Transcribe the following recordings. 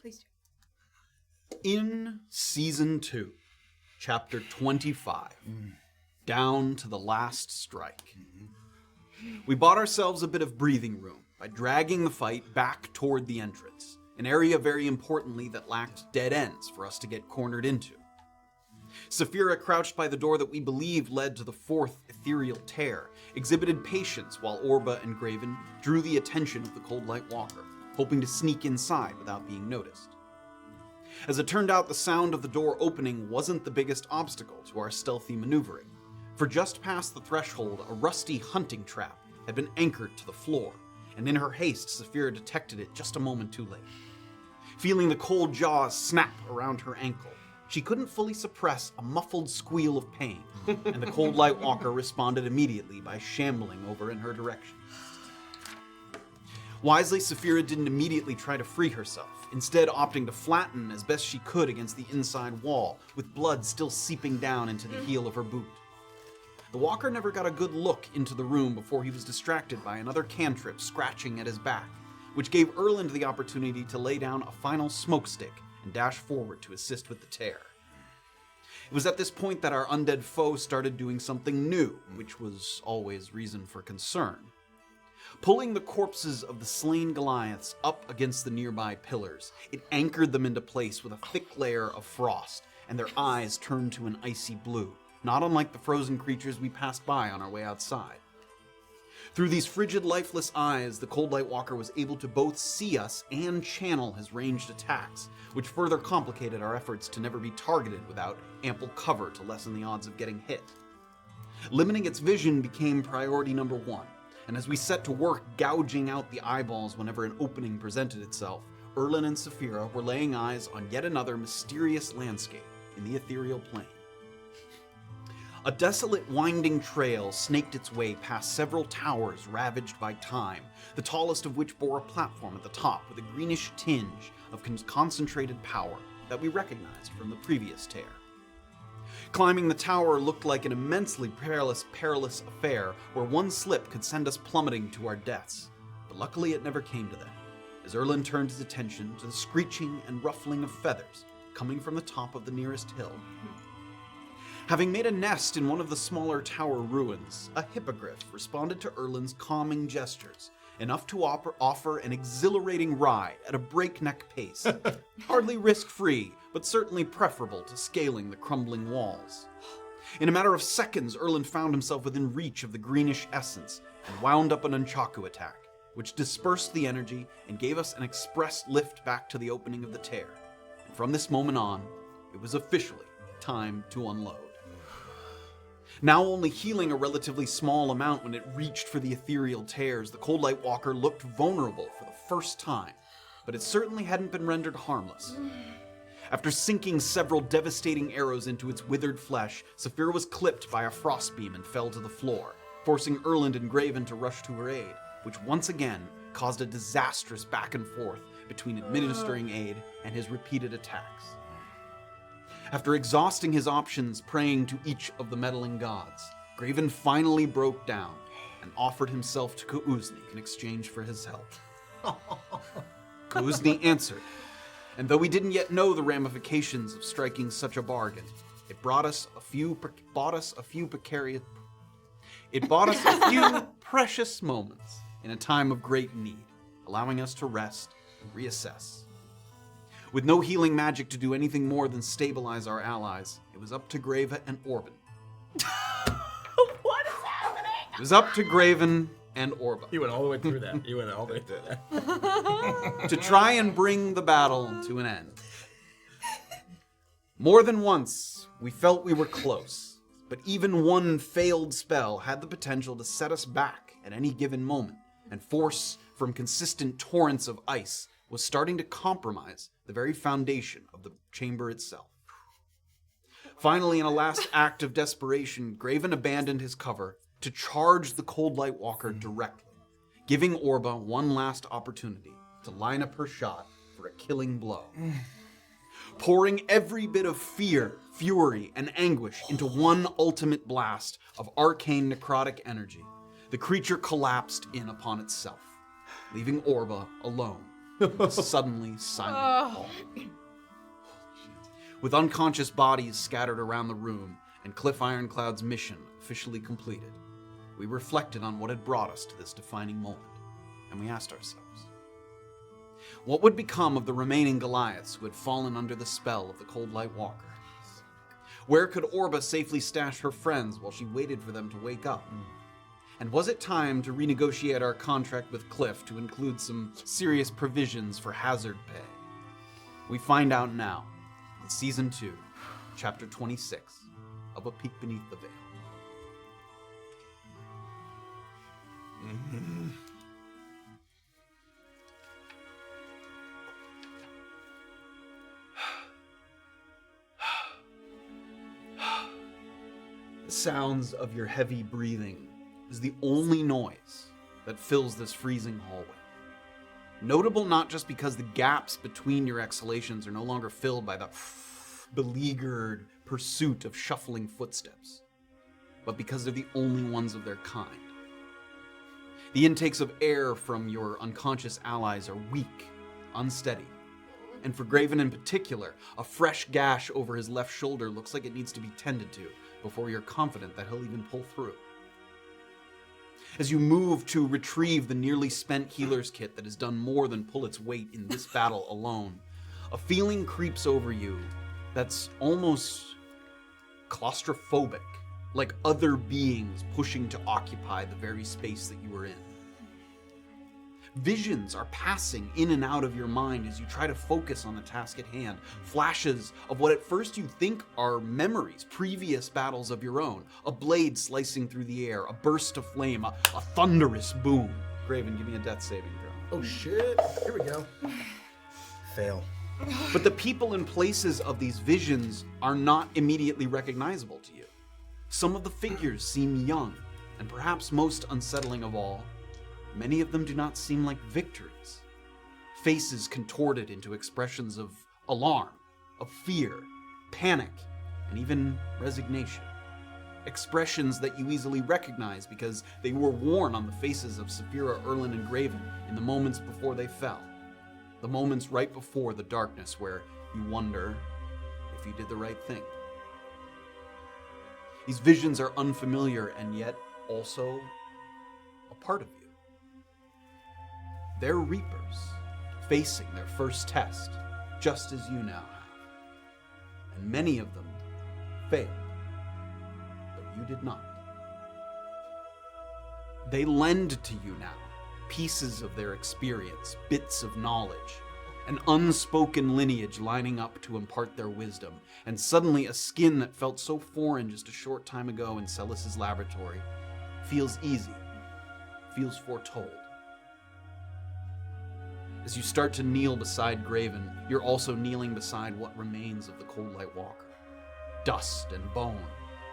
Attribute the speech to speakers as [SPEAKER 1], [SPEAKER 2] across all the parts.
[SPEAKER 1] Please do.
[SPEAKER 2] In Season 2, Chapter 25, Down to the Last Strike, we bought ourselves a bit of breathing room by dragging the fight back toward the entrance, an area very importantly that lacked dead ends for us to get cornered into. Safira, crouched by the door that we believed led to the fourth ethereal tear, exhibited patience while Orba and Graven drew the attention of the Cold Light Walker, hoping to sneak inside without being noticed. As it turned out, the sound of the door opening wasn't the biggest obstacle to our stealthy maneuvering, for just past the threshold, a rusty hunting trap had been anchored to the floor, and in her haste, Safira detected it just a moment too late. Feeling the cold jaws snap around her ankle, she couldn't fully suppress a muffled squeal of pain, and the Cold Light Walker responded immediately by shambling over in her direction. Wisely, Safira didn't immediately try to free herself, instead opting to flatten as best she could against the inside wall, with blood still seeping down into the heel of her boot. The walker never got a good look into the room before he was distracted by another cantrip scratching at his back, which gave Erland the opportunity to lay down a final smoke stick and dash forward to assist with the tear. It was at this point that our undead foe started doing something new, which was always reason for concern. Pulling the corpses of the slain Goliaths up against the nearby pillars, it anchored them into place with a thick layer of frost, and their eyes turned to an icy blue, not unlike the frozen creatures we passed by on our way outside. Through these frigid, lifeless eyes, the Cold Light Walker was able to both see us and channel his ranged attacks, which further complicated our efforts to never be targeted without ample cover to lessen the odds of getting hit. Limiting its vision became priority number one, and as we set to work gouging out the eyeballs whenever an opening presented itself, Erland and Safira were laying eyes on yet another mysterious landscape in the ethereal plane. A desolate, winding trail snaked its way past several towers ravaged by time, the tallest of which bore a platform at the top with a greenish tinge of concentrated power that we recognized from the previous tear. Climbing the tower looked like an immensely perilous affair where one slip could send us plummeting to our deaths, but luckily it never came to that, as Erland turned his attention to the screeching and ruffling of feathers coming from the top of the nearest hill. Having made a nest in one of the smaller tower ruins, a hippogriff responded to Erland's calming gestures, enough to offer an exhilarating ride at a breakneck pace, hardly risk-free, but certainly preferable to scaling the crumbling walls. In a matter of seconds, Erland found himself within reach of the greenish essence and wound up an Nunchaku attack, which dispersed the energy and gave us an express lift back to the opening of the tear. And from this moment on, it was officially time to unload. Now only healing a relatively small amount when it reached for the ethereal tears, the Cold Light Walker looked vulnerable for the first time, but it certainly hadn't been rendered harmless. After sinking several devastating arrows into its withered flesh, Safira was clipped by a frostbeam and fell to the floor, forcing Erland and Graven to rush to her aid, which once again caused a disastrous back and forth between administering aid and his repeated attacks. After exhausting his options praying to each of the meddling gods, Graven finally broke down and offered himself to Kuuzni in exchange for his help. Kuuzni answered, and though we didn't yet know the ramifications of striking such a bargain, it bought us a few precious moments in a time of great need, allowing us to rest and reassess. With no healing magic to do anything more than stabilize our allies, it was up to Graven and Orban.
[SPEAKER 1] What is happening?
[SPEAKER 2] It was up to Graven and Orba.
[SPEAKER 3] You went all the way through that.
[SPEAKER 2] To try and bring the battle to an end. More than once, we felt we were close, but even one failed spell had the potential to set us back at any given moment, and force from consistent torrents of ice was starting to compromise the very foundation of the chamber itself. Finally, in a last act of desperation, Graven abandoned his cover to charge the Cold Light Walker directly, giving Orba one last opportunity to line up her shot for a killing blow. Pouring every bit of fear, fury, and anguish into one ultimate blast of arcane necrotic energy, the creature collapsed in upon itself, leaving Orba alone Suddenly silent hall. With unconscious bodies scattered around the room and Cliff Ironclad's mission officially completed, we reflected on what had brought us to this defining moment, and we asked ourselves, what would become of the remaining Goliaths who had fallen under the spell of the Cold Light Walker? Where could Orba safely stash her friends while she waited for them to wake up? And was it time to renegotiate our contract with Cliff to include some serious provisions for hazard pay? We find out now, in Season 2, Chapter 26, of A Peek Beneath the Veil. The sounds of your heavy breathing is the only noise that fills this freezing hallway. Notable not just because the gaps between your exhalations are no longer filled by the beleaguered pursuit of shuffling footsteps, but because they're the only ones of their kind. The intakes of air from your unconscious allies are weak, unsteady, and for Graven in particular, a fresh gash over his left shoulder looks like it needs to be tended to before you're confident that he'll even pull through. As you move to retrieve the nearly spent healer's kit that has done more than pull its weight in this battle alone, a feeling creeps over you that's almost claustrophobic, like other beings pushing to occupy the very space that you are in. Visions are passing in and out of your mind as you try to focus on the task at hand. Flashes of what at first you think are memories, previous battles of your own. A blade slicing through the air, a burst of flame, a thunderous boom. Graven, give me a death saving throw.
[SPEAKER 1] Oh shit, here we go. Fail.
[SPEAKER 2] But the people and places of these visions are not immediately recognizable to you. Some of the figures seem young, and perhaps most unsettling of all, many of them do not seem like victories. Faces contorted into expressions of alarm, of fear, panic, and even resignation. Expressions that you easily recognize because they were worn on the faces of Safira, Erland, and Graven in the moments before they fell. The moments right before the darkness where you wonder if you did the right thing. These visions are unfamiliar and yet also a part of you. They're Reapers, facing their first test, just as you now have. And many of them failed, but you did not. They lend to you now pieces of their experience, bits of knowledge, an unspoken lineage lining up to impart their wisdom, and suddenly a skin that felt so foreign just a short time ago in Celis's laboratory feels easy, feels foretold. As you start to kneel beside Graven, you're also kneeling beside what remains of the Cold Light Walker. Dust and bone,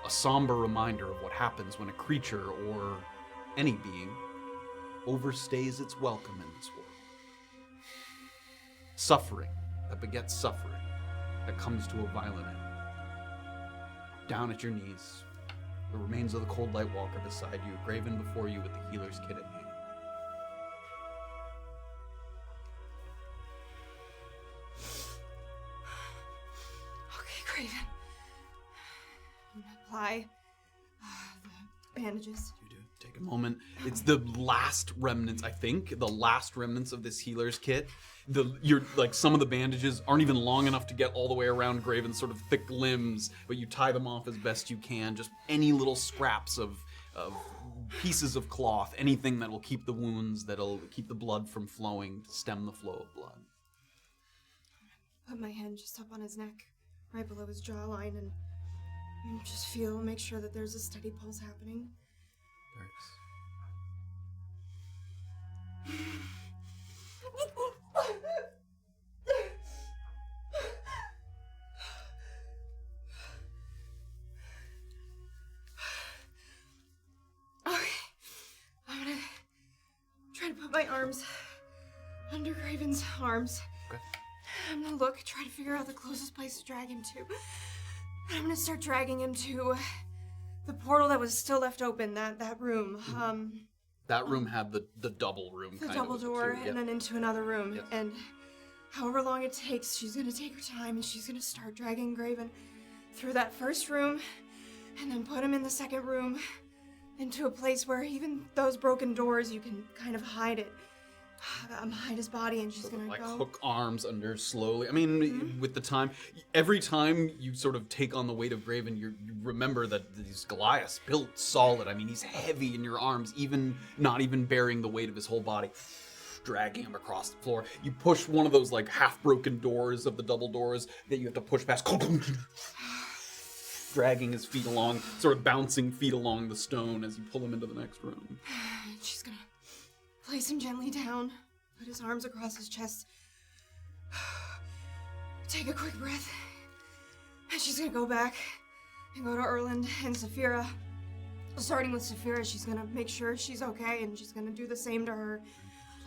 [SPEAKER 2] a somber reminder of what happens when a creature, or any being, overstays its welcome in this world. Suffering that begets suffering that comes to a violent end. Down at your knees, the remains of the Cold Light Walker beside you, Graven before you with the healer's kit at hand.
[SPEAKER 3] Graven. I'm gonna apply the bandages.
[SPEAKER 2] You do. Take a moment. It's the last remnants, I think, the last remnants of this healer's kit. Some of the bandages aren't even long enough to get all the way around Graven's sort of thick limbs, but you tie them off as best you can. Just any little scraps of pieces of cloth, anything that will keep the wounds, that'll keep the blood from flowing, to stem the flow of blood.
[SPEAKER 3] Put my hand just up on his neck, right below his jawline, and just make sure that there's a steady pulse happening. Okay, I'm gonna try to put my arms under Graven's arms.
[SPEAKER 2] Okay.
[SPEAKER 3] I'm gonna try to figure out the closest place to drag him to. I'm gonna start dragging him to the portal that was still left open, that room.
[SPEAKER 2] That room had the double room.
[SPEAKER 3] The
[SPEAKER 2] kind
[SPEAKER 3] double
[SPEAKER 2] of
[SPEAKER 3] door,
[SPEAKER 2] too.
[SPEAKER 3] and then into another room.
[SPEAKER 2] Yes.
[SPEAKER 3] And however long it takes, she's gonna take her time, and she's gonna start dragging Graven through that first room, and then put him in the second room, into a place where even those broken doors, you can kind of hide it. Hide his body, and she's
[SPEAKER 2] Sort
[SPEAKER 3] gonna
[SPEAKER 2] of like
[SPEAKER 3] go.
[SPEAKER 2] hook arms under slowly. I mean, with the time, every time you sort of take on the weight of Graven, you remember that these Goliaths built solid. I mean, he's heavy in your arms, even not even bearing the weight of his whole body, dragging him across the floor. You push one of those like half-broken doors of the double doors that you have to push past, dragging his feet along, sort of bouncing feet along the stone as you pull him into the next room.
[SPEAKER 3] She's gonna place him gently down, put his arms across his chest, take a quick breath, and she's gonna go back and go to Erland and Safira. Starting with Safira, she's gonna make sure she's okay, and she's gonna do the same to her.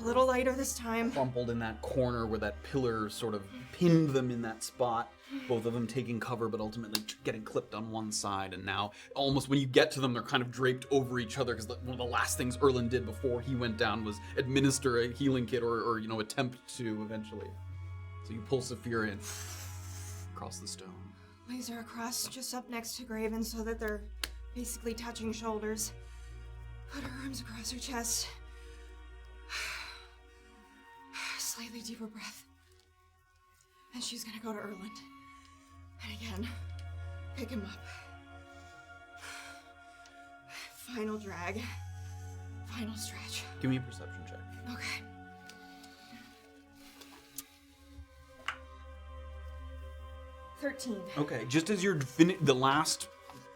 [SPEAKER 3] A little lighter this time.
[SPEAKER 2] Crumpled in that corner where that pillar sort of pinned them in that spot. Both of them taking cover, but ultimately getting clipped on one side. And now, almost when you get to them, they're kind of draped over each other, because one of the last things Erland did before he went down was administer a healing kit, or attempt to eventually. So you pull Safira in across the stone.
[SPEAKER 3] Lays her across, just up next to Graven, so that they're basically touching shoulders. Put her arms across her chest. Slightly deeper breath. And she's gonna go to Erland. And again, pick him up. Final drag. Final stretch.
[SPEAKER 2] Give me a perception check.
[SPEAKER 3] Okay.
[SPEAKER 2] Okay, just as you're the last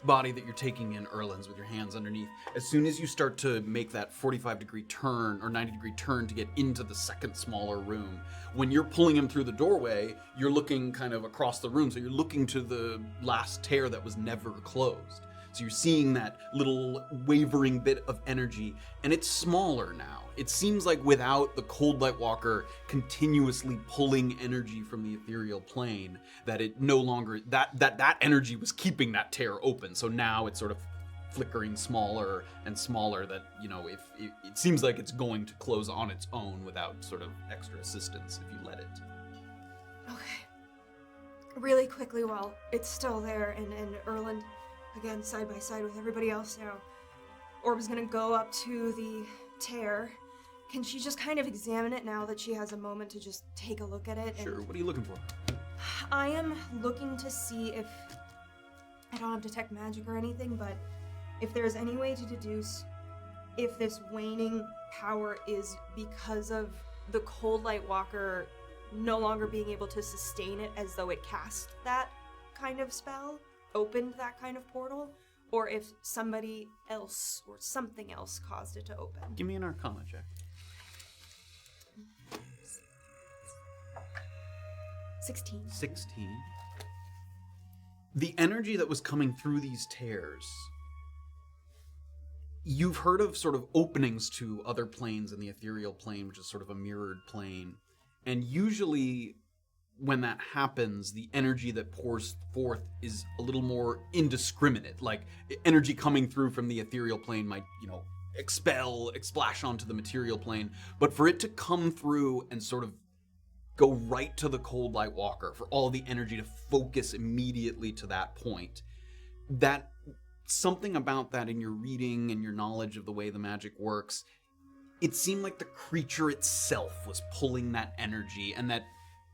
[SPEAKER 2] body that you're taking in, Erland's, with your hands underneath, as soon as you start to make that 45-degree turn or 90-degree turn to get into the second smaller room, when you're pulling him through the doorway, you're looking kind of across the room, so you're looking to the last tear that was never closed. So you're seeing that little wavering bit of energy, and it's smaller now. It seems like without the Cold Light Walker continuously pulling energy from the ethereal plane, that it no longer, that energy was keeping that tear open. So now it's sort of flickering smaller and smaller, that, if it seems like it's going to close on its own without sort of extra assistance if you let it.
[SPEAKER 3] Okay. Really quickly, while it's still there, and Erland, again, side by side with everybody else now, Orba's gonna go up to the tear. Can she just kind of examine it now that she has a moment to just take a look at it?
[SPEAKER 2] Sure, what are you looking for?
[SPEAKER 3] I am looking to see if, I don't have detect magic or anything, but if there's any way to deduce if this waning power is because of the Cold Light Walker no longer being able to sustain it as though it cast that kind of spell, opened that kind of portal, or if somebody else or something else caused it to open.
[SPEAKER 2] Give me an Arcana check.
[SPEAKER 3] 16.
[SPEAKER 2] The energy that was coming through these tears, you've heard of sort of openings to other planes in the ethereal plane, which is sort of a mirrored plane. And usually when that happens, the energy that pours forth is a little more indiscriminate. Like, energy coming through from the ethereal plane might, splash onto the material plane. But for it to come through and sort of go right to the Cold Light Walker, for all the energy to focus immediately to that point, that something about that in your reading and your knowledge of the way the magic works, it seemed like the creature itself was pulling that energy, and that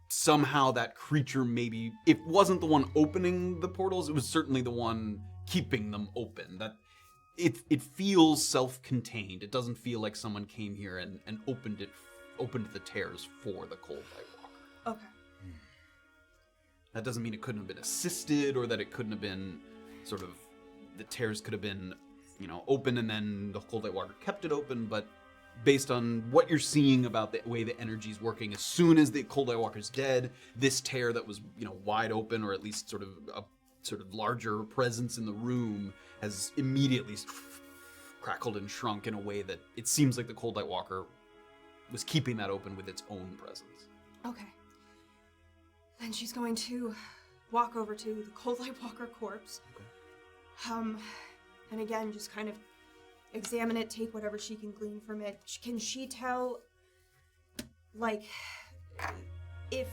[SPEAKER 2] somehow that creature, maybe, if wasn't the one opening the portals, it was certainly the one keeping them open. That it feels self-contained. It doesn't feel like someone came here and opened the tears for the Cold Light Walker.
[SPEAKER 3] Okay.
[SPEAKER 2] That doesn't mean it couldn't have been assisted, or that it couldn't have been sort of, the tears could have been, open and then the Cold Light Walker kept it open, but based on what you're seeing about the way the energy's working, as soon as the Cold Light Walker's dead, this tear that was, wide open, or at least sort of a larger presence in the room, has immediately crackled and shrunk in a way that it seems like the Cold Light Walker was keeping that open with its own presence.
[SPEAKER 3] Okay. Then she's going to walk over to the Cold Light Walker corpse.
[SPEAKER 2] Okay.
[SPEAKER 3] And again, just kind of examine it, take whatever she can glean from it. Can she tell, like, if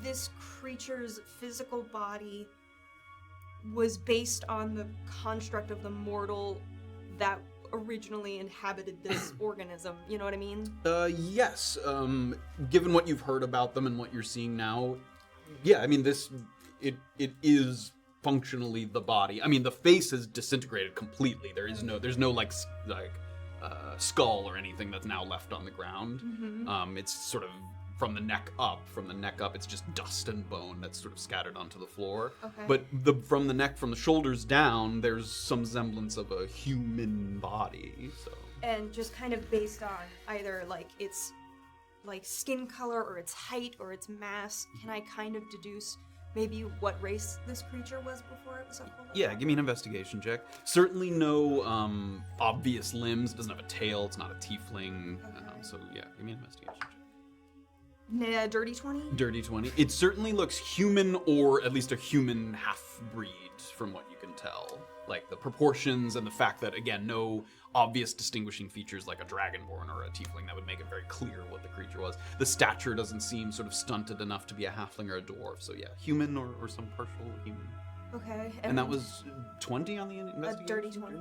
[SPEAKER 3] this creature's physical body was based on the construct of the mortal that originally inhabited this organism? You know what I mean?
[SPEAKER 2] Yes. Given what you've heard about them and what you're seeing now, yeah, I mean, it is functionally the body. I mean, the face is disintegrated completely. There's no like skull or anything that's now left on the ground.
[SPEAKER 3] Mm-hmm.
[SPEAKER 2] It's sort of from the neck up. From the neck up, it's just dust and bone that's sort of scattered onto the floor.
[SPEAKER 3] Okay.
[SPEAKER 2] But from the shoulders down, there's some semblance of a human body. So.
[SPEAKER 3] And just kind of based on either like its like skin color or its height or its mass, can I kind of deduce maybe what race this creature was before it was a full?
[SPEAKER 2] Yeah, give me an investigation check. Certainly no obvious limbs. It doesn't have a tail. It's not a tiefling.
[SPEAKER 3] Okay.
[SPEAKER 2] So yeah, give me an investigation check.
[SPEAKER 3] Nah, dirty 20?
[SPEAKER 2] Dirty 20. It certainly looks human, or at least a human half-breed, from what you can tell. Like the proportions and the fact that, again, no obvious distinguishing features like a dragonborn or a tiefling that would make it very clear what the creature was. The stature doesn't seem sort of stunted enough to be a halfling or a dwarf. So yeah, human or some partial human.
[SPEAKER 3] Okay.
[SPEAKER 2] And that was 20 on the investigation?
[SPEAKER 3] A dirty 20.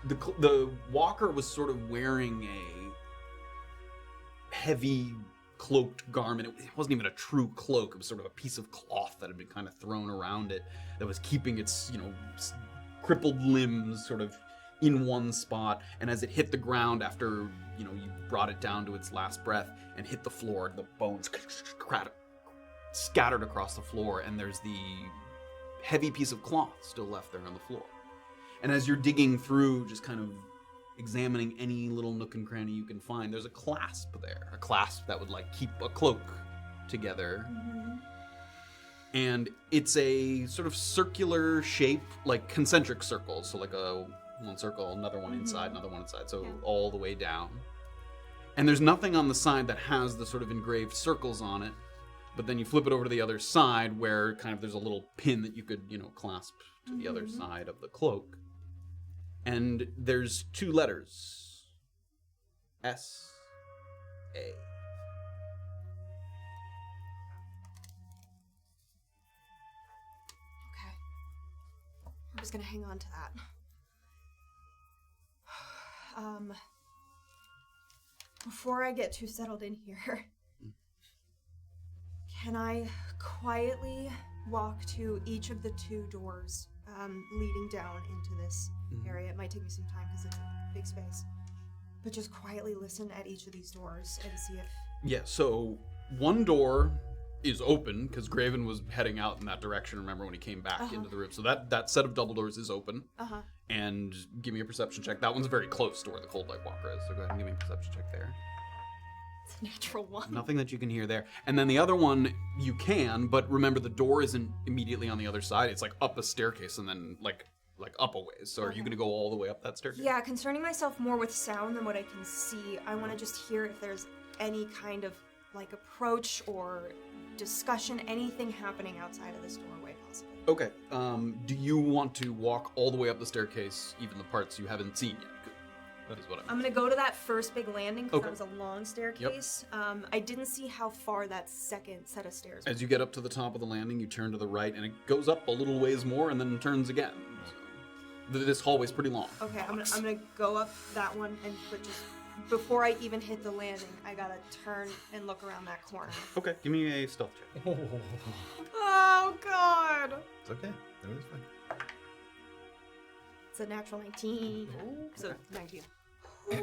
[SPEAKER 2] The walker was sort of wearing a heavy cloaked garment. It wasn't even a true cloak. It was sort of a piece of cloth that had been kind of thrown around it that was keeping its, crippled limbs sort of in one spot. And as it hit the ground after, you brought it down to its last breath and hit the floor, the bones scattered across the floor, and there's the heavy piece of cloth still left there on the floor. And as you're digging through, just kind of examining any little nook and cranny you can find, there's a clasp there. A clasp that would, like, keep a cloak together.
[SPEAKER 3] Mm-hmm.
[SPEAKER 2] And it's a sort of circular shape, like concentric circles. So like one circle, another one inside, another one inside. So all the way down. And there's nothing on the side that has the sort of engraved circles on it. But then you flip it over to the other side where kind of there's a little pin that you could, clasp to the other side of the cloak. And there's two letters. S-A.
[SPEAKER 3] Okay. I'm just gonna hang on to that. Before I get too settled in here, can I quietly walk to each of the two doors leading down into this area? It might take me some time because it's a big space. But just quietly listen at each of these doors and see if...
[SPEAKER 2] Yeah, so one door is open because Graven was heading out in that direction, remember, when he came back into the room. So that set of double doors is open. And give me a perception check. That one's very close to where the Cold Light Walker is, so go ahead and give me a perception check there.
[SPEAKER 3] It's a natural one.
[SPEAKER 2] Nothing that you can hear there. And then the other one, you can, but remember the door isn't immediately on the other side. It's like up a staircase and then like up a ways. So are you going to go all the way up that staircase?
[SPEAKER 3] Yeah, concerning myself more with sound than what I can see, I want to just hear if there's any kind of like approach or discussion, anything happening outside of this doorway possibly.
[SPEAKER 2] Okay. Do you want to walk all the way up the staircase, even the parts you haven't seen yet? That is what
[SPEAKER 3] I'm gonna go to that first big landing because that was a long staircase.
[SPEAKER 2] Yep.
[SPEAKER 3] I didn't see how far that second set of stairs was.
[SPEAKER 2] As you get up to the top of the landing, you turn to the right, and it goes up a little ways more, and then turns again. So, this hallway's pretty long.
[SPEAKER 3] Okay, I'm gonna go up that one, but just before I even hit the landing, I gotta turn and look around that corner.
[SPEAKER 2] Okay, give me a stealth check.
[SPEAKER 3] Oh God!
[SPEAKER 1] It's okay. Everything's fine.
[SPEAKER 3] It's a natural 19. So 19.
[SPEAKER 4] I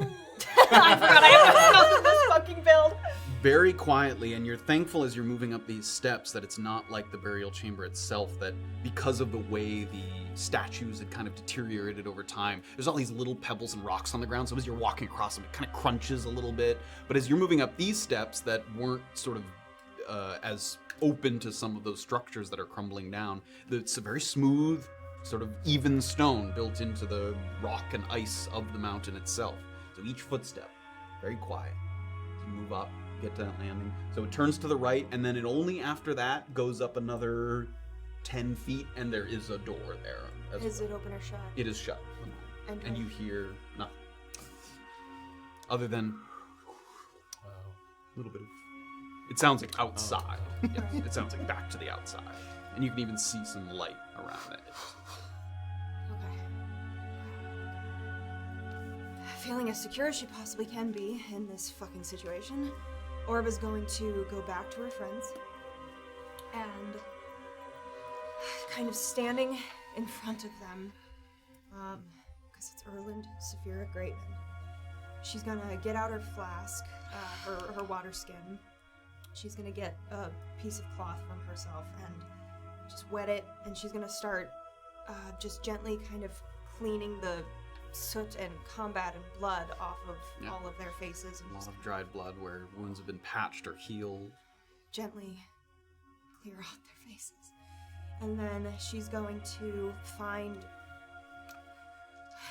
[SPEAKER 4] forgot I have to stealth in this fucking build.
[SPEAKER 2] Very quietly, and you're thankful as you're moving up these steps that it's not like the burial chamber itself, that because of the way the statues had kind of deteriorated over time, there's all these little pebbles and rocks on the ground, so as you're walking across them, it kind of crunches a little bit. But as you're moving up these steps that weren't sort of as open to some of those structures that are crumbling down, it's a very smooth, sort of even stone built into the rock and ice of the mountain itself. So each footstep, very quiet. As you move up, get to that landing. So it turns to the right, and then it only after that goes up another 10 feet, and there is a door there.
[SPEAKER 3] Is it open or shut?
[SPEAKER 2] It is shut. And you hear nothing. Other than a little bit of... It sounds like outside. Yes, it sounds like back to the outside. And you can even see some light around it.
[SPEAKER 3] Okay. Feeling as secure as she possibly can be in this fucking situation, Orba's going to go back to her friends and kind of standing in front of them, because it's Erland, Safira, Graven. She's gonna get out her flask, her water skin. She's gonna get a piece of cloth from herself and just wet it, and she's gonna start just gently kind of cleaning the soot and combat and blood off of all of their faces. And
[SPEAKER 2] a lot of dried blood where wounds have been patched or healed.
[SPEAKER 3] Gently clear out their faces. And then she's going to find...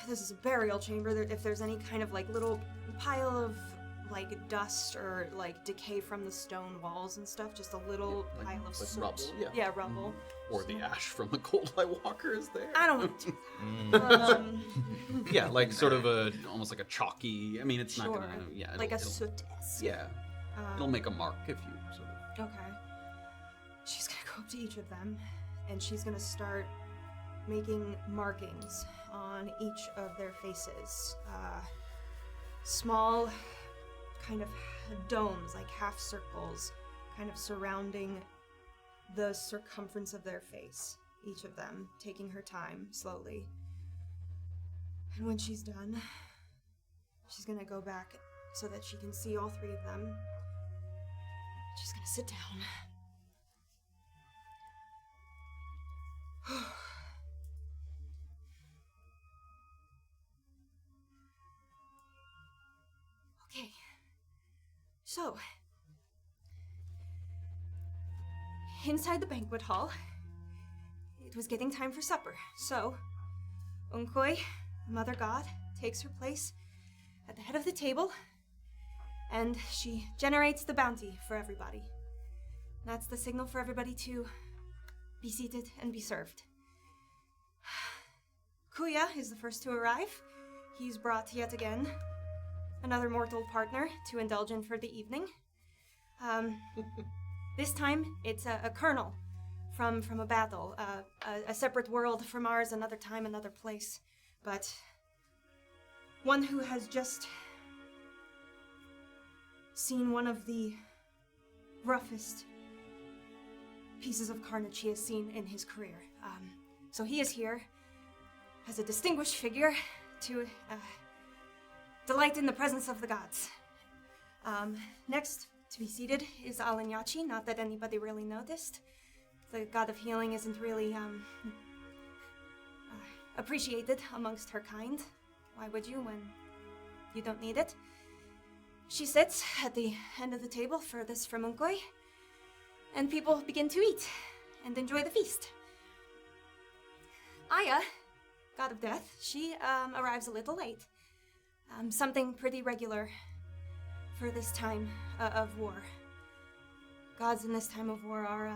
[SPEAKER 3] This is a burial chamber. If there's any kind of like little pile of like dust or like decay from the stone walls and stuff, just a little pile of soot.
[SPEAKER 2] Rubble,
[SPEAKER 3] yeah, rubble.
[SPEAKER 2] Or the ash from the Cold Eye Walker is there.
[SPEAKER 3] I don't want to do that.
[SPEAKER 2] Yeah, like sort of almost like a chalky, I mean, it's not gonna,
[SPEAKER 3] like a soot-esque.
[SPEAKER 2] Yeah, it'll make a mark if you sort of.
[SPEAKER 3] Okay. She's gonna go up to each of them, and she's gonna start making markings on each of their faces. Small kind of domes, like half circles, kind of surrounding the circumference of their face, each of them, taking her time, slowly. And when she's done, she's gonna go back so that she can see all three of them. She's gonna sit down. Okay. So, inside the banquet hall, it was getting time for supper. So, Unkoi, Mother God, takes her place at the head of the table, and she generates the bounty for everybody. That's the signal for everybody to be seated and be served. Kuya is the first to arrive. He's brought yet again another mortal partner to indulge in for the evening. This time it's a colonel from a battle, a separate world from ours, another time, another place, but one who has just seen one of the roughest pieces of carnage he has seen in his career. So he is here as a distinguished figure to delight in the presence of the gods. Next to be seated is Alanyachi, not that anybody really noticed. The god of healing isn't really appreciated amongst her kind. Why would you when you don't need it? She sits at the end of the table furthest from Unkoi, and people begin to eat and enjoy the feast. Aya, god of death, she arrives a little late. Something pretty regular for this time of war. Gods in this time of war are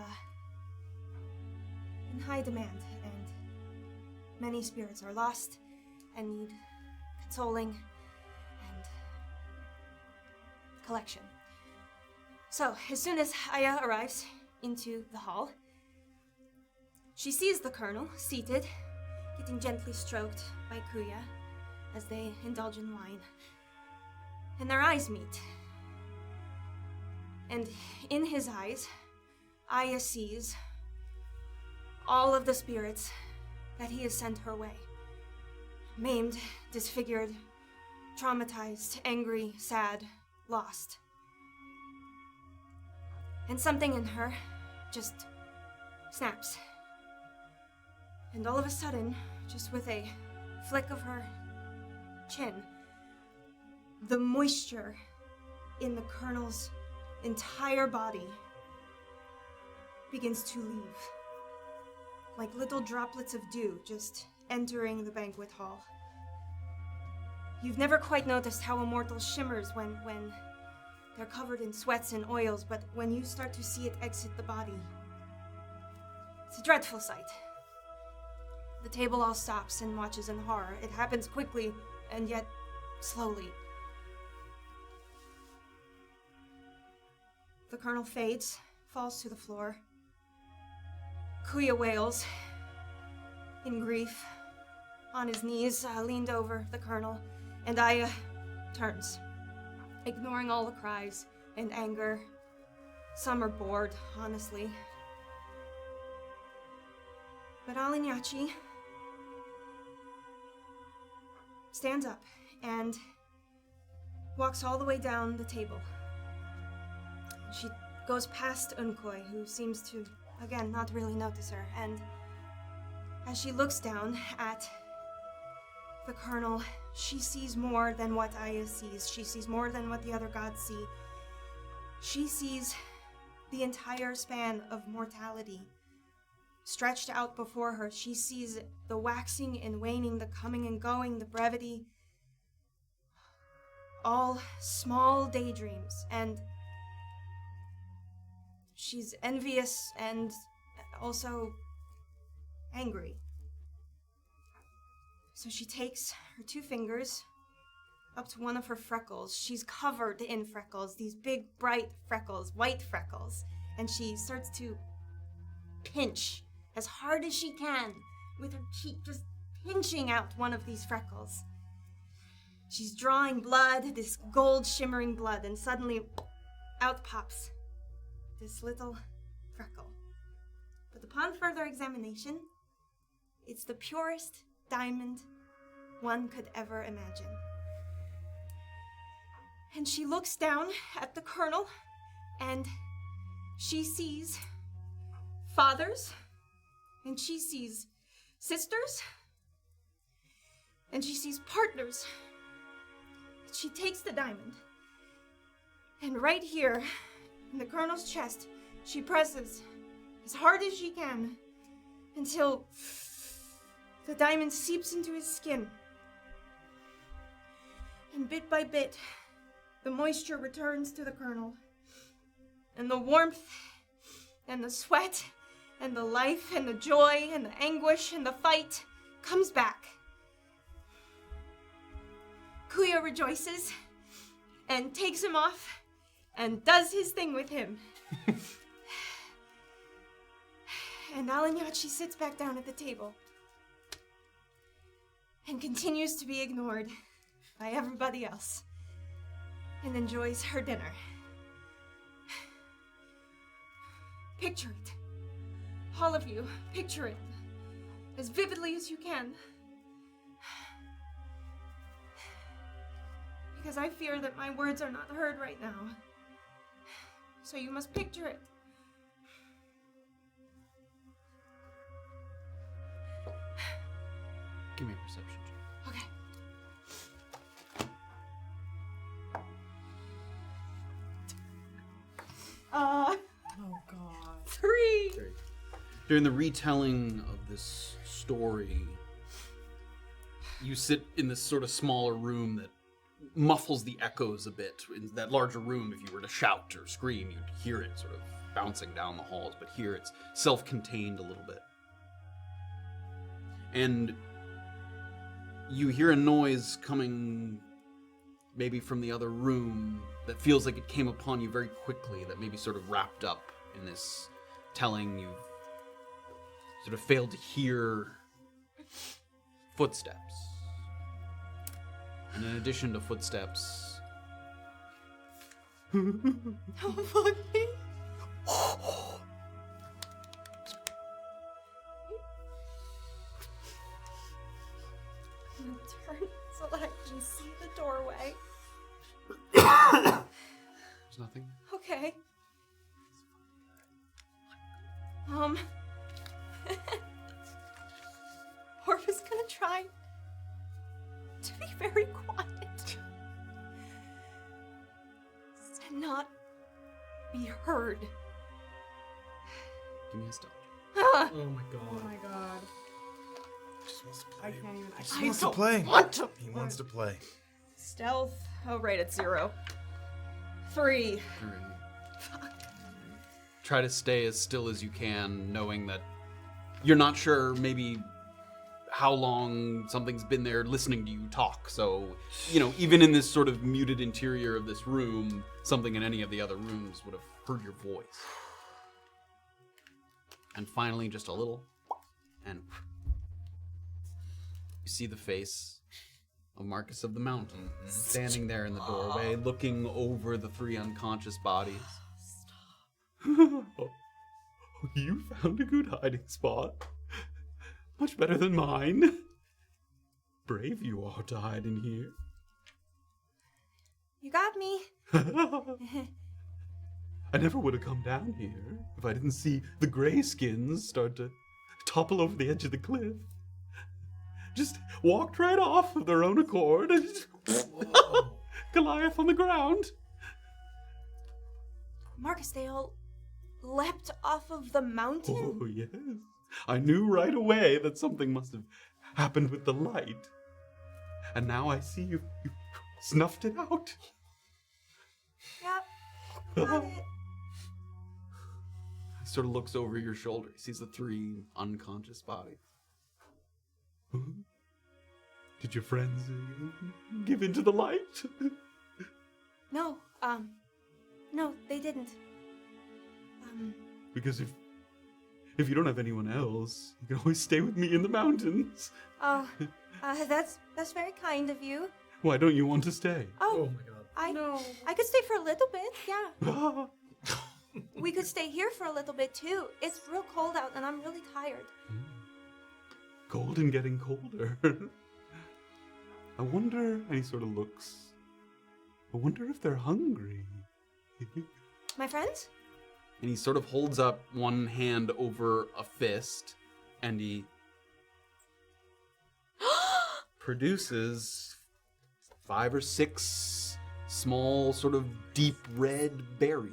[SPEAKER 3] in high demand, and many spirits are lost and need consoling and collection. So, as soon as Aya arrives into the hall, she sees the colonel seated, getting gently stroked by Kuya as they indulge in wine. And their eyes meet. And in his eyes, Aya sees all of the spirits that he has sent her way. Maimed, disfigured, traumatized, angry, sad, lost. And something in her just snaps. And all of a sudden, just with a flick of her chin, the moisture in the colonel's entire body begins to leave. Like little droplets of dew just entering the banquet hall. You've never quite noticed how a mortal shimmers when they're covered in sweats and oils, but when you start to see it exit the body, It's a dreadful sight. The table all stops and watches in horror. It happens quickly, and yet slowly. The colonel fades, falls to the floor. Kuya wails, in grief, on his knees, leaned over the colonel, and I turns, ignoring all the cries and anger. Some are bored, honestly. But Alinyachi stands up and walks all the way down the table. She goes past Unkoi, who seems to, again, not really notice her, and as she looks down at the colonel, she sees more than what Aya sees. She sees more than what the other gods see. She sees the entire span of mortality stretched out before her. She sees the waxing and waning, the coming and going, the brevity, all small daydreams, and she's envious and also angry. So she takes her 2 fingers up to one of her freckles. She's covered in freckles, these big, bright freckles, white freckles, and she starts to pinch as hard as she can with her cheek, just pinching out one of these freckles. She's drawing blood, this gold shimmering blood, and suddenly out pops this little freckle. But upon further examination, it's the purest diamond one could ever imagine. And she looks down at the colonel, and she sees fathers, and she sees sisters, and she sees partners. She takes the diamond, and right here in the colonel's chest, she presses as hard as she can until the diamond seeps into his skin. And bit by bit, the moisture returns to the colonel, and the warmth, and the sweat, and the life, and the joy, and the anguish, and the fight comes back. Kuya rejoices, and takes him off, and does his thing with him. And Alinyachi sits back down at the table, and continues to be ignored by everybody else, and enjoys her dinner. Picture it. All of you, picture it as vividly as you can. Because I fear that my words are not heard right now. So you must picture it.
[SPEAKER 2] Give me a perception check.
[SPEAKER 3] Okay.
[SPEAKER 4] Oh god.
[SPEAKER 3] 3.
[SPEAKER 2] During the retelling of this story, you sit in this sort of smaller room that muffles the echoes a bit. In that larger room, if you were to shout or scream, you'd hear it sort of bouncing down the halls, but here it's self-contained a little bit. And you hear a noise coming maybe from the other room that feels like it came upon you very quickly, that maybe sort of wrapped up in this telling. You've sort of failed to hear footsteps. And in addition to footsteps...
[SPEAKER 3] Oh, fuck me. I'm gonna turn so that I can see the doorway.
[SPEAKER 2] There's nothing?
[SPEAKER 3] Okay. Orba's gonna try to be very quiet and not be heard.
[SPEAKER 2] Give me a stealth.
[SPEAKER 1] Oh my
[SPEAKER 4] Oh
[SPEAKER 1] god.
[SPEAKER 4] my god.
[SPEAKER 1] Just wants to
[SPEAKER 4] I
[SPEAKER 1] play.
[SPEAKER 4] can't even.
[SPEAKER 1] He just
[SPEAKER 3] I
[SPEAKER 1] wants to
[SPEAKER 3] don't
[SPEAKER 1] play.
[SPEAKER 3] want to
[SPEAKER 1] He wants to play.
[SPEAKER 3] Stealth. Oh, right, it's 0. 3.
[SPEAKER 2] Try to stay as still as you can, knowing that you're not sure maybe how long something's been there listening to you talk. So, even in this sort of muted interior of this room, something in any of the other rooms would have heard your voice. And finally, just a little, and you see the face of Marcus of the Mountain standing there in the doorway, looking over the 3 unconscious bodies. Oh, you found a good hiding spot. Much better than mine. Brave you are to hide in here.
[SPEAKER 3] You got me.
[SPEAKER 2] I never would have come down here if I didn't see the gray skins start to topple over the edge of the cliff. Just walked right off of their own accord and just Goliath on the ground.
[SPEAKER 3] Marcus, they all leapt off of the mountain?
[SPEAKER 2] Oh, yes. I knew right away that something must have happened with the light. And now I see you snuffed it out.
[SPEAKER 3] Yep. Got it.
[SPEAKER 2] He sort of looks over your shoulder. He sees the 3 unconscious bodies. Did your friends give into the light?
[SPEAKER 3] No, no, they didn't.
[SPEAKER 2] Because if you don't have anyone else, you can always stay with me in the mountains.
[SPEAKER 3] Oh, that's very kind of you.
[SPEAKER 2] Why don't you want to stay?
[SPEAKER 3] Oh,
[SPEAKER 1] my god.
[SPEAKER 3] I could stay for a little bit, yeah. We could stay here for a little bit too. It's real cold out and I'm really tired.
[SPEAKER 2] Cold and getting colder. I wonder, and he sort of looks, I wonder if they're hungry.
[SPEAKER 3] My friends?
[SPEAKER 2] And he sort of holds up one hand over a fist, and he produces 5 or 6 small, sort of deep red berries.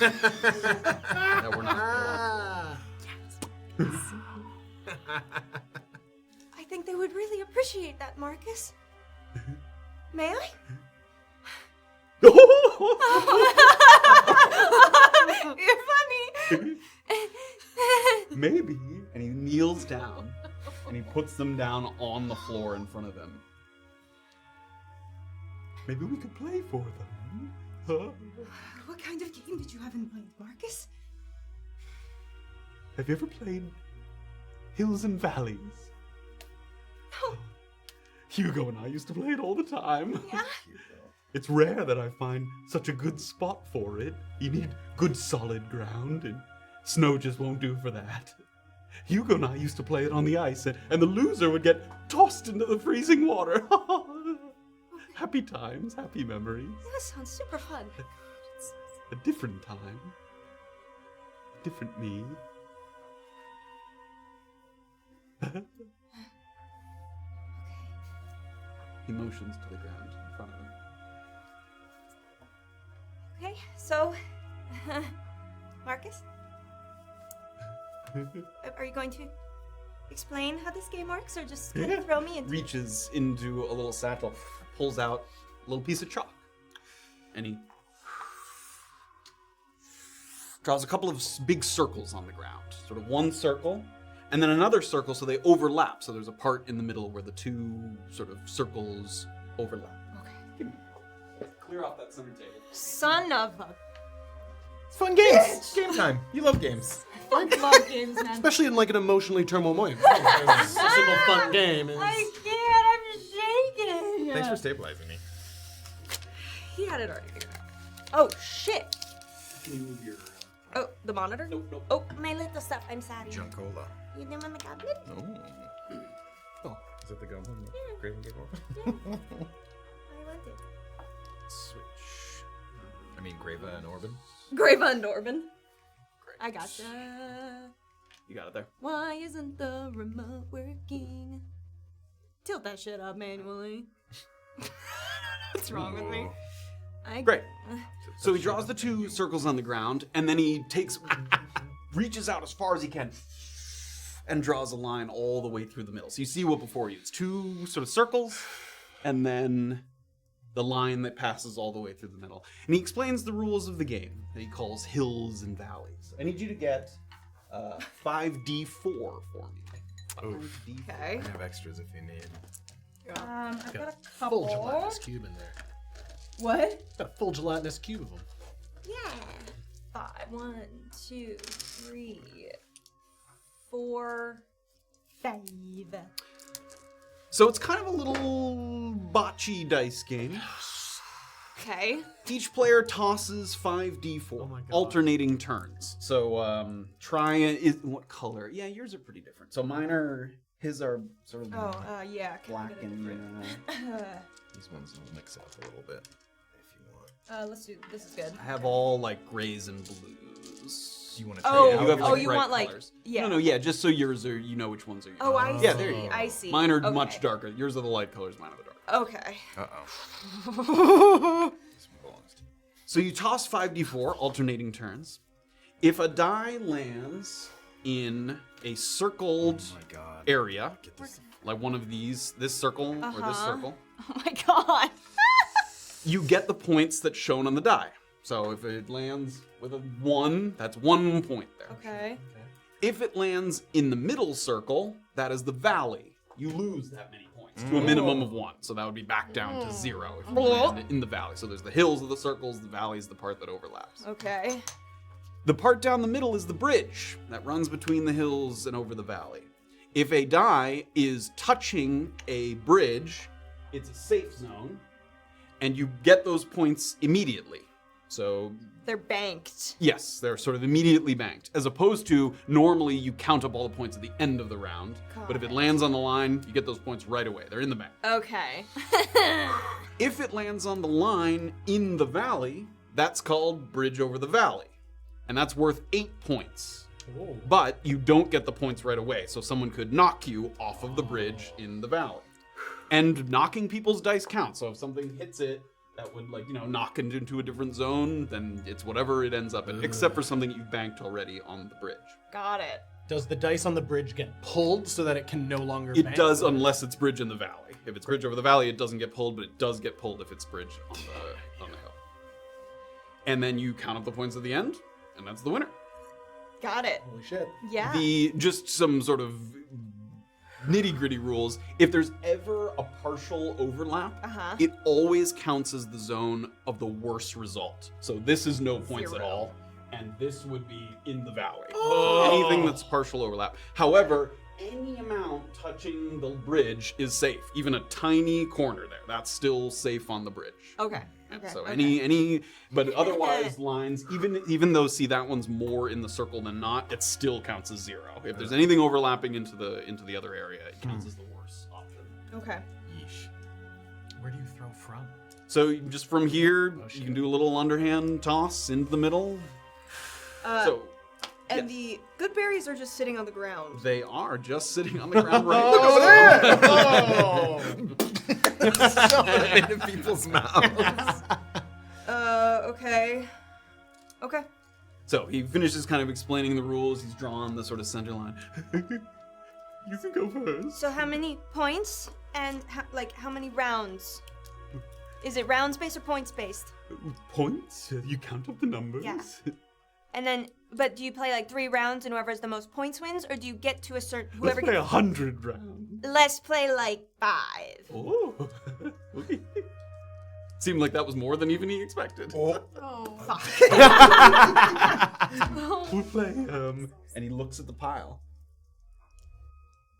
[SPEAKER 2] That we're not.
[SPEAKER 3] I think they would really appreciate that, Marcus. May I? You're funny.
[SPEAKER 2] Maybe. And he kneels down and he puts them down on the floor in front of him. Maybe we could play for them. Huh?
[SPEAKER 3] What kind of game did you have in mind, Marcus?
[SPEAKER 2] Have you ever played Hills and Valleys?
[SPEAKER 3] No.
[SPEAKER 2] Hugo and I used to play it all the time.
[SPEAKER 3] Yeah?
[SPEAKER 2] It's rare that I find such a good spot for it. You need good solid ground, and snow just won't do for that. Hugo and I used to play it on the ice, and the loser would get tossed into the freezing water. Happy times, happy memories.
[SPEAKER 3] That sounds super fun.
[SPEAKER 2] A different time. Different me. He motions to the ground in front of him.
[SPEAKER 3] Okay, so, Marcus? Are you going to explain how this game works, or just kind of throw me into
[SPEAKER 2] Reaches into a little satchel, pulls out a little piece of chalk, and he draws a couple of big circles on the ground. Sort of one circle, and then another circle so they overlap. So there's a part in the middle where the 2 sort of circles overlap.
[SPEAKER 3] Okay.
[SPEAKER 2] Clear off that center table.
[SPEAKER 3] Son of a...
[SPEAKER 1] It's fun games. It's game time. You love games.
[SPEAKER 4] I love games, man.
[SPEAKER 1] Especially in like an emotionally turmoil moment. It's a simple fun game.
[SPEAKER 4] I can't, I'm shaking.
[SPEAKER 1] Thanks for stabilizing me.
[SPEAKER 3] He had it already figured out. Oh, shit.
[SPEAKER 2] Can you move your...
[SPEAKER 3] Oh, the monitor?
[SPEAKER 2] Nope.
[SPEAKER 3] Oh, my little stuff. I'm sorry.
[SPEAKER 1] Junkola.
[SPEAKER 3] You know my goblet?
[SPEAKER 1] Oh, is that the goblin?
[SPEAKER 3] Yeah.
[SPEAKER 1] Graven gave
[SPEAKER 3] I want it.
[SPEAKER 2] Switch.
[SPEAKER 1] I mean, Grava and Orban.
[SPEAKER 3] Graven-von-Poopenswine.
[SPEAKER 2] Great.
[SPEAKER 3] I gotcha.
[SPEAKER 2] You got it there.
[SPEAKER 3] Why isn't the remote working? Tilt that shit up manually. What's wrong with me?
[SPEAKER 2] Great. So he draws the 2 circles on the ground, and then he reaches out as far as he can, and draws a line all the way through the middle. So you see what before you. It's 2 sort of circles, and then the line that passes all the way through the middle. And he explains the rules of the game that he calls Hills and Valleys. I need you to get 5d4 for me.
[SPEAKER 5] Oof.
[SPEAKER 2] 5d4.
[SPEAKER 4] Okay.
[SPEAKER 5] I have extras if you need.
[SPEAKER 3] I've got a
[SPEAKER 1] Full
[SPEAKER 3] couple.
[SPEAKER 1] gelatinous cube in there.
[SPEAKER 3] What?
[SPEAKER 1] Got a full gelatinous cube of them.
[SPEAKER 3] Yeah. 5. 1, 2, 3, 4, 5.
[SPEAKER 2] So it's kind of a little botchy dice game.
[SPEAKER 4] Okay.
[SPEAKER 2] Each player tosses 5d4,
[SPEAKER 1] Oh my God.
[SPEAKER 2] alternating turns. So try and what color? Yeah, yours are pretty different. So his are sort of
[SPEAKER 3] Yeah.
[SPEAKER 2] black and
[SPEAKER 5] These ones will mix it up a little bit if you want.
[SPEAKER 3] Let's do. This is good.
[SPEAKER 2] I have all like grays and blues.
[SPEAKER 5] Do you want to trade
[SPEAKER 3] Oh,
[SPEAKER 5] out?
[SPEAKER 2] You have like
[SPEAKER 3] you
[SPEAKER 2] bright
[SPEAKER 3] want, like-
[SPEAKER 2] colors.
[SPEAKER 3] yeah.
[SPEAKER 2] No, yeah, just so yours are, you know which ones are yours.
[SPEAKER 3] Oh, I
[SPEAKER 2] Yeah,
[SPEAKER 3] see.
[SPEAKER 2] there you go.
[SPEAKER 3] I see.
[SPEAKER 2] Mine are
[SPEAKER 3] Okay.
[SPEAKER 2] much darker. Yours are the light colors, mine are the dark.
[SPEAKER 3] Okay.
[SPEAKER 5] Uh-oh. This one belongs to you.
[SPEAKER 2] So you toss 5d4, alternating turns. If a die lands in a circled
[SPEAKER 5] Oh my god.
[SPEAKER 2] area,
[SPEAKER 5] Get this.
[SPEAKER 2] like one of these, this circle or this circle,
[SPEAKER 4] Oh my god.
[SPEAKER 2] you get the points that's shown on the die. So if it lands with a 1, that's 1 point there.
[SPEAKER 3] Okay.
[SPEAKER 2] If it lands in the middle circle, that is the valley. You lose that many points to a minimum of 1. So that would be back down to 0 if you land in the valley. So there's the hills of the circles, the valley is the part that overlaps.
[SPEAKER 3] Okay.
[SPEAKER 2] The part down the middle is the bridge that runs between the hills and over the valley. If a die is touching a bridge, it's a safe zone, and you get those points immediately. So,
[SPEAKER 4] They're banked.
[SPEAKER 2] yes, they're sort of immediately banked, as opposed to normally you count up all the points at the end of the round. But if it lands on the line, you get those points right away. They're in the bank.
[SPEAKER 4] Okay.
[SPEAKER 2] If it lands on the line in the valley, that's called Bridge Over the Valley. And that's worth 8 points.
[SPEAKER 1] Oh.
[SPEAKER 2] But you don't get the points right away. So someone could knock you off of the bridge in the valley. And knocking people's dice counts. So if something hits it, that would knock it into a different zone, then it's whatever it ends up in. Except for something you banked already on the bridge.
[SPEAKER 4] Got it.
[SPEAKER 1] Does the dice on the bridge get pulled so that it can no longer
[SPEAKER 2] It
[SPEAKER 1] bank?
[SPEAKER 2] does unless it's Bridge in the Valley. If it's Bridge Over the Valley, it doesn't get pulled, but it does get pulled if it's Bridge on the hill. And then you count up the points at the end, and that's the winner.
[SPEAKER 4] Got it.
[SPEAKER 1] Holy shit.
[SPEAKER 4] Yeah.
[SPEAKER 2] Just some sort of nitty-gritty rules. If there's ever a partial overlap,
[SPEAKER 4] Uh-huh.
[SPEAKER 2] it always counts as the zone of the worst result. So this is no points at
[SPEAKER 4] 0.
[SPEAKER 2] all, and this would be in the valley.
[SPEAKER 1] Oh.
[SPEAKER 2] Anything that's partial overlap. However, any amount touching the bridge is safe. Even a tiny corner there, that's still safe on the bridge.
[SPEAKER 4] Okay.
[SPEAKER 2] And
[SPEAKER 4] Okay.
[SPEAKER 2] so
[SPEAKER 4] okay.
[SPEAKER 2] but otherwise lines, even though see that one's more in the circle than not, it still counts as 0. If there's anything overlapping into the other area, it counts as the worst option.
[SPEAKER 3] Okay.
[SPEAKER 5] Yeesh.
[SPEAKER 1] Where do you throw from?
[SPEAKER 2] So just from here,
[SPEAKER 1] Oh, shit.
[SPEAKER 2] you can do a little underhand toss into the middle. So
[SPEAKER 3] And the good berries are just sitting on the ground.
[SPEAKER 2] they are just sitting on the ground right
[SPEAKER 1] Oh,
[SPEAKER 5] Shove it into people's mouths.
[SPEAKER 3] Okay. Okay.
[SPEAKER 2] So he finishes kind of explaining the rules. He's drawn the sort of center line. You can go first.
[SPEAKER 3] So how many points and how many rounds? Is it rounds based or points based?
[SPEAKER 2] Points? You count up the numbers?
[SPEAKER 3] Yeah. And then, but do you play like 3 rounds and whoever has the most points wins, or do you get to a certain
[SPEAKER 2] Let's
[SPEAKER 3] whoever?
[SPEAKER 2] play 100 rounds.
[SPEAKER 3] Let's play like 5.
[SPEAKER 2] Oh. Okay. Seemed like that was more than even he expected.
[SPEAKER 1] Oh.
[SPEAKER 2] We'll play, and he looks at the pile.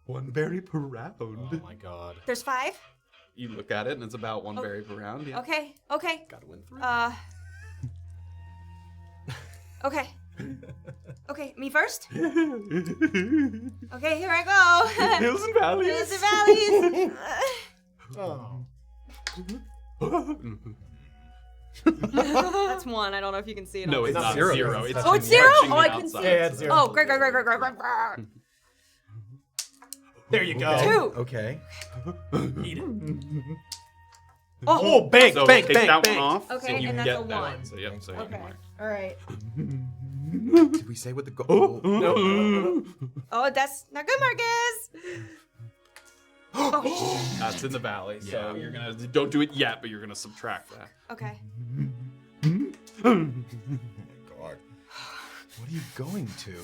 [SPEAKER 2] 1 berry per round.
[SPEAKER 1] Oh my god.
[SPEAKER 3] There's 5.
[SPEAKER 2] You look at it, and it's about 1 berry per round. Yeah.
[SPEAKER 3] Okay. Okay.
[SPEAKER 2] Gotta win 3.
[SPEAKER 3] Okay. Okay. Me first. Okay. Here I go.
[SPEAKER 2] Hills and valleys.
[SPEAKER 3] Hills and valleys.
[SPEAKER 1] Oh.
[SPEAKER 4] That's 1. I don't know if you can see it.
[SPEAKER 2] No,
[SPEAKER 4] on
[SPEAKER 2] it's
[SPEAKER 1] It's
[SPEAKER 2] not
[SPEAKER 1] zero.
[SPEAKER 2] 0.
[SPEAKER 1] It's
[SPEAKER 2] It's
[SPEAKER 1] touching
[SPEAKER 3] it's 0?
[SPEAKER 2] touching
[SPEAKER 3] Oh,
[SPEAKER 2] the
[SPEAKER 3] I couldn't see
[SPEAKER 2] outside.
[SPEAKER 3] it.
[SPEAKER 1] Yeah, it's 0.
[SPEAKER 3] Oh, great.
[SPEAKER 1] There you go.
[SPEAKER 3] 2.
[SPEAKER 5] Okay.
[SPEAKER 1] Eat it.
[SPEAKER 3] Oh.
[SPEAKER 1] Bank,
[SPEAKER 2] So
[SPEAKER 1] bank,
[SPEAKER 2] take
[SPEAKER 1] bank,
[SPEAKER 2] that
[SPEAKER 1] bank.
[SPEAKER 2] one off.
[SPEAKER 3] Okay,
[SPEAKER 2] so you
[SPEAKER 3] and
[SPEAKER 2] can
[SPEAKER 3] that's
[SPEAKER 2] get
[SPEAKER 3] a
[SPEAKER 2] that
[SPEAKER 3] 1.
[SPEAKER 2] So yep. So you
[SPEAKER 3] Okay.
[SPEAKER 2] can mark.
[SPEAKER 3] All right.
[SPEAKER 5] Did we say what the goal?
[SPEAKER 1] No.
[SPEAKER 3] Oh, that's not good, Marcus. Oh.
[SPEAKER 2] That's in the valley. So
[SPEAKER 5] Yeah.
[SPEAKER 2] you're gonna don't do it yet, but you're gonna subtract that.
[SPEAKER 3] Okay.
[SPEAKER 5] Oh my god. What are you going to?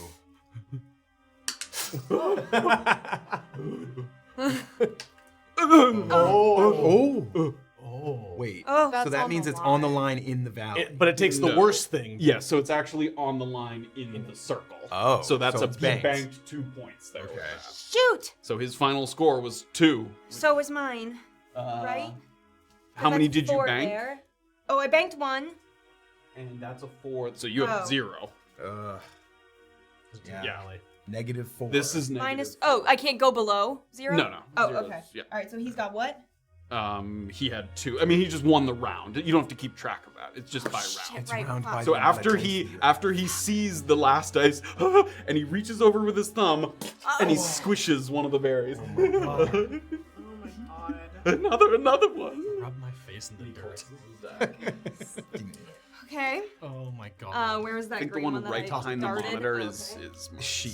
[SPEAKER 5] Wait.
[SPEAKER 3] Oh.
[SPEAKER 5] So that means it's on the line in the valley.
[SPEAKER 1] But it takes the
[SPEAKER 2] No.
[SPEAKER 1] worst thing.
[SPEAKER 2] Yeah, so it's actually on the line in the circle.
[SPEAKER 5] Oh,
[SPEAKER 2] so that's
[SPEAKER 5] so
[SPEAKER 2] a
[SPEAKER 5] it's
[SPEAKER 2] he
[SPEAKER 5] banked.
[SPEAKER 2] banked 2 points there.
[SPEAKER 5] Okay.
[SPEAKER 2] with that.
[SPEAKER 3] Shoot!
[SPEAKER 2] So his final score was 2.
[SPEAKER 3] So was mine, right?
[SPEAKER 2] How many
[SPEAKER 3] That's
[SPEAKER 2] did you
[SPEAKER 3] 4
[SPEAKER 2] bank?
[SPEAKER 3] there. Oh, I banked 1.
[SPEAKER 2] And that's a 4. So you have
[SPEAKER 3] Oh.
[SPEAKER 2] 0.
[SPEAKER 5] Yeah.
[SPEAKER 2] Yeah.
[SPEAKER 5] -4.
[SPEAKER 2] This is negative.
[SPEAKER 3] Minus. Oh, I can't go below 0?
[SPEAKER 2] No.
[SPEAKER 3] Oh,
[SPEAKER 2] Zero's-
[SPEAKER 3] okay.
[SPEAKER 2] Yeah.
[SPEAKER 3] All right, so he's got what?
[SPEAKER 2] He had 2. I mean, he just won the round. You don't have to keep track of that. It's just by round.
[SPEAKER 3] Shit,
[SPEAKER 5] It's
[SPEAKER 3] right,
[SPEAKER 5] round
[SPEAKER 3] fuck.
[SPEAKER 5] by
[SPEAKER 2] So
[SPEAKER 5] round,
[SPEAKER 2] after
[SPEAKER 5] I
[SPEAKER 2] he
[SPEAKER 5] told you.
[SPEAKER 2] after he sees the last dice, and he reaches over with his thumb, and he squishes one of the berries.
[SPEAKER 4] Oh my god.
[SPEAKER 2] another one.
[SPEAKER 1] Rub my face in the dirt.
[SPEAKER 3] Okay.
[SPEAKER 1] Oh my god.
[SPEAKER 3] Where was that
[SPEAKER 2] I think the
[SPEAKER 3] green
[SPEAKER 2] one
[SPEAKER 3] one that
[SPEAKER 2] right
[SPEAKER 3] I
[SPEAKER 2] behind the
[SPEAKER 3] darted?
[SPEAKER 2] monitor
[SPEAKER 3] Okay.
[SPEAKER 2] is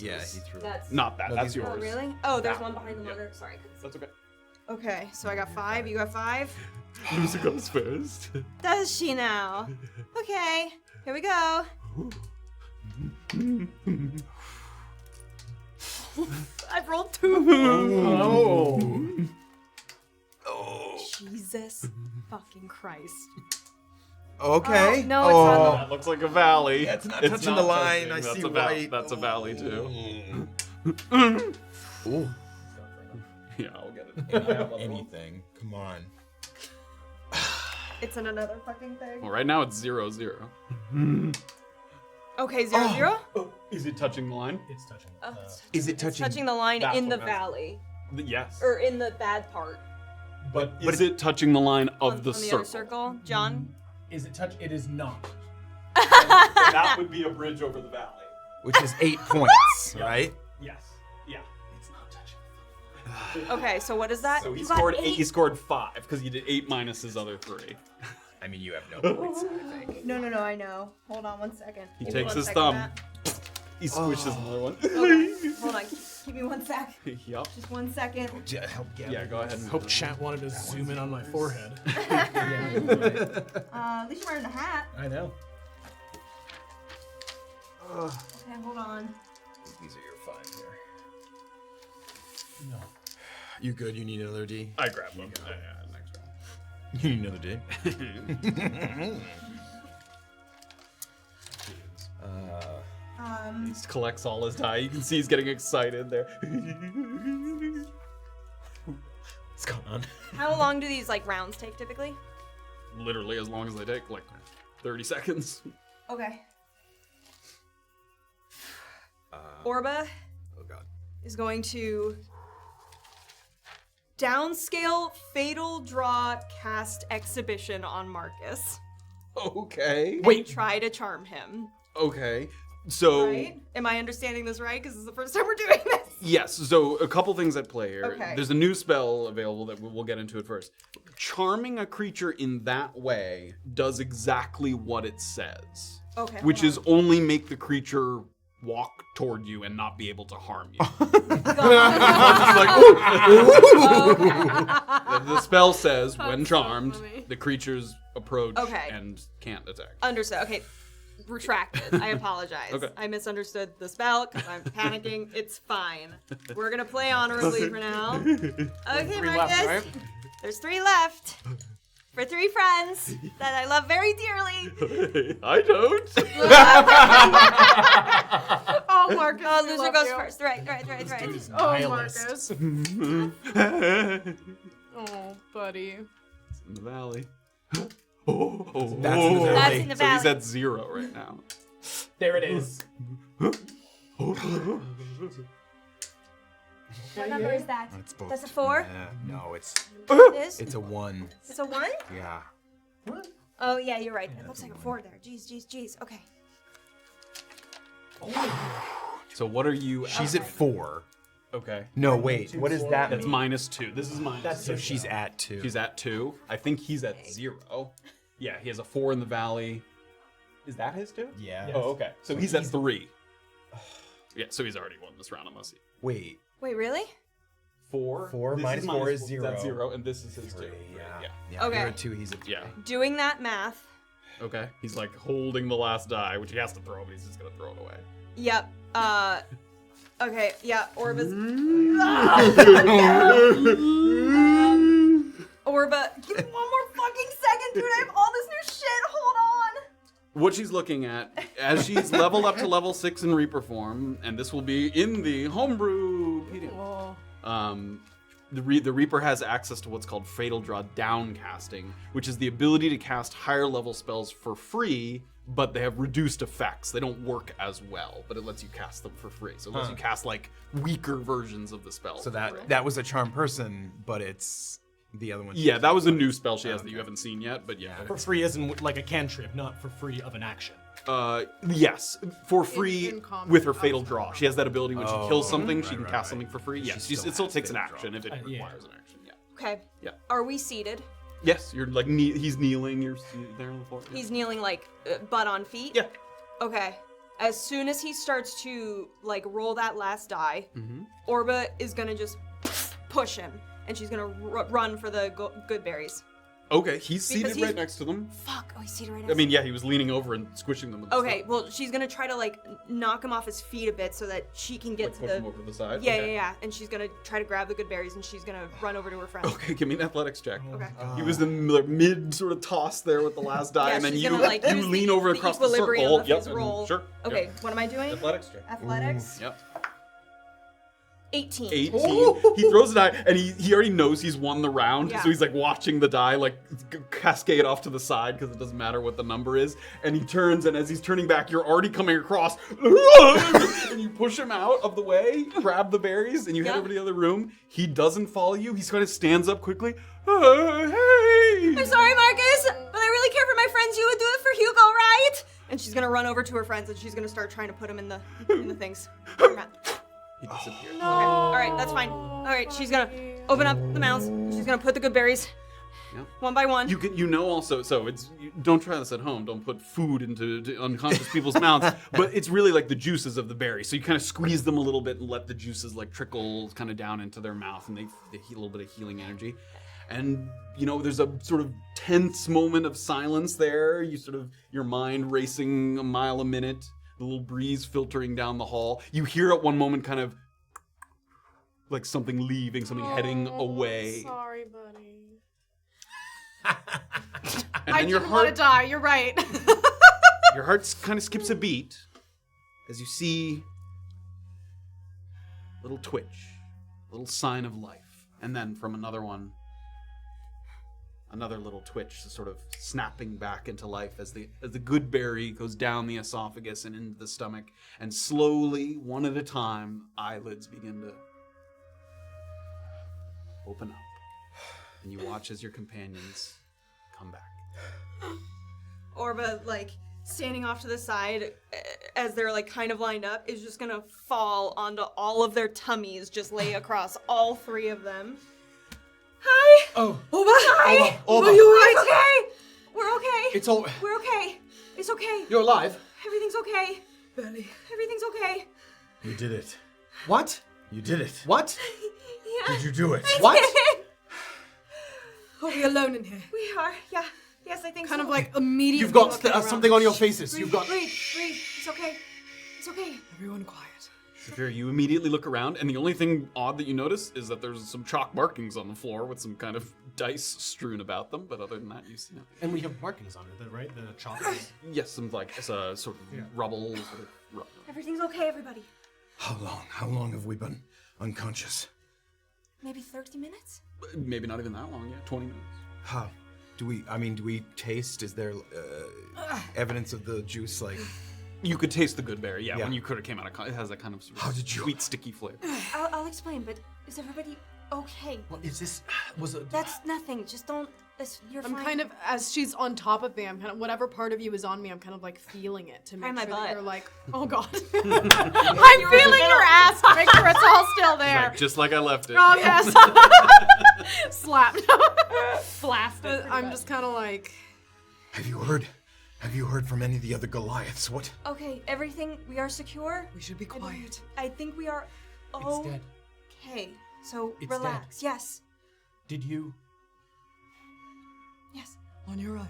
[SPEAKER 5] Yeah, he threw it.
[SPEAKER 3] That's
[SPEAKER 2] not that.
[SPEAKER 5] No,
[SPEAKER 2] That's
[SPEAKER 5] these are-
[SPEAKER 3] Oh,
[SPEAKER 2] yours.
[SPEAKER 3] really? Oh, there's
[SPEAKER 2] That
[SPEAKER 3] one behind the
[SPEAKER 2] one, yeah.
[SPEAKER 3] monitor. Sorry.
[SPEAKER 2] That's okay.
[SPEAKER 3] Okay, so I got 5. You got 5.
[SPEAKER 2] Loser goes first.
[SPEAKER 3] Does she now? Okay, here we go.
[SPEAKER 4] I've rolled 2.
[SPEAKER 1] Oh.
[SPEAKER 3] Jesus fucking Christ.
[SPEAKER 5] Okay.
[SPEAKER 3] Oh, no, it's not
[SPEAKER 2] That looks like a valley.
[SPEAKER 5] Yeah, it's not touching the line. I
[SPEAKER 2] That's
[SPEAKER 5] see
[SPEAKER 2] a
[SPEAKER 5] white.
[SPEAKER 2] That's a valley too.
[SPEAKER 5] Ooh.
[SPEAKER 2] Yeah, I'll get it.
[SPEAKER 5] Anything. Come on.
[SPEAKER 3] It's in another fucking thing.
[SPEAKER 2] Well, right now it's 0-0.
[SPEAKER 3] Okay, 0-0?
[SPEAKER 2] Oh, is it touching the line?
[SPEAKER 1] It's touching.
[SPEAKER 5] Is it
[SPEAKER 3] It's
[SPEAKER 5] touching?
[SPEAKER 3] touching the line
[SPEAKER 2] That's
[SPEAKER 3] in the
[SPEAKER 2] what I was-
[SPEAKER 3] valley.
[SPEAKER 2] Yes.
[SPEAKER 3] Or in the bad part.
[SPEAKER 2] But is it touching the line of
[SPEAKER 3] on
[SPEAKER 2] the
[SPEAKER 3] on
[SPEAKER 2] circle?
[SPEAKER 3] other circle. John?
[SPEAKER 1] Is it touch? It is not.
[SPEAKER 2] That would be a bridge over the valley.
[SPEAKER 5] Which is 8 points, right?
[SPEAKER 1] Yes. Yeah.
[SPEAKER 2] It's not touching.
[SPEAKER 3] Okay, so what is that?
[SPEAKER 2] So he
[SPEAKER 3] You got
[SPEAKER 2] scored 8.
[SPEAKER 3] 8.
[SPEAKER 2] He scored 5 because he did 8 minus his other 3.
[SPEAKER 5] I mean, you have no points, I think.
[SPEAKER 3] No, I know. Hold on 1 second.
[SPEAKER 2] He
[SPEAKER 3] Give me
[SPEAKER 2] takes
[SPEAKER 3] 1
[SPEAKER 2] his
[SPEAKER 3] second,
[SPEAKER 2] thumb.
[SPEAKER 3] Matt.
[SPEAKER 2] He squishes another one.
[SPEAKER 3] Okay, hold on. Give me 1 sec.
[SPEAKER 2] Yup.
[SPEAKER 3] Just 1 second.
[SPEAKER 5] Help get
[SPEAKER 2] Yeah, go ahead. And
[SPEAKER 1] Hope chat wanted to zoom in on my forehead.
[SPEAKER 3] At least you're wearing the hat.
[SPEAKER 1] I know.
[SPEAKER 3] Okay, hold on.
[SPEAKER 5] These are your 5 here.
[SPEAKER 1] No.
[SPEAKER 5] You good? You need another D?
[SPEAKER 2] I grabbed one. Yeah, next round.
[SPEAKER 5] You need another D?
[SPEAKER 2] He just collects all his die. You can see he's getting excited there.
[SPEAKER 5] What's going on?
[SPEAKER 3] How long do these like rounds take typically?
[SPEAKER 2] Literally as long as they take, like 30 seconds.
[SPEAKER 3] Okay. Orba
[SPEAKER 5] Oh god.
[SPEAKER 3] is going to downscale Fatal Draw cast Exhibition on Marcus.
[SPEAKER 2] Okay.
[SPEAKER 3] And try to charm him.
[SPEAKER 2] Okay. So
[SPEAKER 3] Right? Am I understanding this right? Because this is the first time we're doing this.
[SPEAKER 2] yes, so a couple things at play here.
[SPEAKER 3] Okay.
[SPEAKER 2] There's a new spell available that we'll get into it first. Charming a creature in that way does exactly what it says.
[SPEAKER 3] Okay.
[SPEAKER 2] Which
[SPEAKER 3] hold
[SPEAKER 2] is only make the creature walk toward you and not be able to harm you.
[SPEAKER 3] on.
[SPEAKER 2] The spell says, when
[SPEAKER 4] That's so
[SPEAKER 2] charmed,
[SPEAKER 4] funny.
[SPEAKER 2] the creatures approach
[SPEAKER 3] Okay.
[SPEAKER 2] and can't attack.
[SPEAKER 3] Understood. Okay. Retracted. I apologize.
[SPEAKER 2] Okay.
[SPEAKER 3] I misunderstood the spell because I'm panicking. It's fine. We're gonna play honorably for now. Okay, Marcus. There's 3 left. For 3 friends that I love very dearly.
[SPEAKER 2] I don't.
[SPEAKER 4] Oh, Marcus.
[SPEAKER 3] Oh,
[SPEAKER 4] we
[SPEAKER 3] loser
[SPEAKER 4] love
[SPEAKER 3] goes
[SPEAKER 4] you.
[SPEAKER 3] first. Right.
[SPEAKER 4] Oh, Marcus. Oh, buddy.
[SPEAKER 2] It's in the valley. Oh,
[SPEAKER 5] That's in the valley.
[SPEAKER 3] That's in the
[SPEAKER 2] So he's
[SPEAKER 3] valley.
[SPEAKER 2] at 0 right now.
[SPEAKER 1] There it is.
[SPEAKER 3] What number is that?
[SPEAKER 5] It's both.
[SPEAKER 3] That's a 4?
[SPEAKER 5] Yeah, no, it's
[SPEAKER 3] It is?
[SPEAKER 5] a 1.
[SPEAKER 3] It's a 1?
[SPEAKER 5] Yeah.
[SPEAKER 3] Oh, yeah, you're right. That looks like a 4 there. Jeez. Okay.
[SPEAKER 2] So what are you?
[SPEAKER 5] She's at 4.
[SPEAKER 2] Okay.
[SPEAKER 5] No, wait. What does that
[SPEAKER 2] That's
[SPEAKER 5] mean?
[SPEAKER 2] -2. This is -2.
[SPEAKER 5] So she's at 2.
[SPEAKER 2] She's at 2. I think he's at 0. Yeah, he has a 4 in the valley. Is that his 2?
[SPEAKER 5] Yeah.
[SPEAKER 2] Oh, okay. So he's at 3. Yeah, so he's already won this round unless he.
[SPEAKER 5] Wait.
[SPEAKER 3] Wait, really?
[SPEAKER 2] 4.
[SPEAKER 5] 4 minus 4 is 0.
[SPEAKER 2] That's 0, and this is his 2.
[SPEAKER 5] 3. Yeah.
[SPEAKER 2] Yeah.
[SPEAKER 3] Okay.
[SPEAKER 5] You're at 2. He's at 3.
[SPEAKER 2] Yeah.
[SPEAKER 3] Doing that math.
[SPEAKER 2] Okay. He's like holding the last die, which he has to throw, but he's just gonna throw it away.
[SPEAKER 3] Yep. Okay, yeah, Orba's... Orba, give me one more fucking second, dude. I have all this new shit. Hold on.
[SPEAKER 2] What she's looking at, as she's leveled up to level 6 in Reaper form, and this will be in the homebrew PDF. The Reaper has access to what's called Fatal Draw Downcasting, which is the ability to cast higher level spells for free, but they have reduced effects. They don't work as well, but it lets you cast them for free. So it lets you cast like weaker versions of the spell.
[SPEAKER 5] So that was a charm person, but it's the other one.
[SPEAKER 2] Yeah, that was a new spell she has that you haven't seen yet, but yeah.
[SPEAKER 1] For free as in like a cantrip, not for free of an action.
[SPEAKER 2] Yes, for free
[SPEAKER 6] in combat.
[SPEAKER 2] with her Fatal Draw. She has that ability when she kills something, she can
[SPEAKER 5] right,
[SPEAKER 2] cast something for free. Yes, it still takes an action if it requires an action. Yeah.
[SPEAKER 3] Okay.
[SPEAKER 2] Yeah.
[SPEAKER 3] Are we seated?
[SPEAKER 2] Yes, you're like he's kneeling. You're there on the floor. Yeah.
[SPEAKER 3] He's kneeling like butt on feet?
[SPEAKER 2] Yeah.
[SPEAKER 3] Okay. As soon as he starts to like roll that last die, Orba is gonna just push him, and she's gonna run for the good berries.
[SPEAKER 2] Okay, he's
[SPEAKER 3] Because
[SPEAKER 2] seated right next to them.
[SPEAKER 3] Fuck! Oh, he's seated right next.
[SPEAKER 2] I mean, yeah, he was leaning over and squishing them with the
[SPEAKER 3] Okay,
[SPEAKER 2] stuff.
[SPEAKER 3] well, she's gonna try to like knock him off his feet a bit so that she can get
[SPEAKER 2] Like
[SPEAKER 3] to
[SPEAKER 2] push
[SPEAKER 3] the.
[SPEAKER 2] him over to the side.
[SPEAKER 3] Yeah,
[SPEAKER 2] Okay.
[SPEAKER 3] yeah, and she's gonna try to grab the good berries, and she's gonna run over to her friend.
[SPEAKER 2] Okay, give me an athletics check.
[SPEAKER 3] Okay.
[SPEAKER 2] He was in the mid sort of toss there with the last die,
[SPEAKER 3] Yeah,
[SPEAKER 2] and then
[SPEAKER 3] she's
[SPEAKER 2] you
[SPEAKER 3] gonna, like, use
[SPEAKER 2] lean
[SPEAKER 3] the
[SPEAKER 2] over across the
[SPEAKER 3] equilibrium
[SPEAKER 2] circle.
[SPEAKER 3] of
[SPEAKER 2] Yep.
[SPEAKER 3] his roll.
[SPEAKER 2] Sure.
[SPEAKER 3] Okay,
[SPEAKER 2] Yep.
[SPEAKER 3] what am I doing?
[SPEAKER 2] Athletics check.
[SPEAKER 3] Athletics.
[SPEAKER 2] Yep.
[SPEAKER 3] 18.
[SPEAKER 2] 18. He throws a die, and he already knows he's won the round,
[SPEAKER 3] Yeah.
[SPEAKER 2] so he's like watching the die like cascade off to the side because it doesn't matter what the number is. And he turns, and as he's turning back, you're already coming across, and you push him out of the way, grab the berries, and you head
[SPEAKER 3] Yeah.
[SPEAKER 2] over to the other room. He doesn't follow you. He kind of stands up quickly. Hey!
[SPEAKER 3] I'm sorry, Marcus, but I really care for my friends. You would do it for Hugo, right? And she's gonna run over to her friends, and she's gonna start trying to put him in the things.
[SPEAKER 2] He disappeared.
[SPEAKER 3] Okay, all right, that's fine. All right, she's gonna open up the mouths. She's gonna put the good berries,
[SPEAKER 2] Yep.
[SPEAKER 3] one by one.
[SPEAKER 2] You know also, so don't try this at home. Don't put food into unconscious people's mouths. But it's really like the juices of the berry. So you kind of squeeze them a little bit and let the juices like trickle kind of down into their mouth, and they heal a little bit of healing energy. And there's a sort of tense moment of silence there. Your mind racing a mile a minute. The little breeze filtering down the hall. You hear at one moment kind of like something leaving, something heading away.
[SPEAKER 6] Sorry, buddy.
[SPEAKER 2] And
[SPEAKER 6] I
[SPEAKER 2] then your
[SPEAKER 6] didn't want to
[SPEAKER 2] heart,
[SPEAKER 6] die. You're right.
[SPEAKER 2] your heart kind of skips a beat as you see a little twitch, a little sign of life. And then from another one, another little twitch, sort of snapping back into life as the good berry goes down the esophagus and into the stomach, and slowly, one at a time, eyelids begin to open up, and you watch as your companions come back.
[SPEAKER 3] Orba, like, standing off to the side as they're, like, kind of lined up, is just gonna fall onto all of their tummies, just lay across all three of them. Hi!
[SPEAKER 1] Oh.
[SPEAKER 3] Orba! Hi!
[SPEAKER 1] Orba.
[SPEAKER 3] Are you alright? Okay! We're okay.
[SPEAKER 1] It's all.
[SPEAKER 3] We're okay. It's okay.
[SPEAKER 1] You're alive.
[SPEAKER 3] Everything's okay.
[SPEAKER 1] Barely.
[SPEAKER 3] Everything's okay.
[SPEAKER 5] You did it.
[SPEAKER 1] What?
[SPEAKER 5] You did it.
[SPEAKER 1] What?
[SPEAKER 3] Yeah.
[SPEAKER 5] Did you do it?
[SPEAKER 1] What?
[SPEAKER 6] Are we alone in here?
[SPEAKER 3] We are, yeah. Yes, I think
[SPEAKER 6] Kind
[SPEAKER 3] so.
[SPEAKER 6] of like immediately.
[SPEAKER 1] You've got
[SPEAKER 6] looking around.
[SPEAKER 1] something on your faces. You've got.
[SPEAKER 3] Breathe. It's okay. It's okay.
[SPEAKER 6] Everyone quiet.
[SPEAKER 2] Safira, you immediately look around, and the only thing odd that you notice is that there's some chalk markings on the floor with some kind of dice strewn about them, but other than that, you see nothing.
[SPEAKER 1] And we have markings on it, right? The chalk.
[SPEAKER 2] Yes, some it's a sort of rubble. Sort of
[SPEAKER 3] Everything's okay, everybody.
[SPEAKER 5] How long? How long have we been unconscious?
[SPEAKER 3] Maybe 30 minutes?
[SPEAKER 2] Maybe not even that long, 20 minutes.
[SPEAKER 5] How? Do we taste? Is there evidence of the juice? Like,
[SPEAKER 2] You could taste the good berry,
[SPEAKER 5] Yeah.
[SPEAKER 2] when you could have came out of it has that kind of,
[SPEAKER 5] How did you-
[SPEAKER 2] sweet, sticky flavor.
[SPEAKER 3] I'll explain, but is everybody okay?
[SPEAKER 1] What is this? Was it?
[SPEAKER 3] That's nothing. Just don't. You're
[SPEAKER 6] I'm
[SPEAKER 3] fine.
[SPEAKER 6] kind of, as she's on top of me, I'm kind of, whatever part of you is on me, I'm kind of like feeling it to
[SPEAKER 3] Try
[SPEAKER 6] make
[SPEAKER 3] my
[SPEAKER 6] sure that
[SPEAKER 3] butt.
[SPEAKER 6] you're like, oh god. I'm feeling your ass to make sure it's all still there.
[SPEAKER 2] Right, just like I left it.
[SPEAKER 6] Oh yes. Slapped.
[SPEAKER 4] Blasted.
[SPEAKER 6] I'm just kind of like,
[SPEAKER 5] have you heard? Have you heard from any of the other Goliaths? What?
[SPEAKER 3] Okay, everything. We are secure.
[SPEAKER 6] we should be quiet.
[SPEAKER 3] I think we are
[SPEAKER 1] It's dead.
[SPEAKER 3] okay. So
[SPEAKER 1] It's
[SPEAKER 3] relax. Yes.
[SPEAKER 1] Did you?
[SPEAKER 3] Yes.
[SPEAKER 6] On your own.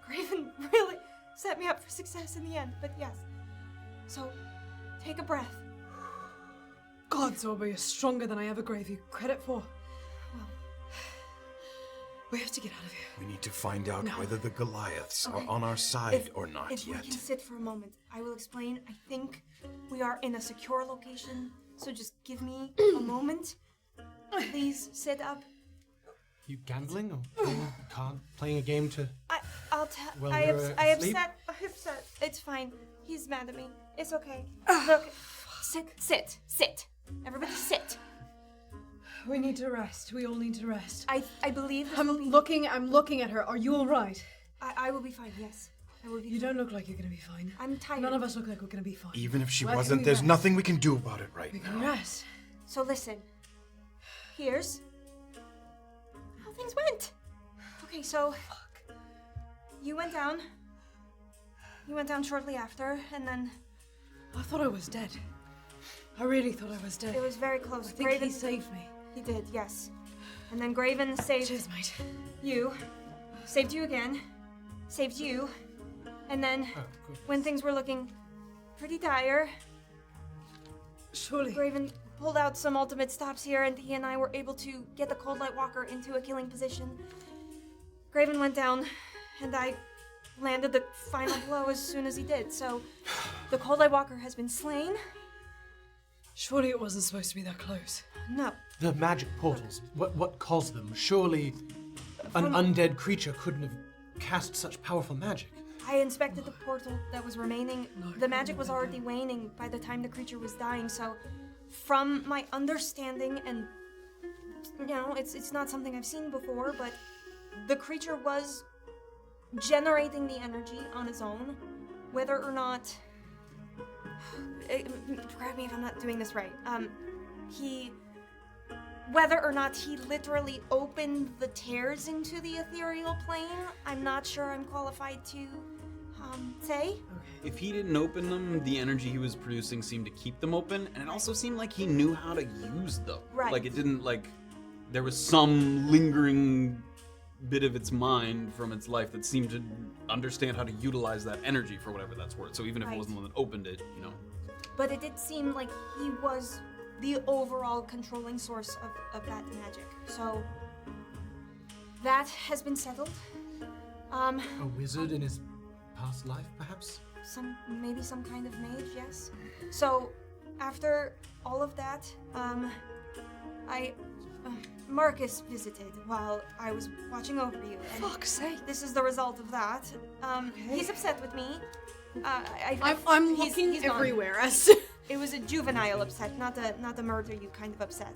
[SPEAKER 3] Graven really set me up for success in the end, but yes. So, Take a breath.
[SPEAKER 6] God's Orba, you're stronger than I ever gave you credit for.
[SPEAKER 3] Well,
[SPEAKER 6] We have to get out of here.
[SPEAKER 5] We need to find out whether the Goliaths
[SPEAKER 3] Okay.
[SPEAKER 5] are on our side or not
[SPEAKER 3] if
[SPEAKER 5] yet.
[SPEAKER 3] we can sit for a moment, I will explain. I think we are in a secure location, so just give me a moment. Please sit up.
[SPEAKER 1] You gambling or playing a game to?
[SPEAKER 3] I'll tell.
[SPEAKER 1] Well,
[SPEAKER 3] I
[SPEAKER 1] you're
[SPEAKER 3] have
[SPEAKER 1] asleep?
[SPEAKER 3] set. It's fine. He's mad at me. It's okay. Look, sit. Everybody sit.
[SPEAKER 6] We need to rest. We all need to rest.
[SPEAKER 3] I believe this
[SPEAKER 6] I'm
[SPEAKER 3] will be.
[SPEAKER 6] looking at her. Are you all right?
[SPEAKER 3] I will be fine. Yes, I will be.
[SPEAKER 6] You don't look like you're gonna be fine.
[SPEAKER 3] I'm tired.
[SPEAKER 6] None of us look like we're gonna be fine.
[SPEAKER 5] Even if she
[SPEAKER 6] Where can
[SPEAKER 5] wasn't,
[SPEAKER 6] we
[SPEAKER 5] there's
[SPEAKER 6] rest?
[SPEAKER 5] nothing we can do about it right
[SPEAKER 6] We
[SPEAKER 5] now.
[SPEAKER 6] can rest.
[SPEAKER 3] So listen. Here's how things went. Okay, so you went down. You went down shortly after, and then
[SPEAKER 6] I thought I was dead. I really thought I was dead.
[SPEAKER 3] it was very close.
[SPEAKER 6] I think
[SPEAKER 3] Graven
[SPEAKER 6] he saved me.
[SPEAKER 3] He did, yes. And then Graven saved
[SPEAKER 6] Cheers, mate.
[SPEAKER 3] you, saved you again, saved you, and then
[SPEAKER 1] Oh, good.
[SPEAKER 3] when things were looking pretty dire,
[SPEAKER 6] Surely.
[SPEAKER 3] Graven pulled out some ultimate stops here, and he and I were able to get the Cold Light Walker into a killing position. Graven went down, and I landed the final blow as soon as he did. So the Cold Light Walker has been slain.
[SPEAKER 6] Surely it wasn't supposed to be that close.
[SPEAKER 3] No,
[SPEAKER 1] The magic portals. What caused them? Surely an undead creature couldn't have cast such powerful magic.
[SPEAKER 3] I inspected the portal that was remaining. The magic was already waning by the time the creature was dying, so from my understanding, and it's not something I've seen before, but the creature was generating the energy on its own, whether or not correct me if I'm not doing this right. Whether or not he literally opened the tears into the ethereal plane, I'm not sure I'm qualified to say.
[SPEAKER 2] If he didn't open them, the energy he was producing seemed to keep them open, and it also seemed like he knew how to use them.
[SPEAKER 3] Right.
[SPEAKER 2] Like it didn't there was some lingering bit of its mind from its life that seemed to understand how to utilize that energy for whatever that's worth. So even if it
[SPEAKER 3] Right.
[SPEAKER 2] wasn't the one that opened it,
[SPEAKER 3] But it did seem like he was the overall controlling source of that magic. So that has been settled.
[SPEAKER 1] A wizard in his past life, perhaps?
[SPEAKER 3] Maybe some kind of mage, yes. So after all of that, Marcus visited while I was watching over you. And
[SPEAKER 6] Fuck's sake.
[SPEAKER 3] this is the result of that. He's upset with me.
[SPEAKER 6] I'm
[SPEAKER 3] he's
[SPEAKER 6] looking
[SPEAKER 3] gone.
[SPEAKER 6] everywhere as
[SPEAKER 3] It was a juvenile upset, not a murder you kind of upset.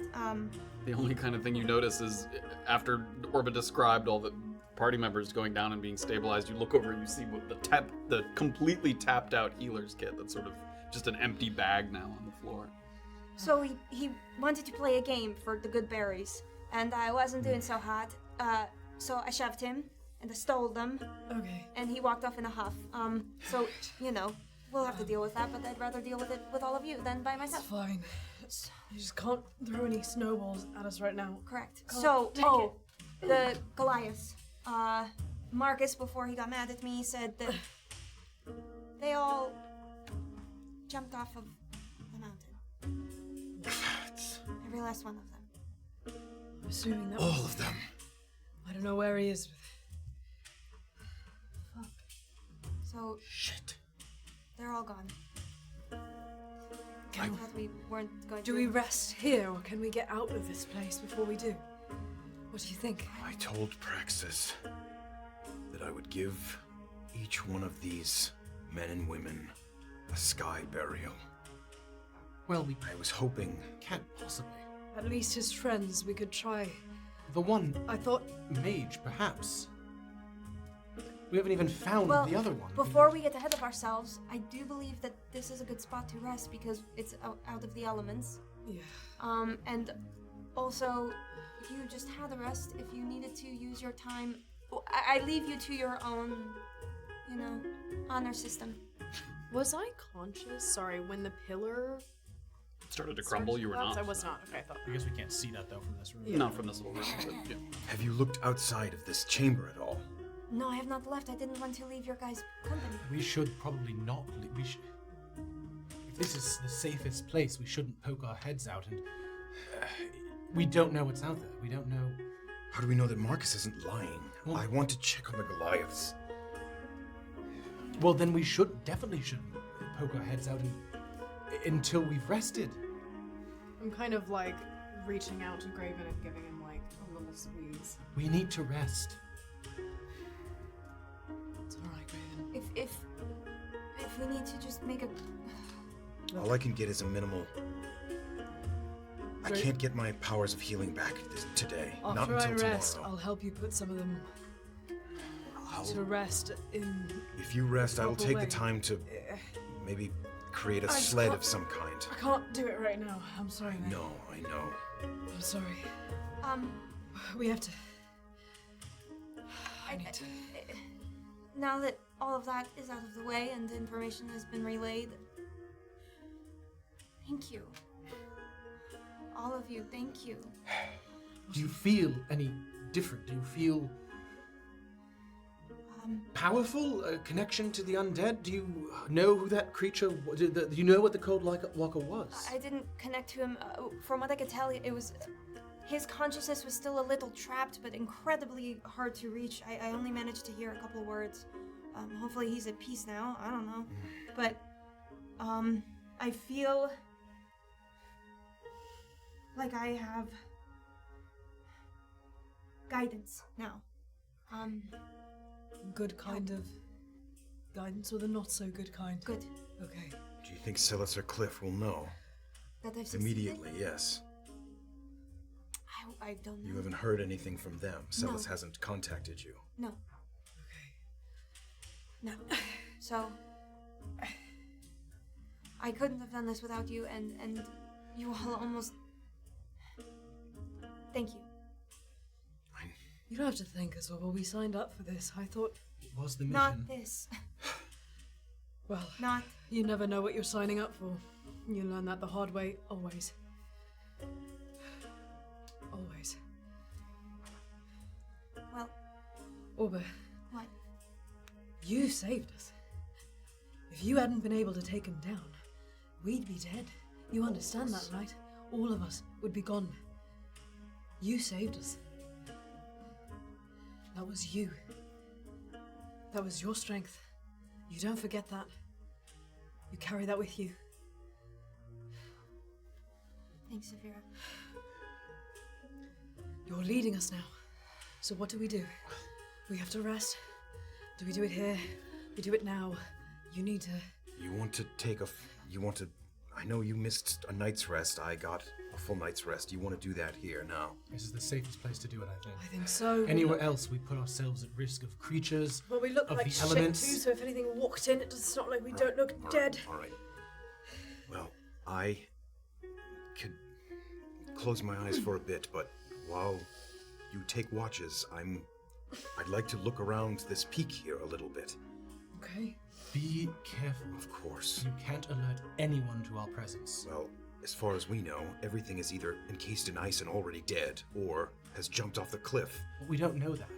[SPEAKER 2] the only kind of thing you notice is after Orba described all the party members going down and being stabilized, you look over and you see what the completely tapped out healer's kit that's sort of just an empty bag now on the floor.
[SPEAKER 3] So he wanted to play a game for the good berries, and I wasn't doing so hot. So I shoved him and I stole them,
[SPEAKER 6] Okay.
[SPEAKER 3] and he walked off in a huff. So we'll have to deal with that, but I'd rather deal with it with all of you than by
[SPEAKER 6] It's
[SPEAKER 3] myself.
[SPEAKER 6] fine. You just can't throw any snowballs at us right now.
[SPEAKER 3] Correct.
[SPEAKER 6] Can't
[SPEAKER 3] So
[SPEAKER 6] take
[SPEAKER 3] the Goliath. Marcus, before he got mad at me, said that they all jumped off of the mountain. Every last one of them.
[SPEAKER 6] I'm assuming that
[SPEAKER 5] All
[SPEAKER 6] was...
[SPEAKER 5] of them.
[SPEAKER 6] I don't know where he is.
[SPEAKER 3] So
[SPEAKER 5] Shit.
[SPEAKER 3] they're all gone. I thought we weren't going to.
[SPEAKER 6] Do we rest here, or can we get out of this place before we do? What do you think?
[SPEAKER 5] I told Praxis that I would give each one of these men and women a sky burial.
[SPEAKER 1] Well, we
[SPEAKER 5] I was hoping
[SPEAKER 1] can't possibly.
[SPEAKER 6] At least his friends, we could try.
[SPEAKER 1] The one
[SPEAKER 6] I thought...
[SPEAKER 1] mage, perhaps. We haven't even found
[SPEAKER 3] Well,
[SPEAKER 1] the other one.
[SPEAKER 3] before we get ahead of ourselves, I do believe that this is a good spot to rest because it's out of the elements.
[SPEAKER 6] Yeah.
[SPEAKER 3] And also, you just had a rest. If you needed to use your time, I leave you to your own, honor system.
[SPEAKER 4] Was I conscious? Sorry, when the pillar
[SPEAKER 2] Started to crumble, you were
[SPEAKER 4] collapsed?
[SPEAKER 2] not.
[SPEAKER 4] I was not. Okay, I thought.
[SPEAKER 7] I guess we can't see that though from this room.
[SPEAKER 2] Not from this little room, but yeah.
[SPEAKER 5] Have you looked outside of this chamber at all?
[SPEAKER 3] No, I have not left. I didn't want to leave your guys' company.
[SPEAKER 1] We should probably not. We should. if this is the safest place, we shouldn't poke our heads out, and we don't know what's out there. We don't know.
[SPEAKER 5] How do we know that Marcus isn't lying?
[SPEAKER 1] Well-
[SPEAKER 5] I want to check on the Goliaths.
[SPEAKER 1] Well, then we definitely shouldn't poke our heads out until we've rested.
[SPEAKER 6] I'm kind of like reaching out to Graven and giving him like a little squeeze.
[SPEAKER 1] We need to rest.
[SPEAKER 6] It's alright, Graven.
[SPEAKER 3] If we need to just make a
[SPEAKER 5] All I can get is a minimal... I can't get my powers of healing back today. Not
[SPEAKER 6] After I
[SPEAKER 5] until
[SPEAKER 6] rest,
[SPEAKER 5] tomorrow.
[SPEAKER 6] I'll help you put some of them to rest in.
[SPEAKER 5] If you rest, I will
[SPEAKER 6] proper
[SPEAKER 5] take
[SPEAKER 6] way.
[SPEAKER 5] the time to maybe create a
[SPEAKER 6] I just
[SPEAKER 5] sled
[SPEAKER 6] can't-
[SPEAKER 5] of some kind.
[SPEAKER 6] I can't do it right now. I'm sorry, mate.
[SPEAKER 5] No, I know.
[SPEAKER 6] I'm sorry. We have to. I need to.
[SPEAKER 3] now that all of that is out of the way and the information has been relayed, thank you. All of you, thank you.
[SPEAKER 1] Do you feel any different? Do you feel powerful? A connection to the undead? Do you know who that creature? Do you know what the Cold Walker was?
[SPEAKER 3] I didn't connect to him. From what I could tell, it was his consciousness was still a little trapped, but incredibly hard to reach. I only managed to hear a couple of words. Hopefully he's at peace now. I don't know, but I feel like I have guidance now.
[SPEAKER 6] Good kind of guidance or the not so good kind?
[SPEAKER 3] Good.
[SPEAKER 6] Okay.
[SPEAKER 5] Do you think Silas or Cliff will know?
[SPEAKER 3] That I've succeeded?
[SPEAKER 5] Immediately, yes.
[SPEAKER 3] I don't know.
[SPEAKER 5] You haven't heard anything from them. Silas
[SPEAKER 3] No.
[SPEAKER 5] hasn't contacted you.
[SPEAKER 3] No. No. So I couldn't have done this without you, and you all almost. Thank you.
[SPEAKER 6] You don't have to thank us, Orba. We signed up for this. I thought,
[SPEAKER 1] It was the mission.
[SPEAKER 3] Not this.
[SPEAKER 6] well,
[SPEAKER 3] Not.
[SPEAKER 6] you never know what you're signing up for. You learn that the hard way, always. Always.
[SPEAKER 3] Well,
[SPEAKER 6] Orba,
[SPEAKER 3] what?
[SPEAKER 6] you saved us. If you hadn't been able to take him down, we'd be dead. You understand that, right? All of us would be gone. You saved us. That was you. That was your strength. You don't forget that. You carry that with you.
[SPEAKER 3] Thanks, Safira.
[SPEAKER 6] You're leading us now. So what do? We have to rest. Do we do it here? We do it now. You need to...
[SPEAKER 5] You want to take a... You want to... I know you missed a night's rest. I got a full night's rest. You want to do that here now.
[SPEAKER 1] This is the safest place to do it, I think.
[SPEAKER 6] I think so.
[SPEAKER 1] Anywhere else, we put ourselves at risk of creatures,
[SPEAKER 6] Well, we look
[SPEAKER 1] of
[SPEAKER 6] like
[SPEAKER 1] the
[SPEAKER 6] shit
[SPEAKER 1] elements.
[SPEAKER 6] too, so if anything walked in, it's not like we don't look dead.
[SPEAKER 5] All right. Well, I could close my eyes for a bit, but while you take watches, I'd like to look around this peak here a little bit.
[SPEAKER 6] Okay.
[SPEAKER 1] Be careful.
[SPEAKER 5] Of course.
[SPEAKER 1] You can't alert anyone to our presence.
[SPEAKER 5] Well, as far as we know, everything is either encased in ice and already dead, or has jumped off the cliff.
[SPEAKER 1] But we don't know that.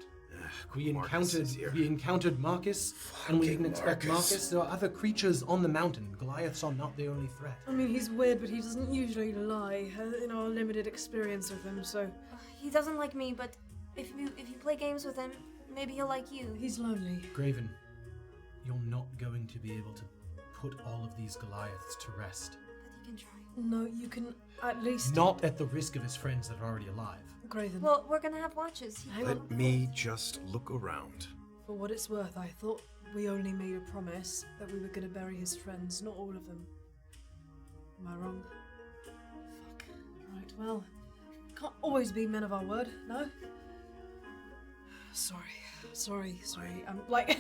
[SPEAKER 1] We
[SPEAKER 5] Marcus is
[SPEAKER 1] encountered
[SPEAKER 5] here.
[SPEAKER 1] Marcus, and we
[SPEAKER 5] Fucking
[SPEAKER 1] didn't expect
[SPEAKER 5] Marcus.
[SPEAKER 1] Marcus. There are other creatures on the mountain. Goliaths are not the only threat.
[SPEAKER 6] I mean, he's weird, but he doesn't usually lie. In our limited experience with him, so
[SPEAKER 3] He doesn't like me, but if you play games with him, maybe he'll like you.
[SPEAKER 6] he's lonely.
[SPEAKER 1] Graven, you're not going to be able to put all of these Goliaths to rest.
[SPEAKER 3] But he can try.
[SPEAKER 6] No, you can at least...
[SPEAKER 1] Not at the risk of his friends that are already alive.
[SPEAKER 6] Graven,
[SPEAKER 3] Well, we're gonna have watches.
[SPEAKER 6] hang on.
[SPEAKER 5] Let me just look around.
[SPEAKER 6] For what it's worth, I thought we only made a promise that we were going to bury his friends, not all of them. Am I wrong? Fuck. Right, well, can't always be men of our word, no? Sorry. I'm like,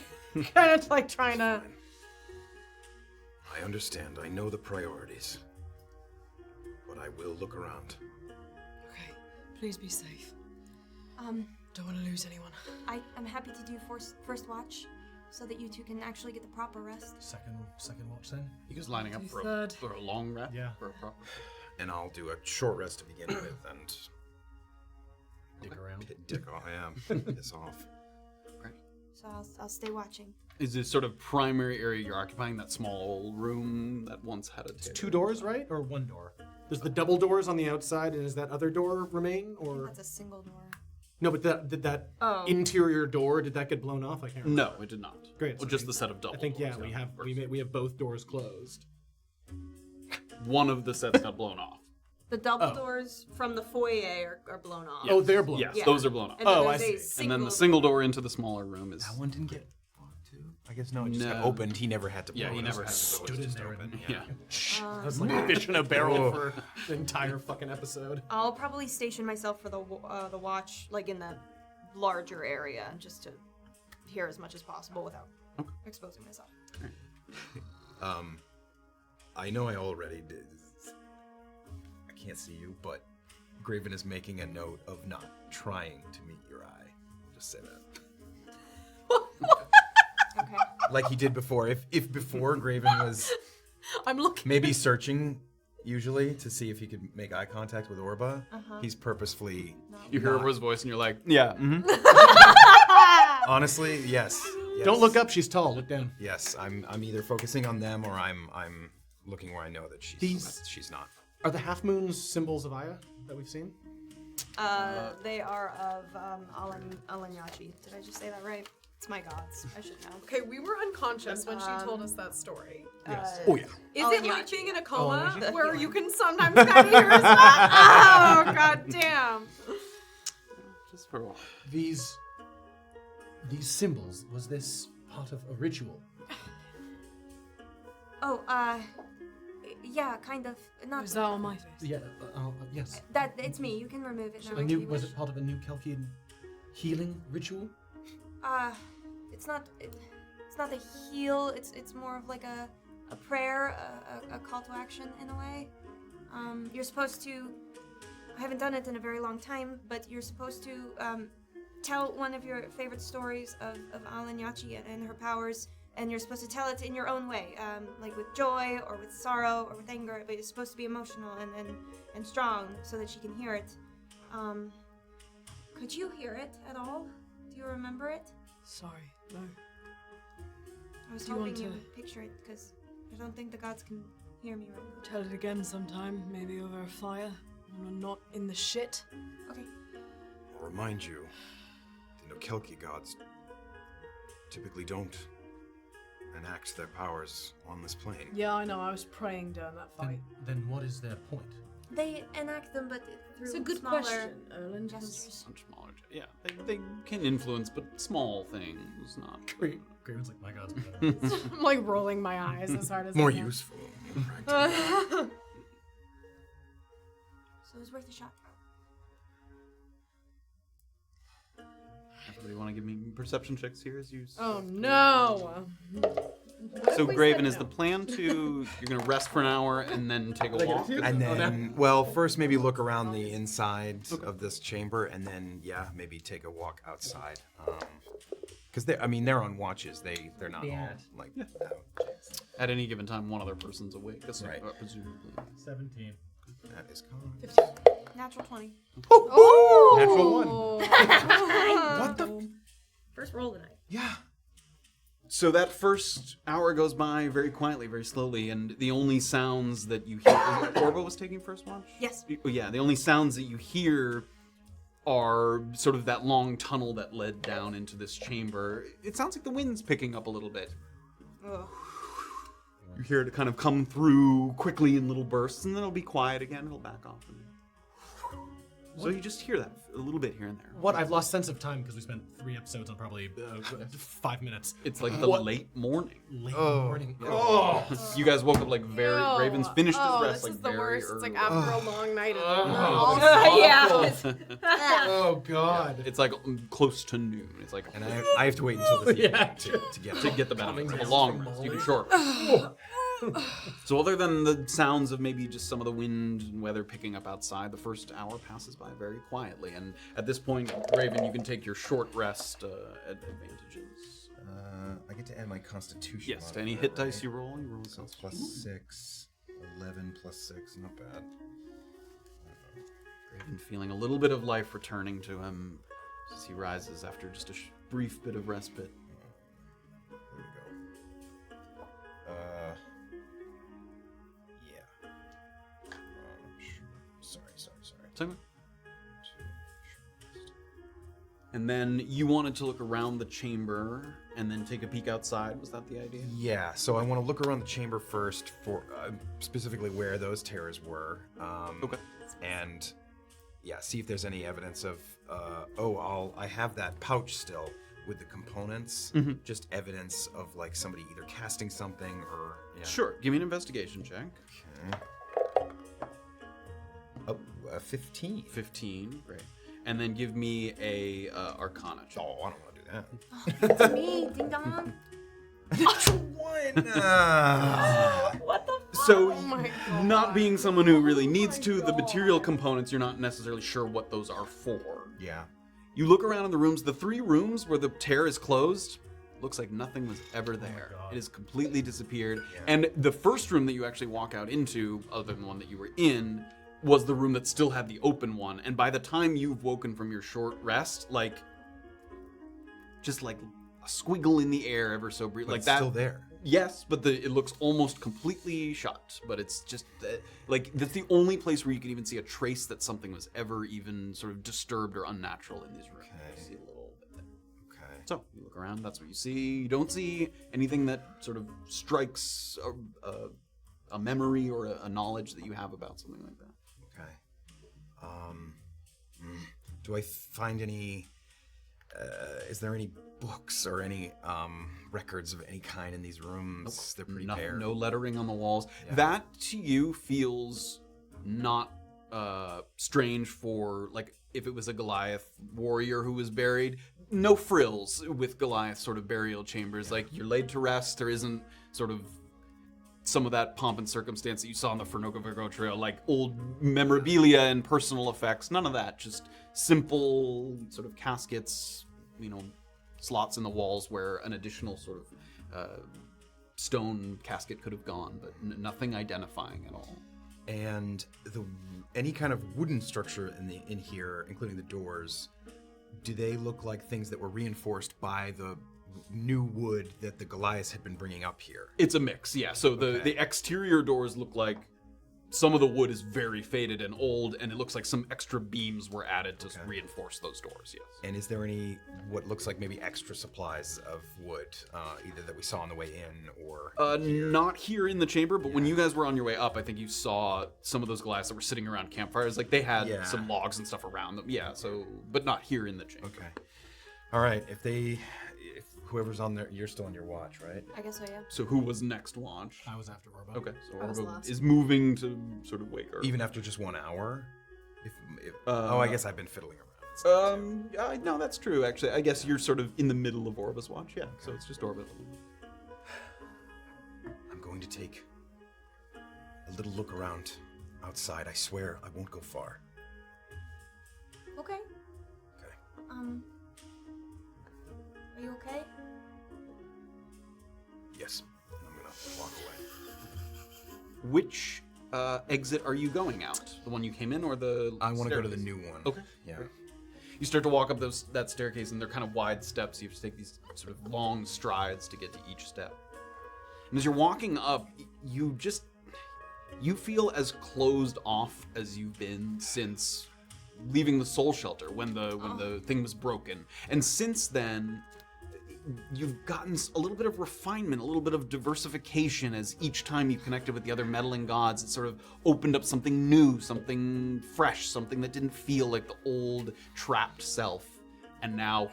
[SPEAKER 6] kind of like trying to...
[SPEAKER 5] Fine. I understand. I know the priorities. But I will look around.
[SPEAKER 6] Okay, please be safe.
[SPEAKER 3] Um,
[SPEAKER 6] Don't want to lose anyone.
[SPEAKER 3] I'm happy to do first watch, so that you two can actually get the proper rest.
[SPEAKER 1] Second watch then.
[SPEAKER 7] You guys lining up
[SPEAKER 6] Do
[SPEAKER 7] for
[SPEAKER 6] third.
[SPEAKER 7] for a long rest?
[SPEAKER 1] Yeah.
[SPEAKER 7] For a proper.
[SPEAKER 5] And I'll do a short rest to begin with, and
[SPEAKER 1] Dig around.
[SPEAKER 5] dick off. I am. Piss off.
[SPEAKER 3] So, so I'll stay watching.
[SPEAKER 2] Is this sort of primary area you're occupying, that small room that once had a table?
[SPEAKER 1] Two doors, right? Or one door? There's the double doors on the outside, and does that other door remain? Or
[SPEAKER 3] That's a single door.
[SPEAKER 1] no, but did that
[SPEAKER 3] Oh.
[SPEAKER 1] interior door, did that get blown off? I can't remember.
[SPEAKER 2] No, it did not.
[SPEAKER 1] Great.
[SPEAKER 2] Well,
[SPEAKER 1] so
[SPEAKER 2] just the set of double
[SPEAKER 1] I think, yeah,
[SPEAKER 2] doors,
[SPEAKER 1] we have both doors closed.
[SPEAKER 2] One of the sets got blown off.
[SPEAKER 4] The double
[SPEAKER 1] Oh.
[SPEAKER 4] doors from the foyer are blown off.
[SPEAKER 1] Oh, they're blown.
[SPEAKER 2] Yes,
[SPEAKER 4] Yeah.
[SPEAKER 2] those are blown off.
[SPEAKER 4] And then
[SPEAKER 1] Oh, I
[SPEAKER 4] there's
[SPEAKER 1] see.
[SPEAKER 2] And then the single door into the smaller room is...
[SPEAKER 5] That one didn't get blocked too? I guess no, it just got
[SPEAKER 2] No.
[SPEAKER 5] opened. He never had to blow
[SPEAKER 2] Yeah, he
[SPEAKER 5] it.
[SPEAKER 2] never
[SPEAKER 5] It
[SPEAKER 2] had to
[SPEAKER 5] was
[SPEAKER 1] Stood in
[SPEAKER 5] just
[SPEAKER 1] there
[SPEAKER 5] open.
[SPEAKER 1] and
[SPEAKER 2] Yeah.
[SPEAKER 1] That's like fish in a barrel for the entire fucking episode.
[SPEAKER 3] I'll probably station myself for the watch, like in the larger area, just to hear as much as possible without exposing myself.
[SPEAKER 5] I know I already did. I can't see you, but Graven is making a note of not trying to meet your eye. I'll just say that.
[SPEAKER 3] Okay.
[SPEAKER 5] Like he did before. If before Graven was
[SPEAKER 4] I'm looking.
[SPEAKER 5] maybe searching usually to see if he could make eye contact with Orba, he's purposefully
[SPEAKER 2] You hear
[SPEAKER 5] not.
[SPEAKER 2] Orba's voice and you're like, yeah,
[SPEAKER 5] Honestly, yes.
[SPEAKER 1] Don't look up, she's tall, look down.
[SPEAKER 5] Yes, I'm either focusing on them or I'm looking where I know that she's not.
[SPEAKER 1] Are the half moons symbols of Aya that we've seen?
[SPEAKER 3] They are of Alanyachi. Did I just say that right? It's my gods. I should know.
[SPEAKER 6] Okay, we were unconscious when she told us that story.
[SPEAKER 1] Yes.
[SPEAKER 2] oh yeah.
[SPEAKER 6] Is it like being in a coma
[SPEAKER 1] Alanyachi?
[SPEAKER 6] where you can sometimes kind of hear us laugh? Oh, god damn.
[SPEAKER 2] Just for a while.
[SPEAKER 1] These symbols, was this part of a ritual?
[SPEAKER 3] Oh, yeah, kind of. Not
[SPEAKER 6] Is that on my face?
[SPEAKER 1] Yeah, yes.
[SPEAKER 3] that. It's me. You can remove it now.
[SPEAKER 1] A
[SPEAKER 3] if
[SPEAKER 1] new,
[SPEAKER 3] you
[SPEAKER 1] was
[SPEAKER 3] wish.
[SPEAKER 1] it part of a new Kelkian healing ritual?
[SPEAKER 3] It's not. It's not a heal. It's more of like a prayer, a call to action in a way. You're supposed to. I haven't done it in a very long time, but you're supposed to tell one of your favorite stories of Alanyachi and her powers, and you're supposed to tell it in your own way, like with joy or with sorrow or with anger. But it's supposed to be emotional and strong so that she can hear it. Could you hear it at all? Do you remember it?
[SPEAKER 6] Sorry, no.
[SPEAKER 3] I was
[SPEAKER 6] Do you
[SPEAKER 3] hoping
[SPEAKER 6] want
[SPEAKER 3] you
[SPEAKER 6] to-
[SPEAKER 3] would picture it, because I don't think the gods can hear me right now.
[SPEAKER 6] Tell it again sometime, maybe over a fire, when I'm not in the shit.
[SPEAKER 3] Okay.
[SPEAKER 5] I'll remind you, the Nokelki gods typically don't enact their powers on this plane.
[SPEAKER 6] Yeah, I know, I was praying during that fight.
[SPEAKER 1] Then what is their point?
[SPEAKER 3] They enact them, but through
[SPEAKER 6] It's a good
[SPEAKER 3] smaller
[SPEAKER 6] question, Erland.
[SPEAKER 3] gestures.
[SPEAKER 2] Much smaller. Yeah, they can influence, but small things, not.
[SPEAKER 1] Graven's like, my god's better.
[SPEAKER 6] I'm like rolling my eyes as hard as
[SPEAKER 5] More
[SPEAKER 6] I can.
[SPEAKER 5] useful.
[SPEAKER 3] So it's worth a shot.
[SPEAKER 2] Everybody want to give me perception checks here as you.
[SPEAKER 6] Oh no!
[SPEAKER 2] So Graven, is the plan to you're gonna rest for an hour and then take a walk?
[SPEAKER 5] And then, well, first maybe look around the inside of this chamber, and then, yeah, maybe take a walk outside. Because they're on watches. They're not all like out.
[SPEAKER 2] At any given time, one other person's awake,
[SPEAKER 5] Right.
[SPEAKER 2] presumably.
[SPEAKER 1] 17.
[SPEAKER 5] That is correct.
[SPEAKER 3] Natural 20.
[SPEAKER 1] Natural one.
[SPEAKER 5] What the?
[SPEAKER 4] First roll tonight.
[SPEAKER 5] Yeah.
[SPEAKER 2] So that first hour goes by very quietly, very slowly, and the only sounds that you hear. Orba was taking first watch?
[SPEAKER 3] Yes.
[SPEAKER 2] Yeah, the only sounds that you hear are sort of that long tunnel that led down into this chamber. It sounds like the wind's picking up a little bit.
[SPEAKER 3] Ugh.
[SPEAKER 2] You hear it kind of come through quickly in little bursts, and then it'll be quiet again. It'll back off. So you just hear that a little bit here and there.
[SPEAKER 1] What? I've lost sense of time because we spent 3 episodes on probably 5 minutes.
[SPEAKER 2] It's like the late morning.
[SPEAKER 1] Late morning.
[SPEAKER 2] You guys woke up like very.
[SPEAKER 6] Ew.
[SPEAKER 2] Raven's finished his rest
[SPEAKER 6] this
[SPEAKER 2] like
[SPEAKER 6] is the
[SPEAKER 2] very
[SPEAKER 6] worst.
[SPEAKER 2] early.
[SPEAKER 6] It's like after a long night.
[SPEAKER 4] Yeah.
[SPEAKER 1] Oh, God.
[SPEAKER 2] It's like close to noon. It's like
[SPEAKER 5] And I have to wait until this
[SPEAKER 1] Yeah.
[SPEAKER 5] evening to get
[SPEAKER 2] to get the benefits of a
[SPEAKER 1] down
[SPEAKER 2] long
[SPEAKER 1] from
[SPEAKER 2] rest,
[SPEAKER 1] Molly.
[SPEAKER 2] even short. So other than the sounds of maybe just some of the wind and weather picking up outside, the first hour passes by very quietly. And at this point, Graven, you can take your short rest advantages.
[SPEAKER 5] I get to add my Constitution.
[SPEAKER 2] Yes, to any hit dice you roll a
[SPEAKER 5] So
[SPEAKER 2] Constitution.
[SPEAKER 5] plus 6, 11 plus 6, not bad.
[SPEAKER 2] Graven feeling a little bit of life returning to him as he rises after just a brief bit of respite. And then you wanted to look around the chamber and then take a peek outside. Was that the idea?
[SPEAKER 5] Yeah, so I want to look around the chamber first for specifically where those terrors were.
[SPEAKER 2] Okay.
[SPEAKER 5] And yeah, see if there's any evidence of. I have that pouch still with the components. Just evidence of like somebody either casting something or. Yeah.
[SPEAKER 2] Sure. Give me an investigation check.
[SPEAKER 5] Okay. 15.
[SPEAKER 2] 15. Great. And then give me a Arcana check.
[SPEAKER 5] Oh, I don't want to do that.
[SPEAKER 3] It's me, ding dong.
[SPEAKER 4] What the fuck?
[SPEAKER 2] So,
[SPEAKER 6] Oh my
[SPEAKER 2] not being someone who really needs to, the material components, you're not necessarily sure what those are for.
[SPEAKER 5] Yeah.
[SPEAKER 2] You look around in the rooms, the 3 rooms where the tear is closed, looks like nothing was ever there. It has completely disappeared.
[SPEAKER 5] Yeah.
[SPEAKER 2] And the first room that you actually walk out into, other than the one that you were in, was the room that still had the open one. And by the time you've woken from your short rest, just like a squiggle in the air ever so briefly.
[SPEAKER 5] Like
[SPEAKER 2] Like that.
[SPEAKER 5] still there.
[SPEAKER 2] Yes, but it looks almost completely shut. But it's just that's the only place where you can even see a trace that something was ever even sort of disturbed or unnatural in these rooms.
[SPEAKER 5] Okay.
[SPEAKER 2] You see a little bit there.
[SPEAKER 5] Okay.
[SPEAKER 2] So you look around. That's what you see. You don't see anything that sort of strikes a memory or a knowledge that you have about something like that.
[SPEAKER 5] Okay. Do I find any? Is there any books or any records of any kind in these rooms? They're pretty bare.
[SPEAKER 2] No lettering on the walls.
[SPEAKER 5] Yeah.
[SPEAKER 2] That to you feels not strange for like if it was a Goliath warrior who was buried. No frills with Goliath sort of burial chambers. Like you're laid to rest. There isn't sort of some of that pomp and circumstance that you saw on the Fernoka Virgo Trail, like old memorabilia and personal effects. None of that. Just simple sort of caskets, slots in the walls where an additional sort of stone casket could have gone, but nothing identifying at all.
[SPEAKER 5] And any kind of wooden structure in here, including the doors, do they look like things that were reinforced by the new wood that the Goliaths had been bringing up here?
[SPEAKER 2] It's a mix, yeah. So the exterior doors look like some of the wood is very faded and old, and it looks like some extra beams were added to reinforce those doors, yes.
[SPEAKER 5] And is there any, what looks like maybe extra supplies of wood, either that we saw on the way in or here?
[SPEAKER 2] Not here in the chamber, but when you guys were on your way up, I think you saw some of those Goliaths that were sitting around campfires. Like they had some logs and stuff around them, but not here in the chamber.
[SPEAKER 5] Okay. All right, if whoever's on there, you're still on your watch, right?
[SPEAKER 3] I guess so, yeah.
[SPEAKER 2] So who was next watch?
[SPEAKER 1] I was after Orba.
[SPEAKER 2] Okay, so
[SPEAKER 6] I was
[SPEAKER 2] Orba
[SPEAKER 6] last.
[SPEAKER 2] is moving to sort of wake her.
[SPEAKER 5] Even after just 1 hour? I guess I've been fiddling around.
[SPEAKER 2] No, that's true, actually. I guess you're sort of in the middle of Orba's watch, yeah. So it's just Orba.
[SPEAKER 5] I'm going to take a little look around outside. I swear I won't go far.
[SPEAKER 3] Okay.
[SPEAKER 5] Okay.
[SPEAKER 3] Are you okay?
[SPEAKER 5] Yes. I'm gonna walk away.
[SPEAKER 2] Which exit are you going out? The one you came in or the
[SPEAKER 5] I want to go to the
[SPEAKER 2] staircase?
[SPEAKER 5] new one.
[SPEAKER 2] Okay.
[SPEAKER 5] Yeah.
[SPEAKER 2] You start to walk up that staircase, and they're kind of wide steps. You have to take these sort of long strides to get to each step. And as you're walking up, you feel as closed off as you've been since leaving the soul shelter when the thing was broken. And since then, you've gotten a little bit of refinement, a little bit of diversification as each time you connected with the other meddling gods, it sort of opened up something new, something fresh, something that didn't feel like the old trapped self. And now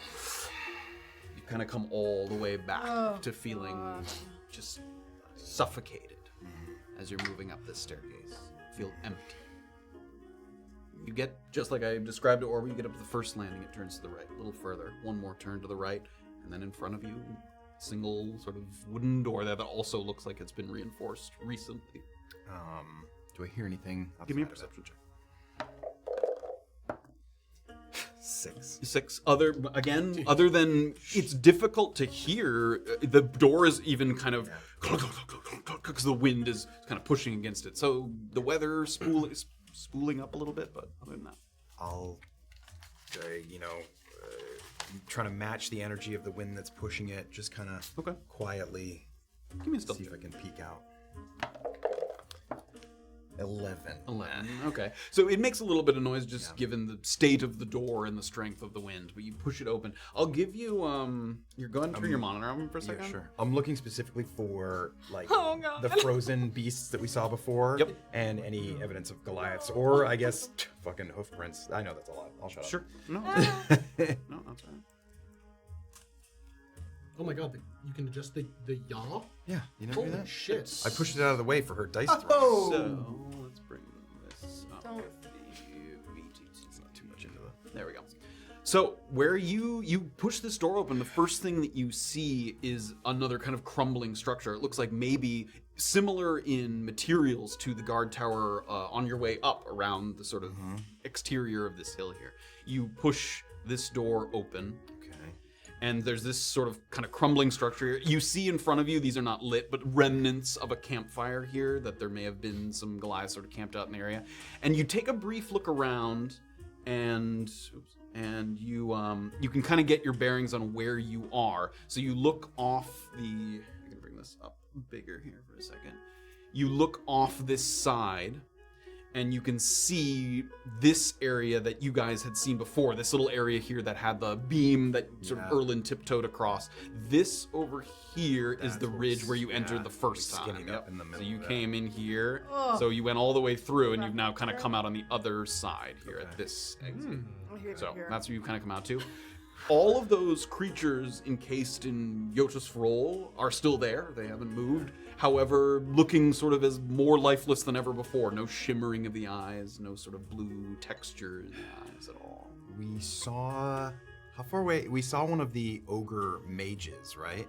[SPEAKER 2] you've kind of come all the way back to feeling just suffocated as you're moving up this staircase. Feel empty. You get, just like I described to Orba, you get up to the first landing, it turns to the right, a little further, one more turn to the right, and then in front of you, a single sort of wooden door there that also looks like it's been reinforced recently.
[SPEAKER 5] Do I hear anything?
[SPEAKER 2] Give me a
[SPEAKER 5] outside of
[SPEAKER 2] perception check.
[SPEAKER 5] it? 6.
[SPEAKER 2] 6. Other than it's difficult to hear, the door is even kind of because the wind is kind of pushing against it. So the weather spooling up a little bit, but other than that,
[SPEAKER 5] I'll, trying to match the energy of the wind that's pushing it, just kind of quietly
[SPEAKER 2] give me a stealth
[SPEAKER 5] see if
[SPEAKER 2] check.
[SPEAKER 5] I can peek out. 11.
[SPEAKER 2] 11. Okay. So it makes a little bit of noise just given the state of the door and the strength of the wind, but you push it open. I'll give you, you're going to turn your monitor on for a second?
[SPEAKER 5] Yeah, sure. I'm looking specifically for, like,
[SPEAKER 4] Oh, God.
[SPEAKER 5] the frozen beasts that we saw before.
[SPEAKER 2] Yep.
[SPEAKER 5] And any evidence of Goliaths, or, I guess, fucking hoof prints. I know that's a lot. I'll shut
[SPEAKER 2] Sure. No. No, that's all right.
[SPEAKER 1] Oh my god, you can adjust the yaw?
[SPEAKER 5] Yeah, you never do
[SPEAKER 1] Holy
[SPEAKER 5] that?
[SPEAKER 1] shit.
[SPEAKER 5] I pushed it out of the way for her dice throw.
[SPEAKER 1] Oh!
[SPEAKER 2] So, let's bring this up.
[SPEAKER 6] Don't.
[SPEAKER 5] It's not too much into the...
[SPEAKER 2] There we go. So where you push this door open, the first thing that you see is another kind of crumbling structure. It looks like maybe similar in materials to the guard tower on your way up around the sort of exterior of this hill here. You push this door open. And there's this sort of kind of crumbling structure. You see in front of you, these are not lit, but remnants of a campfire here, that there may have been some Goliaths sort of camped out in the area. And you take a brief look around, and you can kind of get your bearings on where you are. So you look off the... I'm going to bring this up bigger here for a second. You look off this side, and you can see this area that you guys had seen before, this little area here that had the beam that sort of Erland tiptoed across. This over here is the ridge where you entered the first time.
[SPEAKER 5] Skinnied up in the middle
[SPEAKER 2] So you
[SPEAKER 5] of that.
[SPEAKER 2] came in here, so you went all the way through, and you've now kind of come out on the other side here at this exit. So that's where you kind of come out to. All of those creatures encased in Yotus Roll are still there. They haven't moved. However, looking sort of as more lifeless than ever before. No shimmering of the eyes, no sort of blue texture in the eyes at all.
[SPEAKER 5] We saw... How far away? We saw one of the ogre mages, right?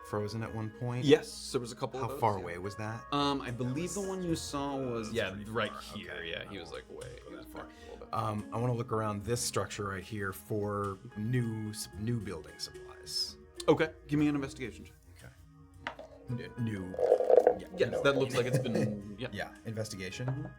[SPEAKER 5] Frozen at one point?
[SPEAKER 2] Yes, there was a couple
[SPEAKER 5] How
[SPEAKER 2] of those.
[SPEAKER 5] far away was that?
[SPEAKER 2] I believe the one you saw was, right here.
[SPEAKER 5] Okay.
[SPEAKER 2] Yeah, he was like way, he was far a little bit.
[SPEAKER 5] I want to look around this structure right here for new building supplies.
[SPEAKER 2] Okay, give me an investigation check.
[SPEAKER 5] New.
[SPEAKER 2] Yes, that looks like it's been,
[SPEAKER 5] Yeah, investigation.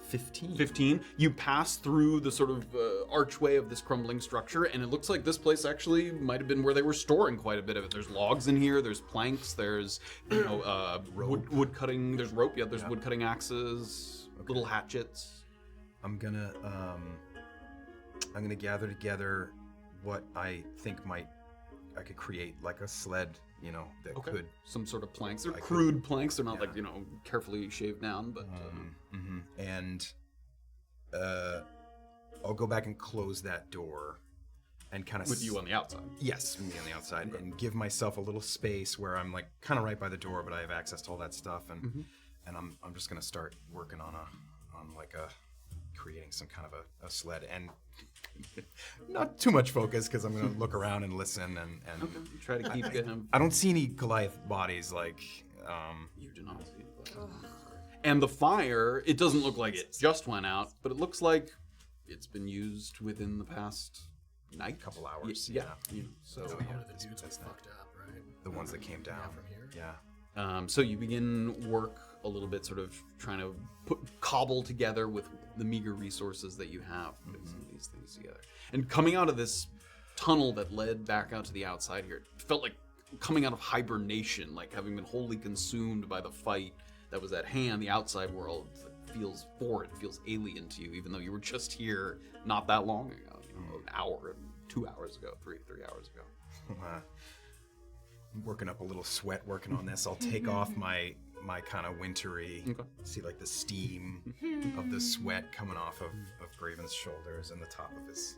[SPEAKER 5] 15.
[SPEAKER 2] 15. You pass through the sort of archway of this crumbling structure, and it looks like this place actually might have been where they were storing quite a bit of it. There's logs in here, there's planks, there's wood cutting, there's rope, there's wood cutting axes, little hatchets.
[SPEAKER 5] I'm gonna gather together what I think I could create, like a sled, that could...
[SPEAKER 2] Some sort of planks. They're
[SPEAKER 5] I could-
[SPEAKER 2] crude planks. They're not like, carefully shaved down, but...
[SPEAKER 5] And I'll go back and close that door and kind of...
[SPEAKER 2] with you on the outside.
[SPEAKER 5] Yes, me on the outside, and give myself a little space where I'm like kind of right by the door, but I have access to all that stuff, and I'm just gonna start working on creating some kind of a sled, and not too much focus because I'm gonna look around and listen, and
[SPEAKER 2] Try to keep him...
[SPEAKER 5] I don't see any Goliath bodies like.
[SPEAKER 2] You do not see it. And the fire, it doesn't look like it just went out, but it looks like it's been used within the past night.
[SPEAKER 5] Couple hours,
[SPEAKER 2] Yeah.
[SPEAKER 5] yeah.
[SPEAKER 2] So,
[SPEAKER 1] One of the dudes was fucked up, right?
[SPEAKER 5] The ones that came down.
[SPEAKER 1] From here.
[SPEAKER 5] Yeah.
[SPEAKER 2] so you begin work a little bit, sort of trying to cobble together with the meager resources that you have, putting some of these things together. And coming out of this tunnel that led back out to the outside here, it felt like coming out of hibernation, like having been wholly consumed by the fight that was at hand. The outside world feels foreign, feels alien to you, even though you were just here not that long ago, an hour, 2 hours ago, three hours ago.
[SPEAKER 5] I'm working up a little sweat working on this. I'll take off my kind of wintry, see like the steam of the sweat coming off of Graven's shoulders and the top of his...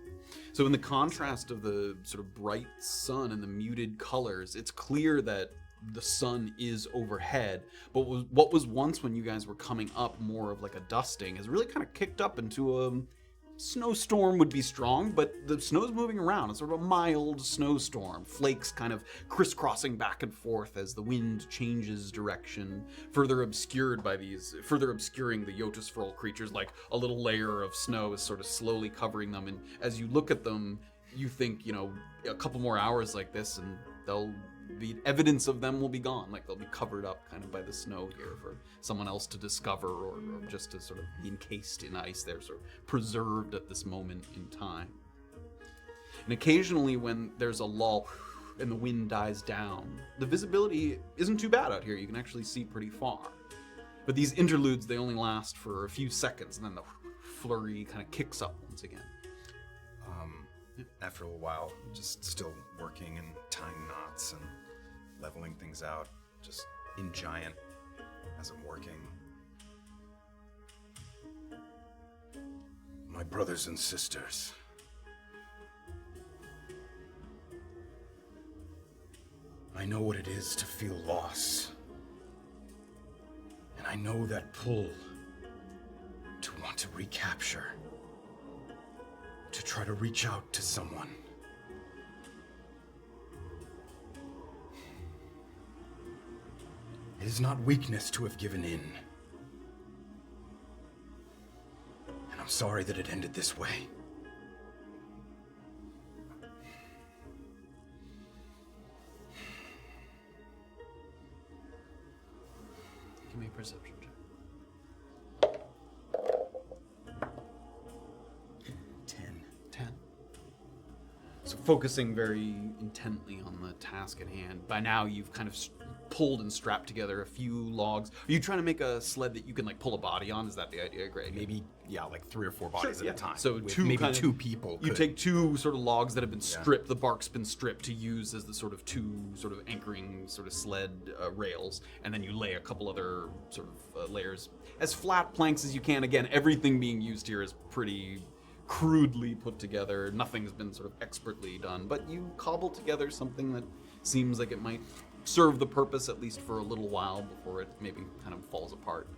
[SPEAKER 2] So in the contrast of the sort of bright sun and the muted colors, it's clear that the sun is overhead, but what was once, when you guys were coming up, more of like a dusting, has really kind of kicked up into a snowstorm would be strong, but the snow's moving around. It's sort of a mild snowstorm. Flakes kind of crisscrossing back and forth as the wind changes direction, further obscuring the Yotus Furl creatures, like a little layer of snow is sort of slowly covering them. And as you look at them, you think, a couple more hours like this and the evidence of them will be gone. Like they'll be covered up kind of by the snow here for someone else to discover, or just to sort of be encased in ice. They're sort of preserved at this moment in time. And occasionally when there's a lull and the wind dies down, the visibility isn't too bad out here. You can actually see pretty far. But these interludes, they only last for a few seconds, and then the flurry kind of kicks up once again.
[SPEAKER 5] After a while, just still working and tying knots and leveling things out, just in giant as I'm working. My brothers and sisters. I know what it is to feel loss. And I know that pull to want to recapture. To try to reach out to someone. It is not weakness to have given in. And I'm sorry that it ended this way.
[SPEAKER 2] Give me a perception check. 10. So focusing very intently on the task at hand. By now you've kind of pulled and strapped together a few logs. Are you trying to make a sled that you can like pull a body on? Is that the idea, Greg?
[SPEAKER 5] Maybe, yeah, like 3 or 4 bodies
[SPEAKER 2] Sure,
[SPEAKER 5] at a time.
[SPEAKER 2] So
[SPEAKER 5] with
[SPEAKER 2] two
[SPEAKER 5] maybe
[SPEAKER 2] kind of-
[SPEAKER 5] 2 people.
[SPEAKER 2] You
[SPEAKER 5] could-
[SPEAKER 2] take 2 sort of logs that have been stripped. The bark's been stripped to use as the sort of 2 sort of anchoring sort of sled rails, and then you lay a couple other sort of layers as flat planks as you can. Again, everything being used here is pretty crudely put together. Nothing's been sort of expertly done, but you cobble together something that seems like it might serve the purpose at least for a little while before it maybe kind of falls apart.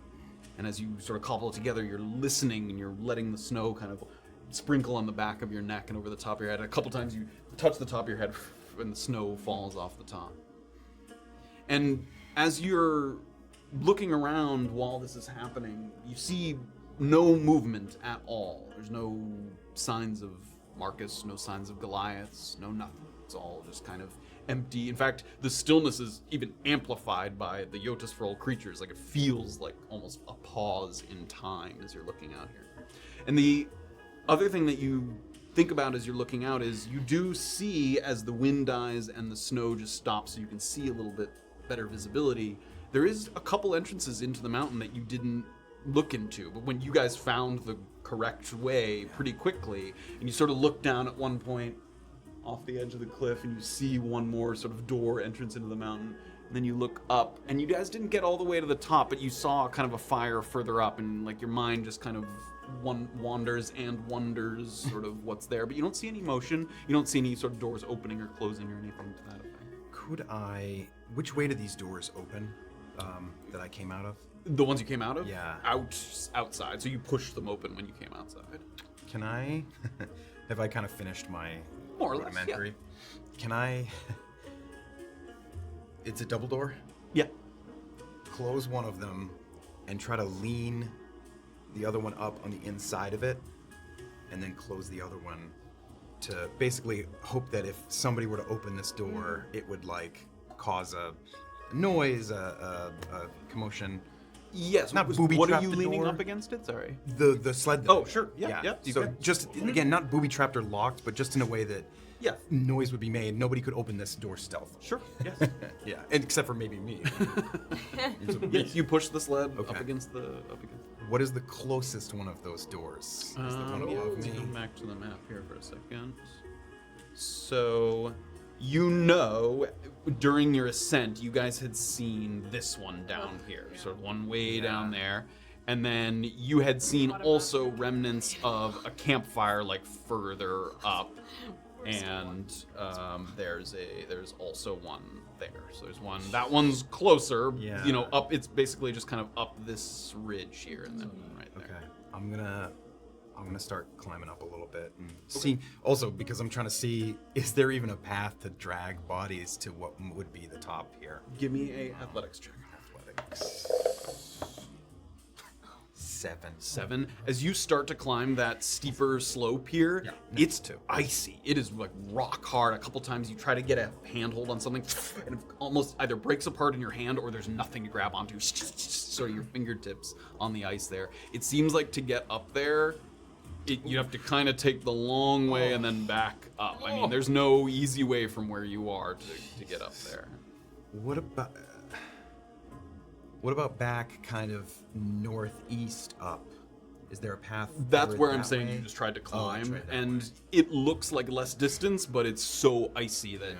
[SPEAKER 2] And as you sort of cobble it together, you're listening and you're letting the snow kind of sprinkle on the back of your neck and over the top of your head. A couple times you touch the top of your head and the snow falls off the top. And as you're looking around while this is happening, you see no movement at all. There's no signs of Marcus, no signs of Goliaths, no nothing. It's all just kind of empty. In fact, the stillness is even amplified by the Yotusfrol creatures. Like it feels like almost a pause in time as you're looking out here. And the other thing that you think about as you're looking out is you do see, as the wind dies and the snow just stops so you can see a little bit better visibility, there is a couple entrances into the mountain that you didn't look into. But when you guys found the correct way pretty quickly, and you sort of look down at one point off the edge of the cliff and you see one more sort of door entrance into the mountain, and then you look up and you guys didn't get all the way to the top, but you saw kind of a fire further up, and like your mind just kind of wanders and wonders sort of what's there, but you don't see any motion, you don't see any sort of doors opening or closing or anything to that effect.
[SPEAKER 5] Could I... Which way do these doors open that I came out of?
[SPEAKER 2] The ones you came out of?
[SPEAKER 5] Yeah.
[SPEAKER 2] Outside, so you pushed them open when you came outside.
[SPEAKER 5] Can I... Have I kind of finished my
[SPEAKER 2] More or less,
[SPEAKER 5] rudimentary?
[SPEAKER 2] yeah.
[SPEAKER 5] Can I... It's a double door?
[SPEAKER 2] Yeah.
[SPEAKER 5] Close one of them and try to lean the other one up on the inside of it, and then close the other one to basically hope that if somebody were to open this door, it would like cause a noise, a commotion.
[SPEAKER 2] Yes.
[SPEAKER 5] Not booby
[SPEAKER 2] What are
[SPEAKER 5] trap
[SPEAKER 2] you
[SPEAKER 5] the
[SPEAKER 2] leaning
[SPEAKER 5] door.
[SPEAKER 2] up against it? Sorry.
[SPEAKER 5] The sled.
[SPEAKER 2] Oh, sure. Yeah. You
[SPEAKER 5] So
[SPEAKER 2] can.
[SPEAKER 5] just again, not booby trapped or locked, but just in a way that
[SPEAKER 2] Yeah.
[SPEAKER 5] noise would be made. Nobody could open this door stealthily.
[SPEAKER 2] Sure. Yes.
[SPEAKER 5] Yeah, except for maybe me.
[SPEAKER 2] Yes. You push the sled
[SPEAKER 5] Okay.
[SPEAKER 2] up against.
[SPEAKER 5] What is the closest one of those doors? Is the one above
[SPEAKER 2] Let's
[SPEAKER 5] me?
[SPEAKER 2] go back to the map here for a second. So, you know, during your ascent, you guys had seen this one down here, sort of one way down there, and then you had seen also remnants of a campfire like further up, and there's also one there. So there's one. That one's closer.
[SPEAKER 5] Yeah.
[SPEAKER 2] You know, up. It's basically just kind of up this ridge here, and then right there.
[SPEAKER 5] Okay, I'm gonna start climbing up a little bit and see. Also, because I'm trying to see, is there even a path to drag bodies to what would be the top here?
[SPEAKER 2] Give me a athletics check.
[SPEAKER 5] Athletics. 7.
[SPEAKER 2] As you start to climb that steeper slope here, it's
[SPEAKER 5] two.
[SPEAKER 2] icy. It is like rock hard. A couple times you try to get a handhold on something, and it almost either breaks apart in your hand or there's nothing to grab onto. So your fingertips on the ice there. It seems like to get up there, you have to kind of take the long way and then back up. I mean, there's no easy way from where you are to get up there.
[SPEAKER 5] What about? What about back kind of northeast up? Is there a path?
[SPEAKER 2] That's
[SPEAKER 5] forward
[SPEAKER 2] where I'm
[SPEAKER 5] that
[SPEAKER 2] saying
[SPEAKER 5] way?
[SPEAKER 2] you just tried to
[SPEAKER 5] Oh, I
[SPEAKER 2] climb,
[SPEAKER 5] tried that
[SPEAKER 2] and
[SPEAKER 5] way.
[SPEAKER 2] it looks like less distance, but it's so icy that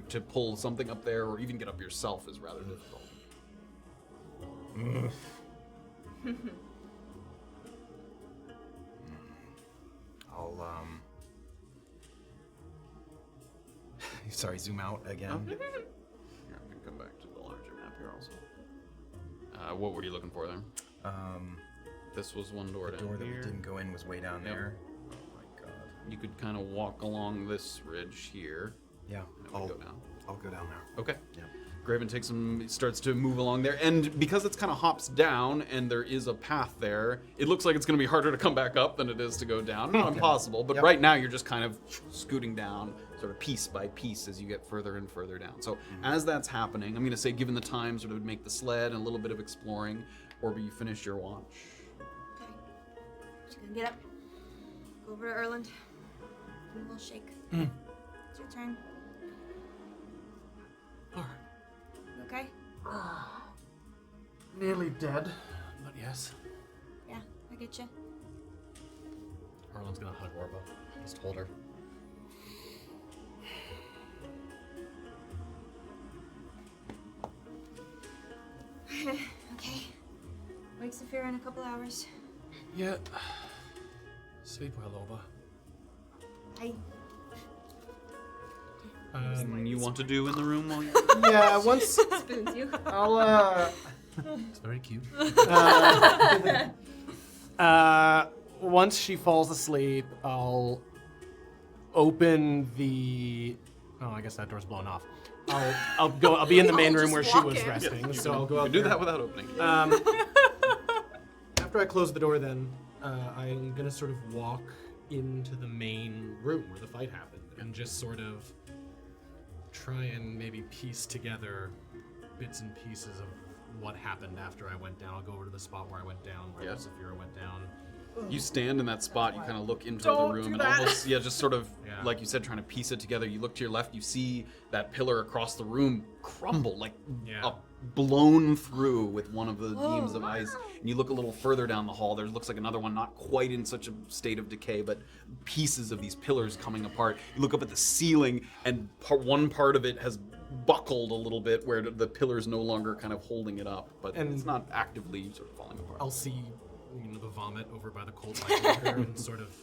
[SPEAKER 2] to pull something up there or even get up yourself is rather difficult.
[SPEAKER 5] I'll sorry, zoom out again.
[SPEAKER 2] Here, I'm gonna come back to the larger map here also. What were you looking for there? This was one door
[SPEAKER 5] The
[SPEAKER 2] down
[SPEAKER 5] door that we
[SPEAKER 2] here.
[SPEAKER 5] didn't go in was way down
[SPEAKER 2] Yep.
[SPEAKER 5] there. Oh my god.
[SPEAKER 2] You could kind of walk along this ridge here.
[SPEAKER 5] Yeah,
[SPEAKER 2] And we
[SPEAKER 5] I'll
[SPEAKER 2] go down.
[SPEAKER 5] I'll go down there.
[SPEAKER 2] Okay.
[SPEAKER 5] Yeah.
[SPEAKER 2] Graven starts to move along there, and because it's kind of hops down and there is a path there, it looks like it's going to be harder to come back up than it is to go down. Not impossible, but
[SPEAKER 5] Yep.
[SPEAKER 2] right now you're just kind of scooting down, sort of piece by piece as you get further and further down. So as that's happening, I'm going to say, given the time, sort of make the sled and a little bit of exploring, Orba, you finish your watch.
[SPEAKER 3] Okay. Just gonna get up. Go over to Erland. Give him a little shake. It's your turn.
[SPEAKER 1] Alright.
[SPEAKER 3] You okay?
[SPEAKER 1] Nearly dead, but yes.
[SPEAKER 3] Yeah, I get you.
[SPEAKER 1] Erland's gonna hug Orba. Just hold her.
[SPEAKER 3] Okay. Wake Safira in a couple hours.
[SPEAKER 1] Yeah. Sleep well, Orba.
[SPEAKER 3] I
[SPEAKER 2] Anything you want to do in the room while you
[SPEAKER 1] Yeah, once
[SPEAKER 4] Spoons you.
[SPEAKER 1] I'll it's very cute. Once she falls asleep, I'll open the. Oh, I guess that door's blown off. I'll go. I'll be in the main room where she
[SPEAKER 6] walk
[SPEAKER 1] was
[SPEAKER 6] in.
[SPEAKER 1] resting. So I'll go
[SPEAKER 2] You
[SPEAKER 1] out
[SPEAKER 2] can do
[SPEAKER 1] there.
[SPEAKER 2] that without opening.
[SPEAKER 1] After I close the door, then I'm gonna sort of walk into the main room where the fight happened, and just sort of try and maybe piece together bits and pieces of what happened after I went down. I'll go over to the spot where I went down, where
[SPEAKER 2] Yeah.
[SPEAKER 1] Safira went down.
[SPEAKER 2] You stand in that spot, you kind of look into
[SPEAKER 6] Don't
[SPEAKER 2] the room
[SPEAKER 6] do
[SPEAKER 2] and
[SPEAKER 6] that.
[SPEAKER 2] almost, just sort of,
[SPEAKER 1] Yeah.
[SPEAKER 2] like you said, trying to piece it together. You look to your left, you see that pillar across the room crumble, like
[SPEAKER 1] Yeah.
[SPEAKER 2] blown through with one of the beams of ice. And you look a little further down the hall, there looks like another one, not quite in such a state of decay, but pieces of these pillars coming apart. You look up at the ceiling, and one part of it has buckled a little bit, where the pillar's no longer kind of holding it up, but
[SPEAKER 1] And-
[SPEAKER 2] it's not actively sort of falling apart.
[SPEAKER 1] I'll see, the vomit over by the cold light water and sort of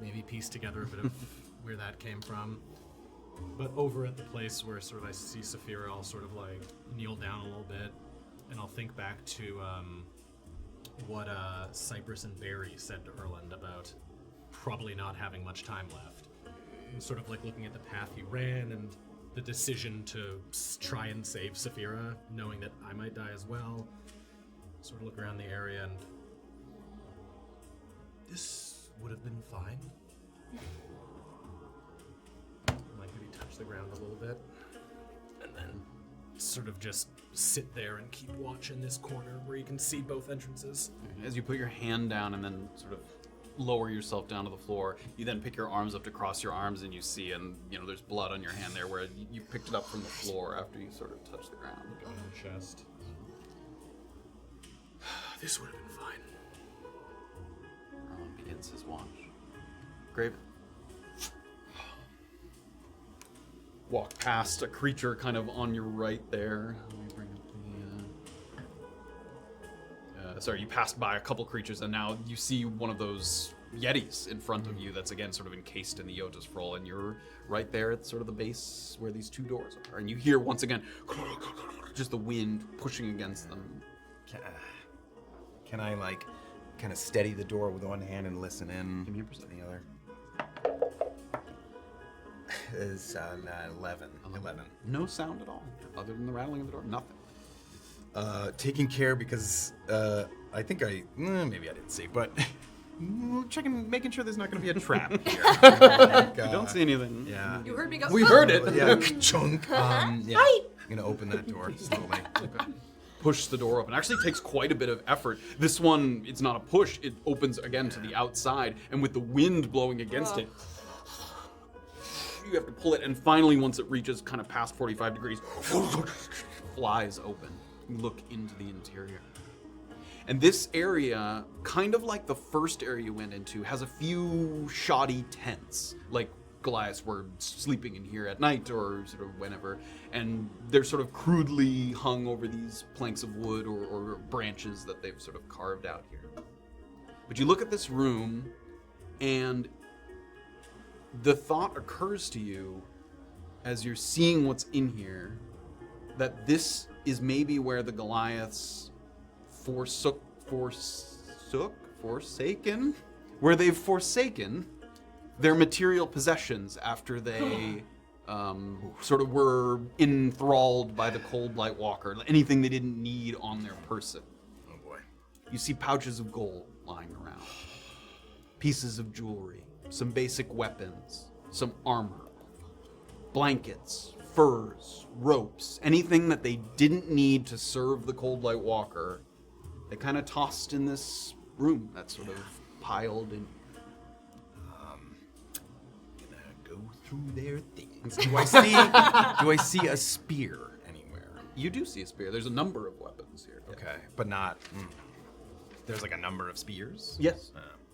[SPEAKER 1] maybe piece together a bit of where that came from. But over at the place where sort of I see Safira, I'll sort of like kneel down a little bit, and I'll think back to what Cypress and Barry said to Erland about probably not having much time left. And sort of like looking at the path he ran and the decision to try and save Safira, knowing that I might die as well. Sort of look around the area and this would have been fine. Like maybe touch the ground a little bit, and then sort of just sit there and keep watch in this corner where you can see both entrances.
[SPEAKER 2] As you put your hand down and then sort of lower yourself down to the floor, you then pick your arms up to cross your arms, and you see, and there's blood on your hand there where you picked it up from the floor after you sort of touched the ground.
[SPEAKER 1] On the chest. This would have been fine.
[SPEAKER 2] Erland begins his watch. Graven. Walk past a creature kind of on your right there. Let me bring up the. Sorry, you passed by a couple creatures, and now you see one of those yetis in front of you that's again sort of encased in the Yota's Froll, and you're right there at sort of the base where these two doors are. And you hear once again just the wind pushing against them.
[SPEAKER 5] Can I like kind of steady the door with one hand and listen in?
[SPEAKER 2] Give me a
[SPEAKER 5] with
[SPEAKER 2] perception.
[SPEAKER 5] the other. Is 11. 11.
[SPEAKER 2] No sound at all, other than the rattling of the door. Nothing.
[SPEAKER 5] Taking care because I think maybe I didn't see, but making sure there's not going to be a trap here. Like,
[SPEAKER 2] You don't see anything.
[SPEAKER 5] Yeah.
[SPEAKER 6] You heard me go.
[SPEAKER 1] We heard it.
[SPEAKER 5] Yeah. Chunk. Yeah. I'm gonna open that door slowly.
[SPEAKER 2] Push the door open. Actually takes quite a bit of effort. This one, it's not a push. It opens again to the outside, and with the wind blowing against it, you have to pull it, and finally, once it reaches kind of past 45 degrees, flies open. look into the interior. And this area, kind of like the first area you went into, has a few shoddy tents, like Goliaths were sleeping in here at night or sort of whenever, and they're sort of crudely hung over these planks of wood or branches that they've sort of carved out here. But you look at this room, and the thought occurs to you as you're seeing what's in here, that this is maybe where the Goliaths where they've forsaken their material possessions after they sort of were enthralled by the Cold Light Walker, anything they didn't need on their person.
[SPEAKER 5] Oh boy.
[SPEAKER 2] You see pouches of gold lying around, pieces of jewelry, some basic weapons, some armor, blankets, furs, ropes, anything that they didn't need to serve the Cold Light Walker, they kind of tossed in this room that's sort of piled in.
[SPEAKER 5] Gonna go through their things. Do I see a spear anywhere?
[SPEAKER 2] You do see a spear. There's a number of weapons here.
[SPEAKER 5] Okay, but not. There's like a number of spears.
[SPEAKER 2] Yes.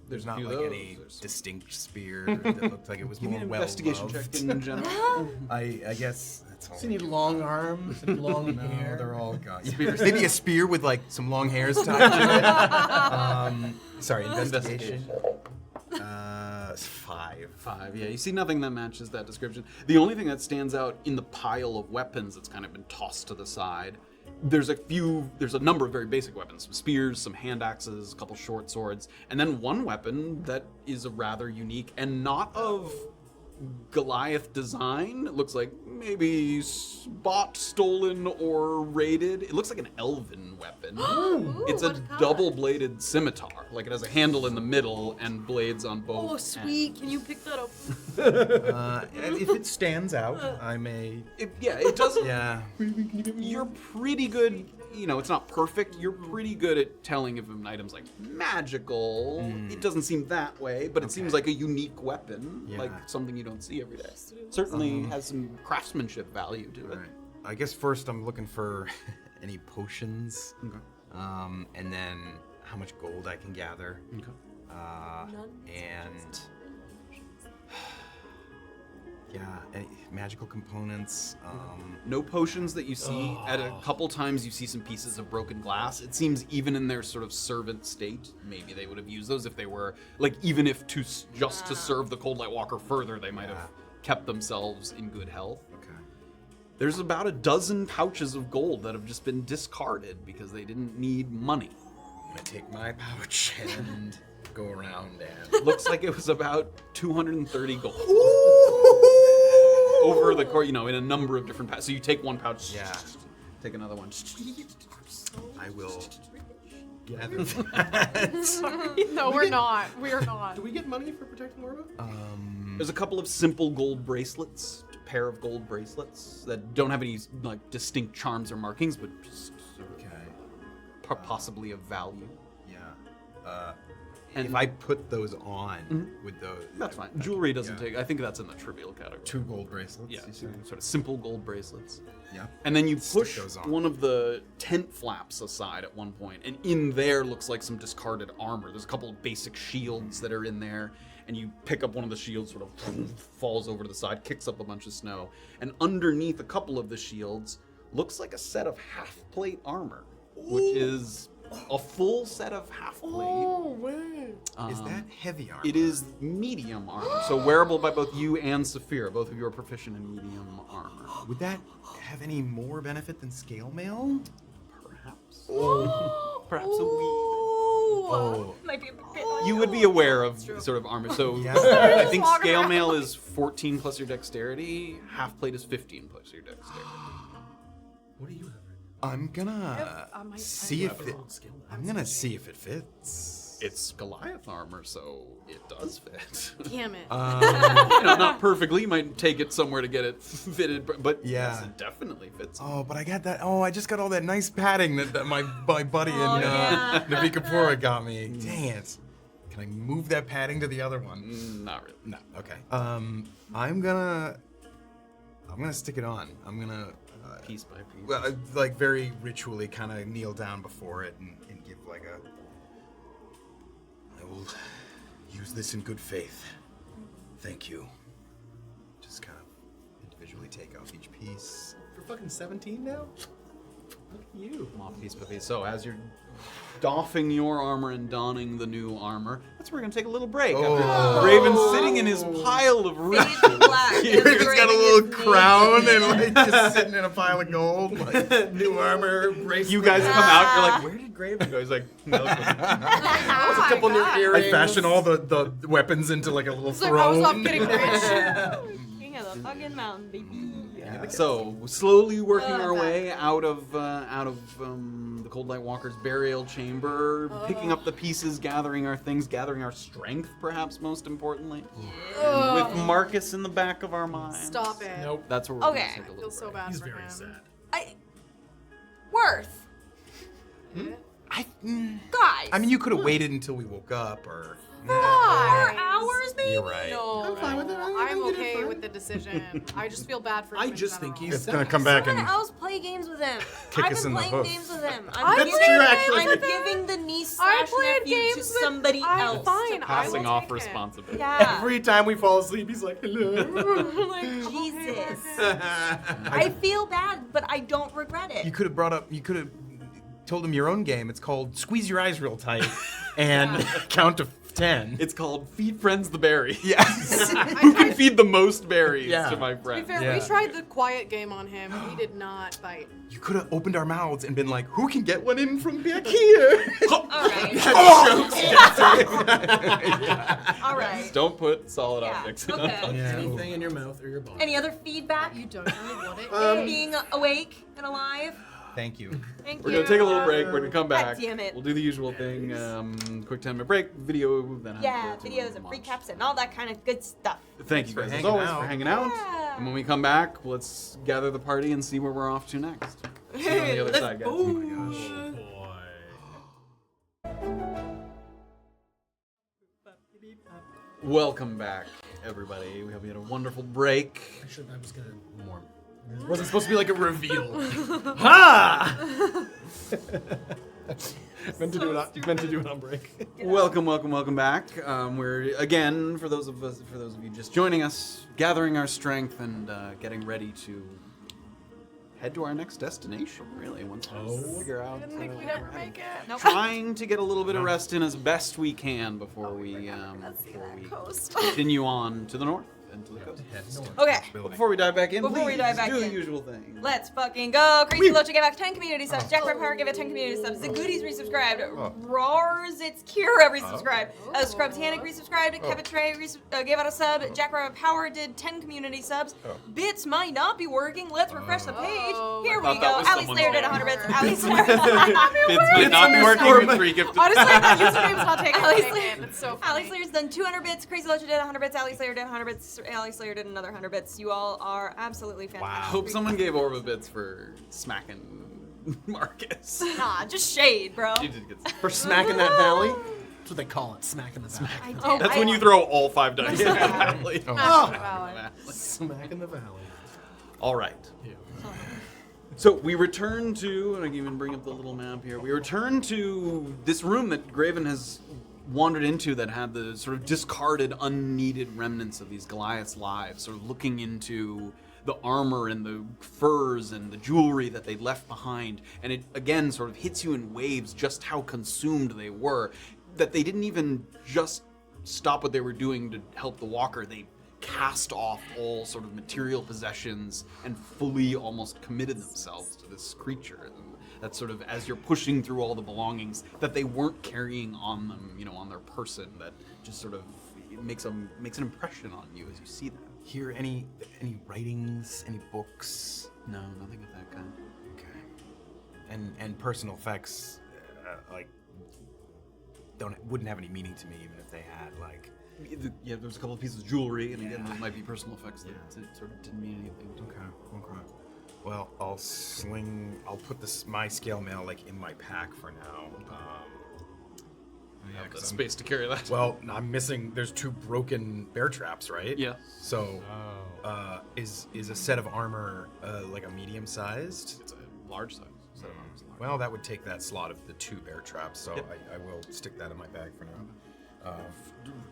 [SPEAKER 5] There's not
[SPEAKER 2] a few
[SPEAKER 5] like
[SPEAKER 2] of those.
[SPEAKER 5] any
[SPEAKER 2] There's-
[SPEAKER 5] distinct spear that looked like it was
[SPEAKER 2] Give me
[SPEAKER 5] more
[SPEAKER 2] an
[SPEAKER 5] well
[SPEAKER 2] investigation
[SPEAKER 5] loved.
[SPEAKER 2] check in general.
[SPEAKER 5] I guess that's all.
[SPEAKER 7] Does he need long arms and long
[SPEAKER 5] No,
[SPEAKER 7] hair?
[SPEAKER 5] they're all gone. Spears. Maybe a spear with like some long hairs tied to it. Sorry, investigation. 5.
[SPEAKER 2] 5, yeah. You see nothing that matches that description. The only thing that stands out in the pile of weapons that's kind of been tossed to the side, there's a number of very basic weapons. Some spears, some hand axes, a couple short swords, and then one weapon that is a rather unique and not of Goliath design. It looks like maybe bought, stolen, or raided. It looks like an elven weapon. It's a double-bladed scimitar. Like it has a handle in the middle and blades on both.
[SPEAKER 4] Oh, sweet. Can you pick that up?
[SPEAKER 5] If it stands out, I may.
[SPEAKER 2] It doesn't.
[SPEAKER 5] Yeah.
[SPEAKER 2] You're pretty good. You know, it's not perfect. You're pretty good at telling if an item's like magical. It doesn't seem that way, but it seems like a unique weapon,
[SPEAKER 5] Yeah.
[SPEAKER 2] like something you don't see every day. Certainly has some craftsmanship value to it.
[SPEAKER 5] Alright. I guess first I'm looking for any potions,
[SPEAKER 2] Okay.
[SPEAKER 5] and then how much gold I can gather, and any magical components.
[SPEAKER 2] No potions that you see. At a couple times you see some pieces of broken glass. It seems even in their sort of servant state, maybe they would have used those if they were, like, even if just to serve the Cold Light Walker further, they might have kept themselves in good health.
[SPEAKER 5] Okay.
[SPEAKER 2] There's about a dozen pouches of gold that have just been discarded because they didn't need money.
[SPEAKER 5] I'm gonna take my pouch and go around and.
[SPEAKER 2] Looks like it was about 230 gold. Over the course, in a number of different pouches. So you take one pouch, take another one.
[SPEAKER 5] I will gather that.
[SPEAKER 4] No, we're not. We're not.
[SPEAKER 7] Do we get money for protecting Orba?
[SPEAKER 2] There's a couple of simple gold bracelets, a pair of gold bracelets that don't have any like distinct charms or markings, but just sort of possibly of value.
[SPEAKER 5] Yeah.
[SPEAKER 2] And
[SPEAKER 5] if I put those on with those,
[SPEAKER 2] That's fine. Jewelry doesn't take. I think that's in the trivial category.
[SPEAKER 5] 2 gold bracelets.
[SPEAKER 2] Yeah,
[SPEAKER 5] you see?
[SPEAKER 2] sort of simple gold bracelets.
[SPEAKER 5] Yeah.
[SPEAKER 2] And then you
[SPEAKER 5] Stick
[SPEAKER 2] push
[SPEAKER 5] those on.
[SPEAKER 2] one of the tent flaps aside at one point, and in there looks like some discarded armor. There's a couple of basic shields that are in there, and you pick up one of the shields, sort of falls over to the side, kicks up a bunch of snow, and underneath a couple of the shields looks like a set of half-plate armor, which is a full set of half-plate.
[SPEAKER 5] Is that heavy armor?
[SPEAKER 2] It is medium armor, so wearable by both you and Safira. Both of you are proficient in medium armor.
[SPEAKER 5] Would that have any more benefit than scale mail?
[SPEAKER 2] Perhaps. Perhaps a wee.
[SPEAKER 5] Oh.
[SPEAKER 4] Might be a bit.
[SPEAKER 2] You would be aware of sort of armor. So
[SPEAKER 5] Yeah.
[SPEAKER 2] I think
[SPEAKER 4] Walk
[SPEAKER 2] scale
[SPEAKER 4] around.
[SPEAKER 2] mail is 14 plus your dexterity. Half plate is 15 plus your dexterity.
[SPEAKER 7] What do you have?
[SPEAKER 5] I'm gonna
[SPEAKER 4] I might-
[SPEAKER 5] see if it.
[SPEAKER 7] Skill.
[SPEAKER 5] I'm gonna see if it fits.
[SPEAKER 2] It's Goliath armor, so it does fit.
[SPEAKER 4] Damn it.
[SPEAKER 2] Not perfectly. You might take it somewhere to get it fitted, but yes,
[SPEAKER 5] Yeah.
[SPEAKER 2] it definitely fits.
[SPEAKER 5] Oh, but I got that. Oh, I just got all that nice padding that my buddy in
[SPEAKER 4] yeah.
[SPEAKER 5] Navikapura got me. Dang it! Can I move that padding to the other one?
[SPEAKER 2] Not really.
[SPEAKER 5] No. Okay. I'm gonna stick it on. I'm gonna
[SPEAKER 2] piece by piece.
[SPEAKER 5] Well, like very ritually, kind of kneel down before it and give like a. I will use this in good faith. Thank you. Just kind of individually take off each piece.
[SPEAKER 7] You're fucking 17 now? Look at you.
[SPEAKER 2] Come off piece by piece. So as you're doffing your armor and donning the new armor, that's where we're gonna take a little break. After Graven's sitting in his pile of
[SPEAKER 4] Fade black. as
[SPEAKER 5] Graven's got a
[SPEAKER 4] Graven
[SPEAKER 5] little
[SPEAKER 4] is
[SPEAKER 5] crown
[SPEAKER 4] naked.
[SPEAKER 5] and like just sitting in a pile of gold. Like,
[SPEAKER 7] New armor, bracelet.
[SPEAKER 2] You guys come out, you're like, where did Graven go? He's like, no.
[SPEAKER 4] Oh
[SPEAKER 7] a
[SPEAKER 4] my
[SPEAKER 7] couple new
[SPEAKER 4] God.
[SPEAKER 7] earrings.
[SPEAKER 5] I fashion all the weapons into like a little
[SPEAKER 6] It's like Rose off
[SPEAKER 5] throne.
[SPEAKER 6] getting rich.
[SPEAKER 4] King of the fucking mountain, baby.
[SPEAKER 2] So slowly working our way out of the Cold Light Walker's burial chamber, picking up the pieces, gathering our things, gathering our strength, perhaps most importantly, with Marcus in the back of our minds.
[SPEAKER 6] Stop it.
[SPEAKER 7] Nope.
[SPEAKER 2] That's where we're
[SPEAKER 4] Okay.
[SPEAKER 2] gonna take a
[SPEAKER 6] I
[SPEAKER 2] little
[SPEAKER 6] feel so
[SPEAKER 2] break.
[SPEAKER 6] bad
[SPEAKER 7] He's
[SPEAKER 6] for
[SPEAKER 7] very
[SPEAKER 6] him.
[SPEAKER 7] sad.
[SPEAKER 4] Worth. Guys.
[SPEAKER 5] I mean, you could have waited until we woke up, or
[SPEAKER 4] 4 hours, maybe?
[SPEAKER 5] you're right.
[SPEAKER 6] No,
[SPEAKER 7] I'm fine with it.
[SPEAKER 6] I'm
[SPEAKER 7] get it
[SPEAKER 6] okay
[SPEAKER 7] fine.
[SPEAKER 6] with the decision. I just feel bad for him.
[SPEAKER 7] I
[SPEAKER 6] in
[SPEAKER 7] just think
[SPEAKER 6] general.
[SPEAKER 7] he's
[SPEAKER 5] It's gonna come back
[SPEAKER 4] Someone
[SPEAKER 5] and
[SPEAKER 4] else play games with him.
[SPEAKER 5] Kick
[SPEAKER 4] I've
[SPEAKER 5] us
[SPEAKER 4] been
[SPEAKER 5] in the
[SPEAKER 4] playing
[SPEAKER 5] hoof.
[SPEAKER 4] games with him.
[SPEAKER 6] I've
[SPEAKER 4] giving,
[SPEAKER 6] played games
[SPEAKER 4] I'm
[SPEAKER 6] with
[SPEAKER 4] giving the niece
[SPEAKER 6] I
[SPEAKER 4] slash
[SPEAKER 6] played
[SPEAKER 4] nephew to
[SPEAKER 6] games with-
[SPEAKER 4] somebody
[SPEAKER 6] I'm
[SPEAKER 4] else.
[SPEAKER 6] fine. I
[SPEAKER 2] Passing
[SPEAKER 6] will
[SPEAKER 2] off
[SPEAKER 6] take it.
[SPEAKER 2] responsibility.
[SPEAKER 4] Yeah.
[SPEAKER 7] Every time we fall asleep, he's like, hello.
[SPEAKER 4] I'm like, Jesus. I feel bad, but I don't regret it.
[SPEAKER 5] you could have brought up. You could have told him your own game. It's called Squeeze Your Eyes Real Tight and count to 10.
[SPEAKER 2] It's called Feed Friends the Berry.
[SPEAKER 5] Yes.
[SPEAKER 2] Who can feed the most berries
[SPEAKER 5] Yeah.
[SPEAKER 2] to my
[SPEAKER 6] To be
[SPEAKER 2] friend?
[SPEAKER 6] fair,
[SPEAKER 5] Yeah.
[SPEAKER 6] we tried the quiet game on him. He did not bite.
[SPEAKER 5] You could have opened our mouths and been like, "Who can get one in from back here?"
[SPEAKER 4] All right. All right.
[SPEAKER 2] Don't put solid
[SPEAKER 4] Yeah,
[SPEAKER 2] objects in
[SPEAKER 4] okay.
[SPEAKER 2] them.
[SPEAKER 7] Anything in your mouth or your body.
[SPEAKER 4] Any other feedback?
[SPEAKER 6] You don't know what it is.
[SPEAKER 4] Being awake and alive?
[SPEAKER 5] Thank you.
[SPEAKER 4] Thank
[SPEAKER 2] We're
[SPEAKER 4] you.
[SPEAKER 2] gonna take a little break. We're gonna come back.
[SPEAKER 4] God damn it.
[SPEAKER 2] We'll do the usual thing. Quick 10-minute break. Video. Then
[SPEAKER 4] Yeah,
[SPEAKER 2] after
[SPEAKER 4] videos and
[SPEAKER 2] lunch.
[SPEAKER 4] recaps and all that kind of good stuff.
[SPEAKER 2] Thank you
[SPEAKER 5] for
[SPEAKER 2] guys as
[SPEAKER 5] hanging
[SPEAKER 2] always
[SPEAKER 5] out.
[SPEAKER 2] for hanging out.
[SPEAKER 4] Yeah.
[SPEAKER 2] And when we come back, let's gather the party and see where we're off to next. See you on the other
[SPEAKER 4] Let's
[SPEAKER 2] side, guys.
[SPEAKER 4] go.
[SPEAKER 2] Oh my gosh. Welcome back, everybody. We hope you had a wonderful break.
[SPEAKER 7] I was gonna more. It wasn't supposed to be like a reveal. Ha! meant to do it on break.
[SPEAKER 2] Welcome back. We're again, for those of you just joining us, gathering our strength and getting ready to head to our next destination. Really, once we figure out.
[SPEAKER 6] Didn't think we'd ever make it.
[SPEAKER 4] Nope.
[SPEAKER 2] Trying to get a little bit of rest in as best we can before we continue on to the north and to the coast.
[SPEAKER 4] Okay.
[SPEAKER 2] Before we dive back in,
[SPEAKER 4] Before we
[SPEAKER 2] please
[SPEAKER 4] dive back
[SPEAKER 2] do the
[SPEAKER 4] in.
[SPEAKER 2] usual thing.
[SPEAKER 4] Let's fucking go. Crazy Locha gave out 10 community subs. Jack Power gave out 10 community subs. The Goodies resubscribed. Rars It's Kira resubscribed. Scrubs Hannick resubscribed. Kevin Trey gave out a sub. Jack Power did 10 community subs. Bits might not be working. Let's refresh the page. Here we
[SPEAKER 2] thought that
[SPEAKER 4] go.
[SPEAKER 2] was
[SPEAKER 4] Ali
[SPEAKER 2] someone's
[SPEAKER 4] Slayer did
[SPEAKER 2] name.
[SPEAKER 4] 100 bits. Ali Slayer.
[SPEAKER 2] Bits might not be working with 3 gifted.
[SPEAKER 6] Honestly, that username's not taking
[SPEAKER 4] Ali
[SPEAKER 6] the
[SPEAKER 4] Slayer.
[SPEAKER 6] name. It's so
[SPEAKER 4] Ali
[SPEAKER 6] funny.
[SPEAKER 4] Slayer's done 200 bits. Crazy Locha did 100 bits. Ali Slayer did 100 bits. Ali Slayer did another 100 bits. You all are absolutely fantastic.
[SPEAKER 2] Hope someone gave Orba bits for smacking Marcus.
[SPEAKER 4] Nah, just shade, bro.
[SPEAKER 2] You did good.
[SPEAKER 7] For smacking that valley. That's what they call it, smacking the valley.
[SPEAKER 4] I did.
[SPEAKER 2] That's
[SPEAKER 4] I-
[SPEAKER 2] when you throw all 5 dice. in the valley.
[SPEAKER 7] Smacking the valley.
[SPEAKER 2] All right. So we return to, and I can even bring up the little map here. We return to this room that Graven has wandered into that had the sort of discarded, unneeded remnants of these Goliath's lives, sort of looking into the armor and the furs and the jewelry that they left behind. And it, again, sort of hits you in waves just how consumed they were, that they didn't even just stop what they were doing to help the walker. They cast off all sort of material possessions and fully almost committed themselves to this creature. And that's sort of, as you're pushing through all the belongings that they weren't carrying on them, you know, on their person, that just sort of makes an impression on you as you see them.
[SPEAKER 5] Hear any writings, any books?
[SPEAKER 2] No, nothing of that kind.
[SPEAKER 5] Okay. And personal effects, like, wouldn't have any meaning to me even if they had like.
[SPEAKER 2] Yeah, there's a couple of pieces of jewelry, and again, those might be personal effects that sort of didn't mean anything.
[SPEAKER 5] Okay. Well, I'll put my scale mail like in my pack for now.
[SPEAKER 1] have the space to carry that.
[SPEAKER 7] Well, I'm missing. There's 2 broken bear traps, right?
[SPEAKER 2] Yeah.
[SPEAKER 7] So, is a set of armor like a medium sized?
[SPEAKER 2] It's a large size set of arms.
[SPEAKER 7] Well, that would take that slot of the 2 bear traps, so I will stick that in my bag for now.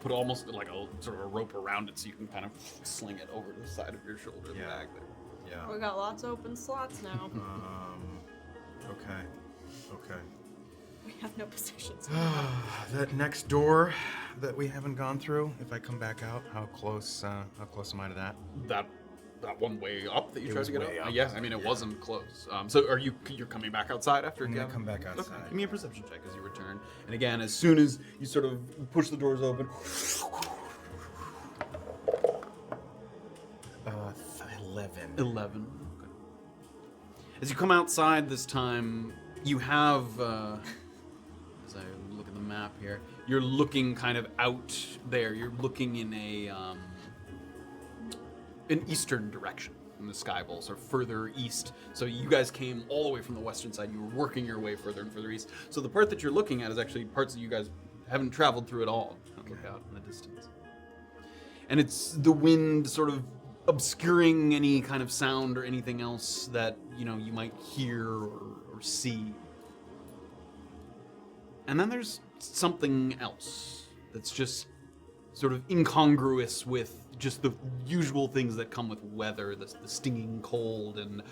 [SPEAKER 2] Put almost like a sort of a rope around it so you can kind of sling it over to the side of your shoulder in the bag there.
[SPEAKER 7] Yeah.
[SPEAKER 4] We got lots of open slots now.
[SPEAKER 7] Okay.
[SPEAKER 4] We have no possessions.
[SPEAKER 7] That next door that we haven't gone through, if I come back out, how close am I to that?
[SPEAKER 2] That one way up that you
[SPEAKER 7] It
[SPEAKER 2] tried
[SPEAKER 7] was
[SPEAKER 2] to get
[SPEAKER 7] way
[SPEAKER 2] up?
[SPEAKER 7] up.
[SPEAKER 2] Yeah, I mean it wasn't close. So you're coming back outside after?
[SPEAKER 7] I'm gonna
[SPEAKER 2] Gavin?
[SPEAKER 7] come back
[SPEAKER 2] Okay.
[SPEAKER 7] outside.
[SPEAKER 2] Give me a perception check as you return. And again, as soon as you sort of push the doors open,
[SPEAKER 7] 11.
[SPEAKER 2] 11. Okay. As you come outside this time, you have, as I look at the map here, you're looking kind of out there. You're looking in an eastern direction in the sky bowl, so further east. So you guys came all the way from the western side. You were working your way further and further east. So the part that you're looking at is actually parts that you guys haven't traveled through at all. Kind of look out in the distance. And it's the wind sort of obscuring any kind of sound or anything else that, you might hear or see. And then there's something else that's just sort of incongruous with just the usual things that come with weather, the stinging cold and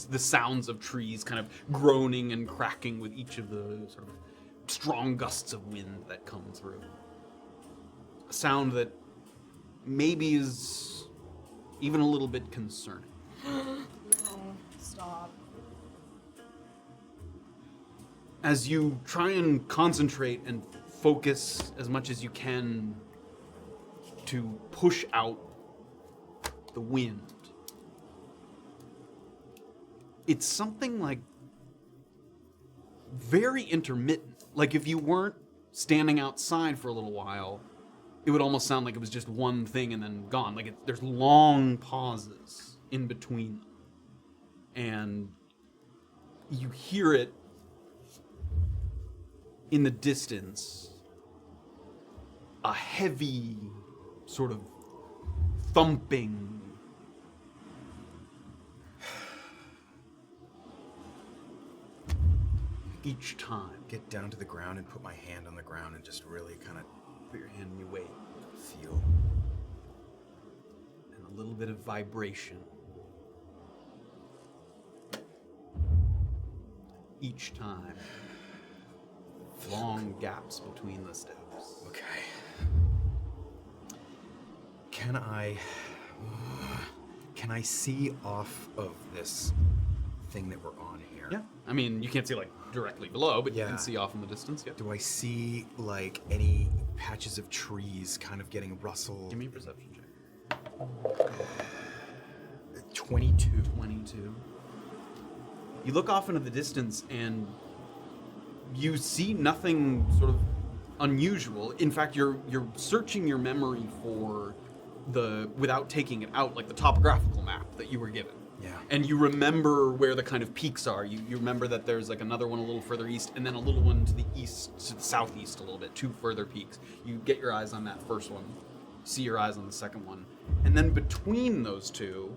[SPEAKER 2] the sounds of trees kind of groaning and cracking with each of the sort of strong gusts of wind that come through. A sound that maybe is even a little bit concerning.
[SPEAKER 6] Stop.
[SPEAKER 2] As you try and concentrate and focus as much as you can to push out the wind, it's something like very intermittent. Like if you weren't standing outside for a little while, it would almost sound like it was just one thing and then gone. Like there's long pauses in between them. And you hear it in the distance, a heavy sort of thumping. Each time.
[SPEAKER 7] Get down to the ground and put my hand on the ground and just really kind of
[SPEAKER 2] Put your hand in your way.
[SPEAKER 7] feel.
[SPEAKER 2] And a little bit of vibration. Each time. Long gaps between the steps.
[SPEAKER 7] Okay. Can I see off of this thing that we're on here?
[SPEAKER 2] Yeah. I mean, you can't see like directly below, but you
[SPEAKER 7] Yeah.
[SPEAKER 2] can see off in the distance. Yeah.
[SPEAKER 7] Do I see like any patches of trees kind of getting rustled?
[SPEAKER 2] Give me a perception check.
[SPEAKER 7] 22.
[SPEAKER 2] 22. You look off into the distance and you see nothing sort of unusual. In fact, you're searching your memory for without taking it out, like the topographical map that you were given.
[SPEAKER 7] Yeah.
[SPEAKER 2] And you remember where the kind of peaks are. You remember that there's like another one a little further east, and then a little one to the east, to the southeast a little bit, 2 further peaks. You get your eyes on that first one, see your eyes on the second one, and then between those two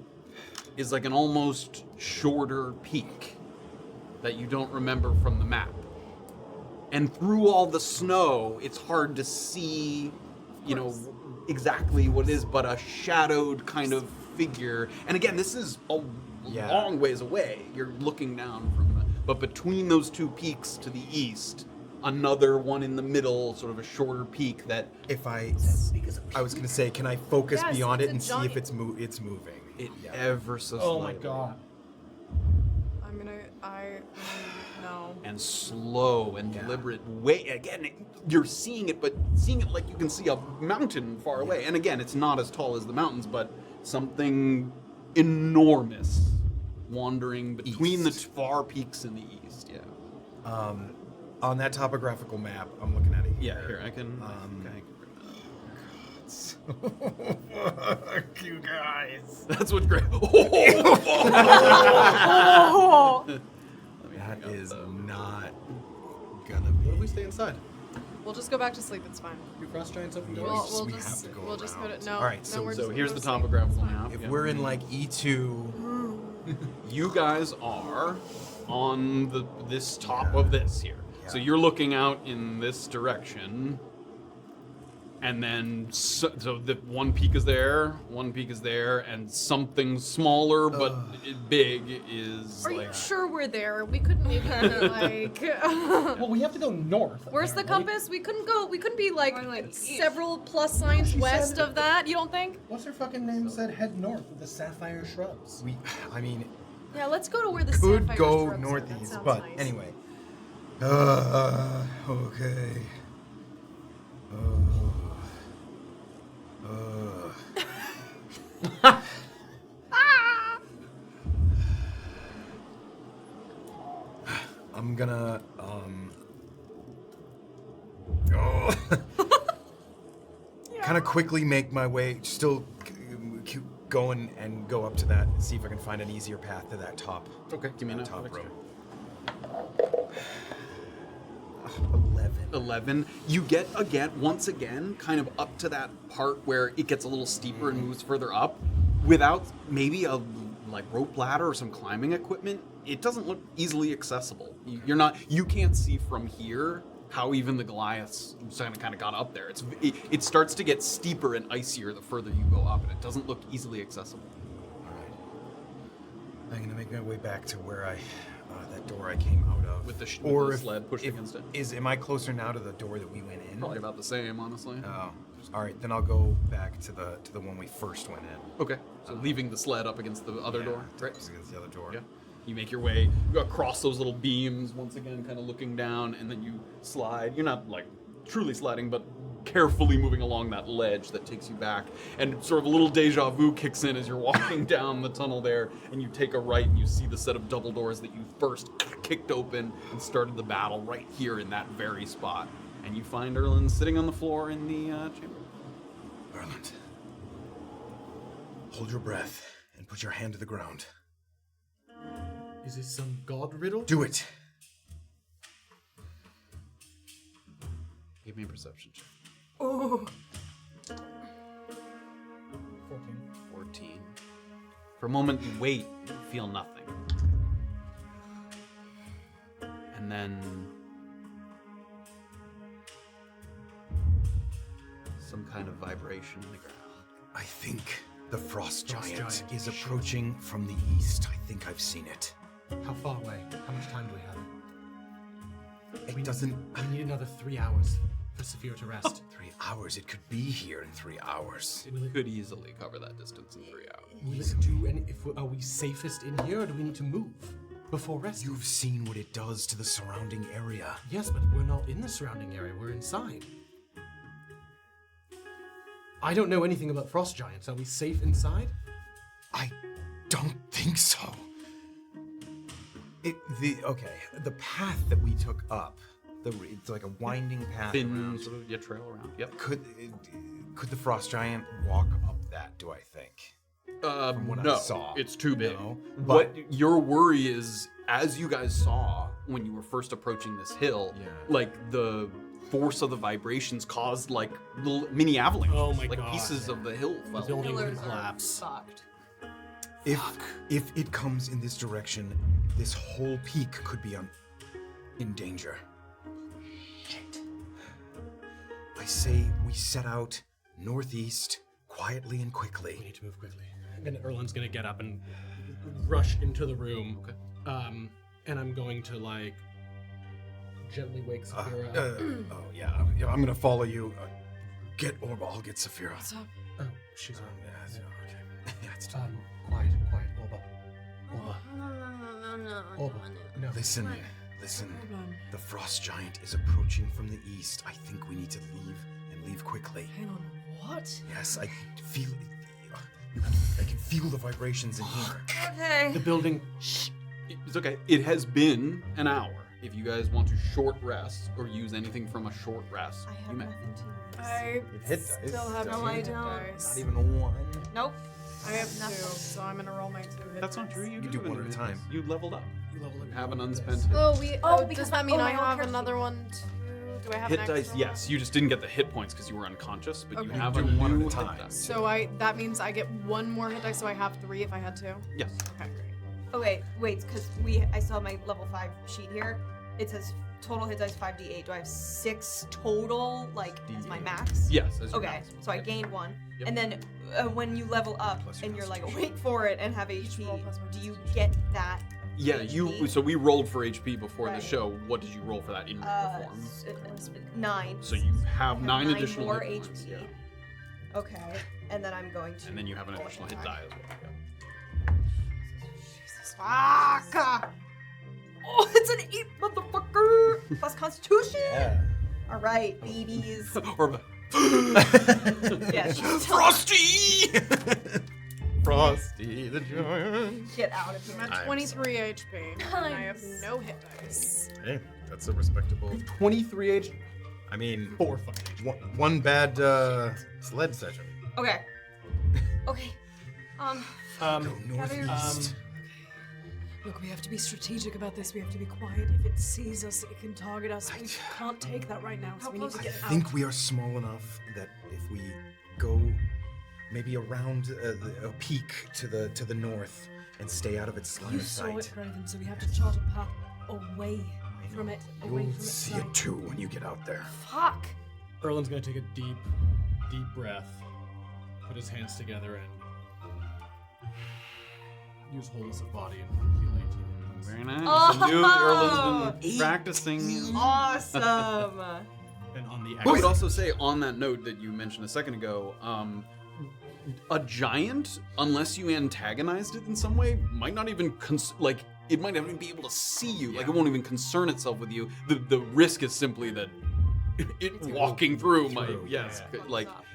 [SPEAKER 2] is like an almost shorter peak that you don't remember from the map. And through all the snow, it's hard to see, exactly what it is, but a shadowed kind of figure. And again, this is a long ways away. You're looking down but between those 2 peaks to the east, another one in the middle, sort of a shorter peak that
[SPEAKER 7] I was gonna say, can I focus
[SPEAKER 6] Yes,
[SPEAKER 7] beyond
[SPEAKER 6] it's
[SPEAKER 7] it
[SPEAKER 6] a
[SPEAKER 7] and see
[SPEAKER 6] giant-
[SPEAKER 7] if it's moving?
[SPEAKER 2] it ever so
[SPEAKER 1] Oh my
[SPEAKER 2] slightly.
[SPEAKER 1] god.
[SPEAKER 6] No.
[SPEAKER 2] And slow and deliberate way. Again, you're seeing it, but seeing it like you can see a mountain far away. And again, it's not as tall as the mountains, but something enormous wandering between the far peaks in the east. Yeah.
[SPEAKER 7] On that topographical map, I'm looking at it here.
[SPEAKER 2] Yeah. Here, I can.
[SPEAKER 7] Fuck you guys.
[SPEAKER 2] That's what great.
[SPEAKER 7] That is not gonna be.
[SPEAKER 1] What if we stay inside?
[SPEAKER 6] We'll just go back to sleep. It's fine.
[SPEAKER 1] Do frost giants open
[SPEAKER 6] We'll,
[SPEAKER 1] doors?
[SPEAKER 6] we'll
[SPEAKER 5] we
[SPEAKER 6] just
[SPEAKER 5] have to go
[SPEAKER 6] we'll just go
[SPEAKER 5] around.
[SPEAKER 6] to no.
[SPEAKER 5] All right,
[SPEAKER 6] no,
[SPEAKER 5] so-
[SPEAKER 6] we're
[SPEAKER 2] So
[SPEAKER 6] just gonna
[SPEAKER 2] here's
[SPEAKER 6] go
[SPEAKER 2] the
[SPEAKER 6] to
[SPEAKER 2] top
[SPEAKER 6] sleep.
[SPEAKER 2] of Gravel
[SPEAKER 6] It's fine.
[SPEAKER 2] map.
[SPEAKER 5] If
[SPEAKER 2] Yeah.
[SPEAKER 5] we're in like E2,
[SPEAKER 2] You guys are on this top of this here. So you're looking out in this direction. And then, so the one peak is there, and something smaller but big is
[SPEAKER 6] Are
[SPEAKER 2] like.
[SPEAKER 6] you sure we're there? We couldn't maybe be like.
[SPEAKER 1] Well, we have to go north.
[SPEAKER 6] Where's the
[SPEAKER 1] apparently.
[SPEAKER 6] compass? We couldn't go. We couldn't be like,
[SPEAKER 4] Or, like, east.
[SPEAKER 6] several plus signs
[SPEAKER 1] She
[SPEAKER 6] west
[SPEAKER 1] said-
[SPEAKER 6] of that. You don't think?
[SPEAKER 1] What's her fucking name? Said head north with the sapphire shrubs.
[SPEAKER 5] I mean,
[SPEAKER 6] Yeah, let's go to where the
[SPEAKER 5] could
[SPEAKER 6] sapphire
[SPEAKER 5] go
[SPEAKER 6] shrubs are. That
[SPEAKER 5] northeast,
[SPEAKER 6] sounds
[SPEAKER 5] but
[SPEAKER 6] nice.
[SPEAKER 5] anyway. Okay. I'm gonna kind of quickly make my way, still keep going and go up to that and see if I can find an easier path to that top.
[SPEAKER 2] Okay, give me
[SPEAKER 5] that
[SPEAKER 2] an
[SPEAKER 5] top
[SPEAKER 2] athletics
[SPEAKER 5] room. 11.
[SPEAKER 2] 11. You get once again kind of up to that part where it gets a little steeper and moves further up without maybe a like rope ladder or some climbing equipment. It doesn't look easily accessible. You can't see from here how even the Goliaths kind of got up there. It starts to get steeper and icier the further you go up, and it doesn't look easily accessible.
[SPEAKER 5] All right. I'm gonna make my way back to where that door I came out of.
[SPEAKER 2] With the
[SPEAKER 5] if-
[SPEAKER 2] sled pushed against it.
[SPEAKER 5] Am I closer now to the door that we went in?
[SPEAKER 2] Probably about the same, honestly.
[SPEAKER 5] Oh, all right. Then I'll go back to the one we first went in.
[SPEAKER 2] Okay, so leaving the sled up against the other door. Right.
[SPEAKER 5] Just against the other door.
[SPEAKER 2] Yeah. You make your way across those little beams, once again, kind of looking down, and then you slide. You're not like truly sliding, but carefully moving along that ledge that takes you back. And sort of a little deja vu kicks in as you're walking down the tunnel there, and you take a right, and you see the set of double doors that you first kicked open and started the battle right here in that very spot. And you find Erland sitting on the floor in the chamber.
[SPEAKER 5] Erland, hold your breath and put your hand to the ground.
[SPEAKER 1] Is this some god riddle?
[SPEAKER 5] Do it.
[SPEAKER 2] Give me a perception check.
[SPEAKER 3] Oh.
[SPEAKER 2] 14. For a moment, you wait, you feel nothing. And then some kind of vibration in the ground.
[SPEAKER 5] I think the frost giant
[SPEAKER 1] giant.
[SPEAKER 5] is approaching from the east. I think I've seen it.
[SPEAKER 1] How far away? How much time do we have?
[SPEAKER 5] It doesn't.
[SPEAKER 1] We need another 3 hours for Safira to rest.
[SPEAKER 5] 3 hours. It could be here in 3 hours.
[SPEAKER 2] It could easily cover that distance in 3 hours.
[SPEAKER 1] Will it do any? Are we safest in here, or do we need to move before resting?
[SPEAKER 5] You've seen what it does to the surrounding area.
[SPEAKER 1] Yes, but we're not in the surrounding area. We're inside. I don't know anything about frost giants. Are we safe inside?
[SPEAKER 5] I don't think so. The path that we took up, it's like a winding path.
[SPEAKER 2] Thin
[SPEAKER 5] around.
[SPEAKER 2] sort of trail around. Yep.
[SPEAKER 5] Could the frost giant walk up that? Do I think? From what I saw.
[SPEAKER 2] It's too big.
[SPEAKER 5] No,
[SPEAKER 2] What your worry is, as you guys saw when you were first approaching this hill,
[SPEAKER 5] Yeah.
[SPEAKER 2] like the force of the vibrations caused like little mini avalanches.
[SPEAKER 1] Oh my
[SPEAKER 2] like
[SPEAKER 1] God.
[SPEAKER 2] pieces of the hill
[SPEAKER 1] The
[SPEAKER 2] fell.
[SPEAKER 1] building would
[SPEAKER 4] Pillars are
[SPEAKER 1] collapse.
[SPEAKER 4] fucked.
[SPEAKER 5] If it comes in this direction, this whole peak could be in danger. Shit. I say we set out northeast quietly and
[SPEAKER 1] We
[SPEAKER 5] quickly.
[SPEAKER 1] need to move quickly. And Erland's gonna get up and rush into the room.
[SPEAKER 2] Okay.
[SPEAKER 1] And I'm going to like gently wake Safira up.
[SPEAKER 5] Oh yeah, I'm gonna follow you. Get Orba, I'll get Safira.
[SPEAKER 1] Oh, she's on.
[SPEAKER 5] Yeah, okay. Yeah, it's time.
[SPEAKER 1] Quiet, Orba. Orba. Orba. No.
[SPEAKER 5] Listen. The frost giant is approaching from the east. I think we need to leave and leave quickly.
[SPEAKER 6] Hang on, what?
[SPEAKER 5] Yes, I feel. I can feel the vibrations in here.
[SPEAKER 4] Okay.
[SPEAKER 1] The building.
[SPEAKER 2] It's okay. It has been an hour. If you guys want to short rest or use anything from a short rest,
[SPEAKER 3] I
[SPEAKER 2] you
[SPEAKER 3] have
[SPEAKER 2] may.
[SPEAKER 3] nothing to
[SPEAKER 6] I
[SPEAKER 5] hit
[SPEAKER 6] still have
[SPEAKER 4] No,
[SPEAKER 6] two
[SPEAKER 4] I
[SPEAKER 6] hit
[SPEAKER 4] don't.
[SPEAKER 6] dice.
[SPEAKER 5] Not even a one.
[SPEAKER 4] Nope.
[SPEAKER 6] I have two, so I'm gonna roll my 2 hit
[SPEAKER 2] That's not
[SPEAKER 6] dice.
[SPEAKER 2] true.
[SPEAKER 5] You do
[SPEAKER 2] have
[SPEAKER 5] one
[SPEAKER 2] any
[SPEAKER 5] at a time.
[SPEAKER 2] You leveled up.
[SPEAKER 1] You level
[SPEAKER 2] You
[SPEAKER 1] up
[SPEAKER 2] have an
[SPEAKER 1] your
[SPEAKER 2] unspent.
[SPEAKER 1] dice.
[SPEAKER 2] hit.
[SPEAKER 6] Oh,
[SPEAKER 3] Oh,
[SPEAKER 6] does
[SPEAKER 3] because-
[SPEAKER 6] that mean
[SPEAKER 3] oh,
[SPEAKER 6] I
[SPEAKER 3] my own
[SPEAKER 6] have
[SPEAKER 3] character
[SPEAKER 6] another
[SPEAKER 3] sheet.
[SPEAKER 6] one Do I have
[SPEAKER 2] Hit
[SPEAKER 6] an
[SPEAKER 2] dice,
[SPEAKER 6] extra
[SPEAKER 2] yes. You just didn't get the hit points because you were unconscious, but you
[SPEAKER 6] Okay.
[SPEAKER 2] have a
[SPEAKER 7] Do one at
[SPEAKER 2] new
[SPEAKER 7] a
[SPEAKER 2] hit
[SPEAKER 7] time.
[SPEAKER 2] dice.
[SPEAKER 6] So that means I get one more hit dice, so I have 3 if I had to.
[SPEAKER 2] Yes.
[SPEAKER 6] Okay, great.
[SPEAKER 4] Oh wait, because I saw my level 5 sheet here. It says total hit dice 5d8. Do I have 6 total, like as my max?
[SPEAKER 2] Yes. As your
[SPEAKER 4] Okay,
[SPEAKER 2] max.
[SPEAKER 4] so I gained 1,
[SPEAKER 2] Yep.
[SPEAKER 4] and then when you level up
[SPEAKER 5] Plus your
[SPEAKER 4] and you're like
[SPEAKER 5] constitution.
[SPEAKER 4] awake for it and have
[SPEAKER 6] Each roll
[SPEAKER 4] HP,
[SPEAKER 6] plus my
[SPEAKER 4] do you
[SPEAKER 6] constitution.
[SPEAKER 4] get that?
[SPEAKER 2] Yeah,
[SPEAKER 4] HP?
[SPEAKER 2] so we rolled for HP before
[SPEAKER 4] Right.
[SPEAKER 2] the show. What did you roll for that in regular form?
[SPEAKER 4] 9.
[SPEAKER 2] So you have
[SPEAKER 4] I have
[SPEAKER 2] 9 additional
[SPEAKER 4] more
[SPEAKER 2] hit points,
[SPEAKER 4] HP.
[SPEAKER 2] yeah.
[SPEAKER 4] Okay, and then I'm going to.
[SPEAKER 2] And then you have an additional hit die as well.
[SPEAKER 4] Jesus, fuck! Oh, it's an 8, motherfucker! Plus Constitution.
[SPEAKER 7] Yeah.
[SPEAKER 4] All right, babies.
[SPEAKER 2] Orba.
[SPEAKER 4] Yeah, she's
[SPEAKER 2] Frosty!
[SPEAKER 7] Frosty the Giant.
[SPEAKER 4] Get out of here.
[SPEAKER 6] I'm at 23 HP, and I have no hit dice.
[SPEAKER 7] Hey, that's a respectable.
[SPEAKER 1] 23 age,
[SPEAKER 7] I mean,
[SPEAKER 1] 4 fucking age.
[SPEAKER 7] one bad sled session.
[SPEAKER 4] Okay. Okay.
[SPEAKER 7] Go northeast.
[SPEAKER 6] Look, we have to be strategic about this. We have to be quiet. If it sees us, it can target us. We can't take that right now, so we need to
[SPEAKER 7] I
[SPEAKER 6] get out.
[SPEAKER 7] think we are small enough that if we go maybe around a peak to the north and stay out of its line
[SPEAKER 6] You
[SPEAKER 7] of
[SPEAKER 6] saw it,
[SPEAKER 7] sight,
[SPEAKER 6] Graven, so we have to chart a path away from it. Away
[SPEAKER 7] you'll
[SPEAKER 6] from its
[SPEAKER 7] see
[SPEAKER 6] sight.
[SPEAKER 7] it too when you get out there.
[SPEAKER 4] Fuck.
[SPEAKER 1] Erland's gonna take a deep breath, put his hands together, and use wholeness of body and heal 18 wounds.
[SPEAKER 2] Very nice.
[SPEAKER 4] Oh!
[SPEAKER 2] I knew Erland's been practicing.
[SPEAKER 4] Awesome.
[SPEAKER 1] And on the
[SPEAKER 2] I would
[SPEAKER 1] exit,
[SPEAKER 2] also say, on that note that you mentioned a second ago, a giant, unless you antagonized it in some way, might not even it might not even be able to see you. Like, it won't even concern itself with you. The risk is simply that it walking through might,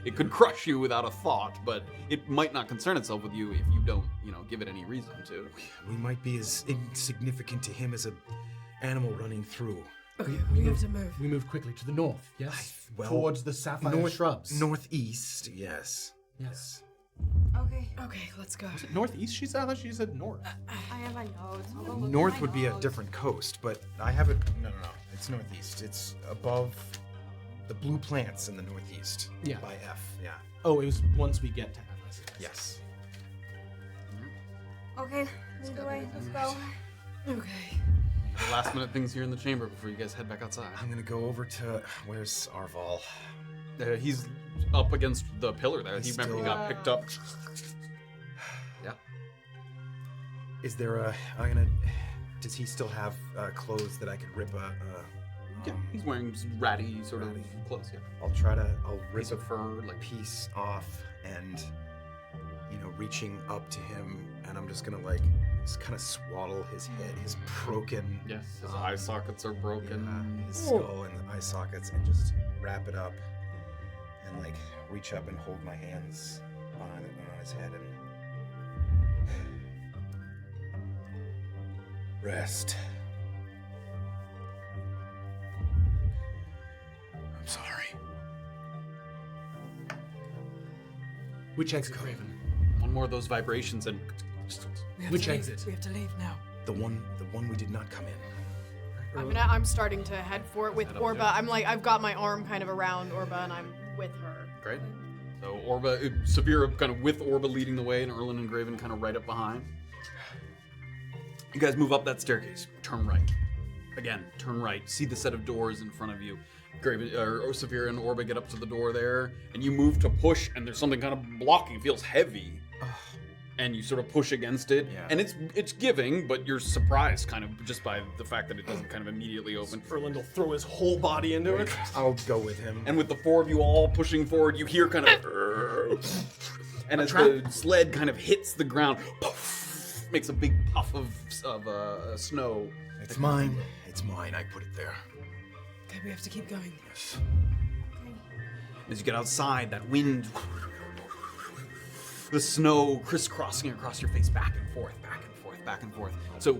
[SPEAKER 2] it could crush you without a thought, but it might not concern itself with you if you don't, give it any reason to.
[SPEAKER 7] We might be as insignificant to him as an animal running through.
[SPEAKER 6] Okay, we have to move.
[SPEAKER 1] we move quickly to the north, yes?
[SPEAKER 7] well,
[SPEAKER 1] Towards the sapphire shrubs.
[SPEAKER 7] Northeast, yes.
[SPEAKER 1] Yes.
[SPEAKER 4] Okay.
[SPEAKER 6] Okay, let's go.
[SPEAKER 1] Northeast, she said? I thought she said north.
[SPEAKER 4] I have my notes. I'll go look at
[SPEAKER 7] North
[SPEAKER 4] my
[SPEAKER 7] would be a
[SPEAKER 4] notes.
[SPEAKER 7] different coast, but I have it. No. It's northeast. It's above the blue plants in the northeast.
[SPEAKER 1] Yeah.
[SPEAKER 7] By F. Yeah.
[SPEAKER 1] Oh, it was once we get to Atlas.
[SPEAKER 7] Yes.
[SPEAKER 4] Okay, lead the way. Let's go.
[SPEAKER 6] Okay.
[SPEAKER 2] Last minute things here in the chamber before you guys head back outside.
[SPEAKER 7] I'm gonna go over to where's Arval?
[SPEAKER 2] He's up against the pillar there.
[SPEAKER 7] He's
[SPEAKER 2] Remember he
[SPEAKER 7] still-
[SPEAKER 2] got picked up. Yeah.
[SPEAKER 7] Is there does he still have clothes that I could rip
[SPEAKER 2] Yeah, he's wearing some ratty sort of clothes. Yeah.
[SPEAKER 7] I'll rip
[SPEAKER 2] Piece of fur, like
[SPEAKER 7] piece off and reaching up to him, and I'm just gonna just kind of swaddle his head, his broken
[SPEAKER 2] yes. His eye sockets are broken.
[SPEAKER 7] his skull and the eye sockets, and just wrap it up and reach up and hold my hands on his head and rest. I'm sorry.
[SPEAKER 1] Which exit, Graven?
[SPEAKER 2] One more of those vibrations and
[SPEAKER 6] We have
[SPEAKER 1] Which
[SPEAKER 6] to leave.
[SPEAKER 1] exit?
[SPEAKER 6] We have to leave now.
[SPEAKER 7] The one we did not come in.
[SPEAKER 6] I'm starting to head for it with
[SPEAKER 2] Head up
[SPEAKER 6] Orba.
[SPEAKER 2] there.
[SPEAKER 6] I've got my arm kind of around Orba, and I'm with her.
[SPEAKER 2] Great. So Orba, Safira kind of with Orba leading the way, and Erland and Graven kind of right up behind. You guys move up that staircase. Turn right. Again, turn right. See the set of doors in front of you. Graven, or Safira and Orba get up to the door there, and you move to push, and there's something kind of blocking. It feels heavy. And you sort of push against it,
[SPEAKER 7] Yeah.
[SPEAKER 2] and it's giving, but you're surprised kind of just by the fact that it doesn't kind of immediately open.
[SPEAKER 1] Erland will throw his whole body into it.
[SPEAKER 7] I'll go with him.
[SPEAKER 2] And with the four of you all pushing forward, you hear kind of, and as the sled kind of hits the ground, poof, makes a big puff of snow.
[SPEAKER 7] It's mine. It's mine. I put it there.
[SPEAKER 6] Okay, we have to keep going.
[SPEAKER 7] Yes.
[SPEAKER 2] As you get outside, that wind, the snow crisscrossing across your face, back and forth, back and forth, back and forth. So,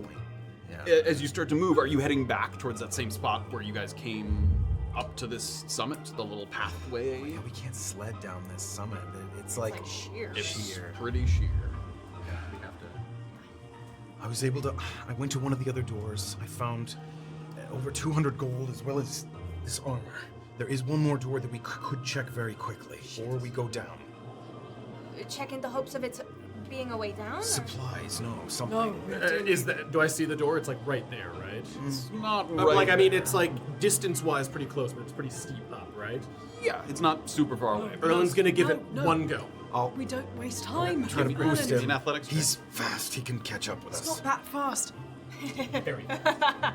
[SPEAKER 2] as you start to move, are you heading back towards that same spot where you guys came up to this summit, the little pathway?
[SPEAKER 7] Yeah, we can't sled down this summit. It's like
[SPEAKER 4] sheer.
[SPEAKER 2] It's
[SPEAKER 7] sheer.
[SPEAKER 2] pretty sheer. Yeah, we have to.
[SPEAKER 7] I went to one of the other doors. I found over 200 gold as well as this armor. There is one more door that we could check very quickly, or we go down.
[SPEAKER 4] Check in the hopes of it being a way down? or-
[SPEAKER 7] Supplies, no, something.
[SPEAKER 6] No, we have to.
[SPEAKER 1] Is that? Do I see the door? It's like right there, right?
[SPEAKER 2] It's not
[SPEAKER 1] But,
[SPEAKER 2] right.
[SPEAKER 1] like I mean, it's like distance-wise pretty close, but it's pretty steep up, right?
[SPEAKER 2] yeah, it's not super far away.
[SPEAKER 1] Erland's gonna give it
[SPEAKER 6] No.
[SPEAKER 1] one go.
[SPEAKER 7] I'll
[SPEAKER 6] We don't waste time.
[SPEAKER 7] try to
[SPEAKER 6] Erland,
[SPEAKER 7] boost
[SPEAKER 2] In
[SPEAKER 7] him.
[SPEAKER 2] athletics,
[SPEAKER 7] He's fast. He can catch up with
[SPEAKER 6] It's
[SPEAKER 7] us.
[SPEAKER 6] not that fast.
[SPEAKER 1] Very.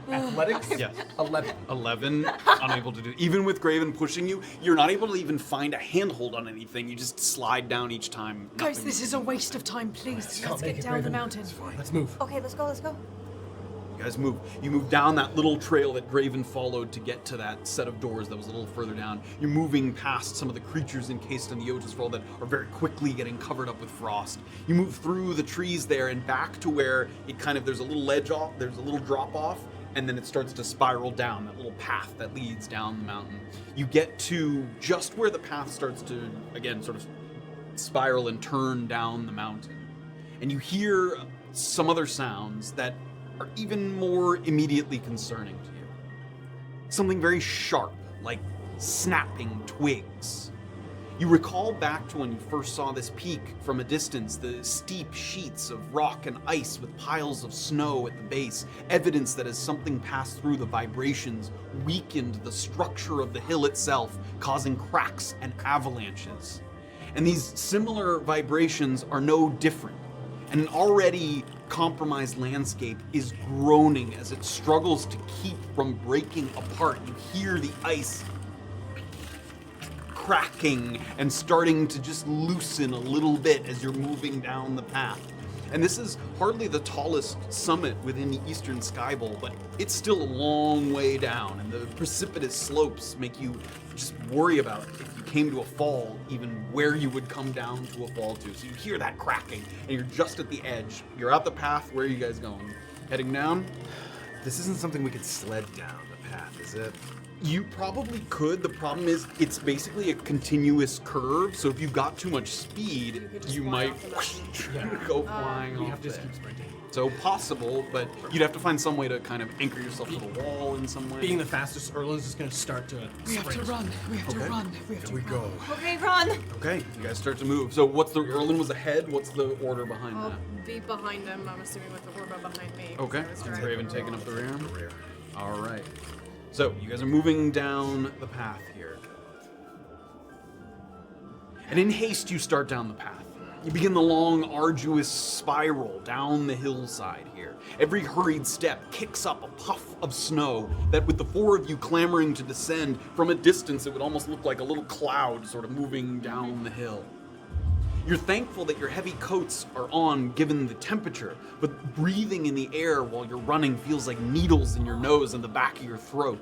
[SPEAKER 1] Athletics.
[SPEAKER 2] Yes.
[SPEAKER 1] 11.
[SPEAKER 2] 11, unable to do. Even with Graven pushing you, you're not able to even find a handhold on anything. You just slide down each time.
[SPEAKER 6] Guys,
[SPEAKER 2] Nothing.
[SPEAKER 6] this is a waste of time. Please, let's get down the mountain.
[SPEAKER 1] Let's move.
[SPEAKER 4] Okay, let's go, let's go.
[SPEAKER 2] You guys move. You move down that little trail that Graven followed to get to that set of doors that was a little further down. You're moving past some of the creatures encased in the Otis Roll that are very quickly getting covered up with frost. You move through the trees there and back to where it kind of, there's a little ledge off, there's a little drop off, and then it starts to spiral down, that little path that leads down the mountain. You get to just where the path starts to, again, sort of spiral and turn down the mountain. And you hear some other sounds that are even more immediately concerning to you. Something very sharp, like snapping twigs. You recall back to when you first saw this peak from a distance, the steep sheets of rock and ice with piles of snow at the base, evidence that as something passed through, the vibrations weakened the structure of the hill itself, causing cracks and avalanches. And these similar vibrations are no different. And an already compromised landscape is groaning as it struggles to keep from breaking apart. You hear the ice cracking and starting to just loosen a little bit as you're moving down the path. And this is hardly the tallest summit within the eastern sky bowl, but it's still a long way down, and the precipitous slopes make you just worry about if you came to a fall, even where you would come down to a fall to. So you hear that cracking, and you're just at the edge. You're out the path. Where are you guys going? Heading down?
[SPEAKER 7] This isn't something we could sled down the path, is it?
[SPEAKER 2] You probably could. The problem is it's basically a continuous curve, so if you got too much speed,
[SPEAKER 4] could just
[SPEAKER 2] you
[SPEAKER 4] fly
[SPEAKER 2] might
[SPEAKER 4] off the mountain.
[SPEAKER 2] go flying
[SPEAKER 1] We
[SPEAKER 2] off
[SPEAKER 1] have to just
[SPEAKER 2] there.
[SPEAKER 1] keep sprinting.
[SPEAKER 2] So possible, but you'd have to find some way to kind of anchor yourself to the wall in some way.
[SPEAKER 1] Being the fastest, Erland's just gonna start to
[SPEAKER 6] We have to
[SPEAKER 1] sprint.
[SPEAKER 6] run. We have to
[SPEAKER 2] Okay.
[SPEAKER 6] run. We have to
[SPEAKER 7] Here we
[SPEAKER 6] run.
[SPEAKER 7] go.
[SPEAKER 4] Okay, run.
[SPEAKER 2] Okay, you guys start to move. So what's the Erland was ahead? What's the order behind
[SPEAKER 8] I'll
[SPEAKER 2] that?
[SPEAKER 8] be behind him, I'm assuming, with the Orba behind me. 'cause
[SPEAKER 2] Okay,
[SPEAKER 8] I was driving
[SPEAKER 2] Graven
[SPEAKER 8] the
[SPEAKER 2] taking
[SPEAKER 8] roll.
[SPEAKER 2] up the rear. All right. So you guys are moving down the path here. And in haste, you start down the path. You begin the long, arduous spiral down the hillside here. Every hurried step kicks up a puff of snow that, with the four of you clamoring to descend, from a distance it would almost look like a little cloud sort of moving down the hill. You're thankful that your heavy coats are on given the temperature, but breathing in the air while you're running feels like needles in your nose and the back of your throat.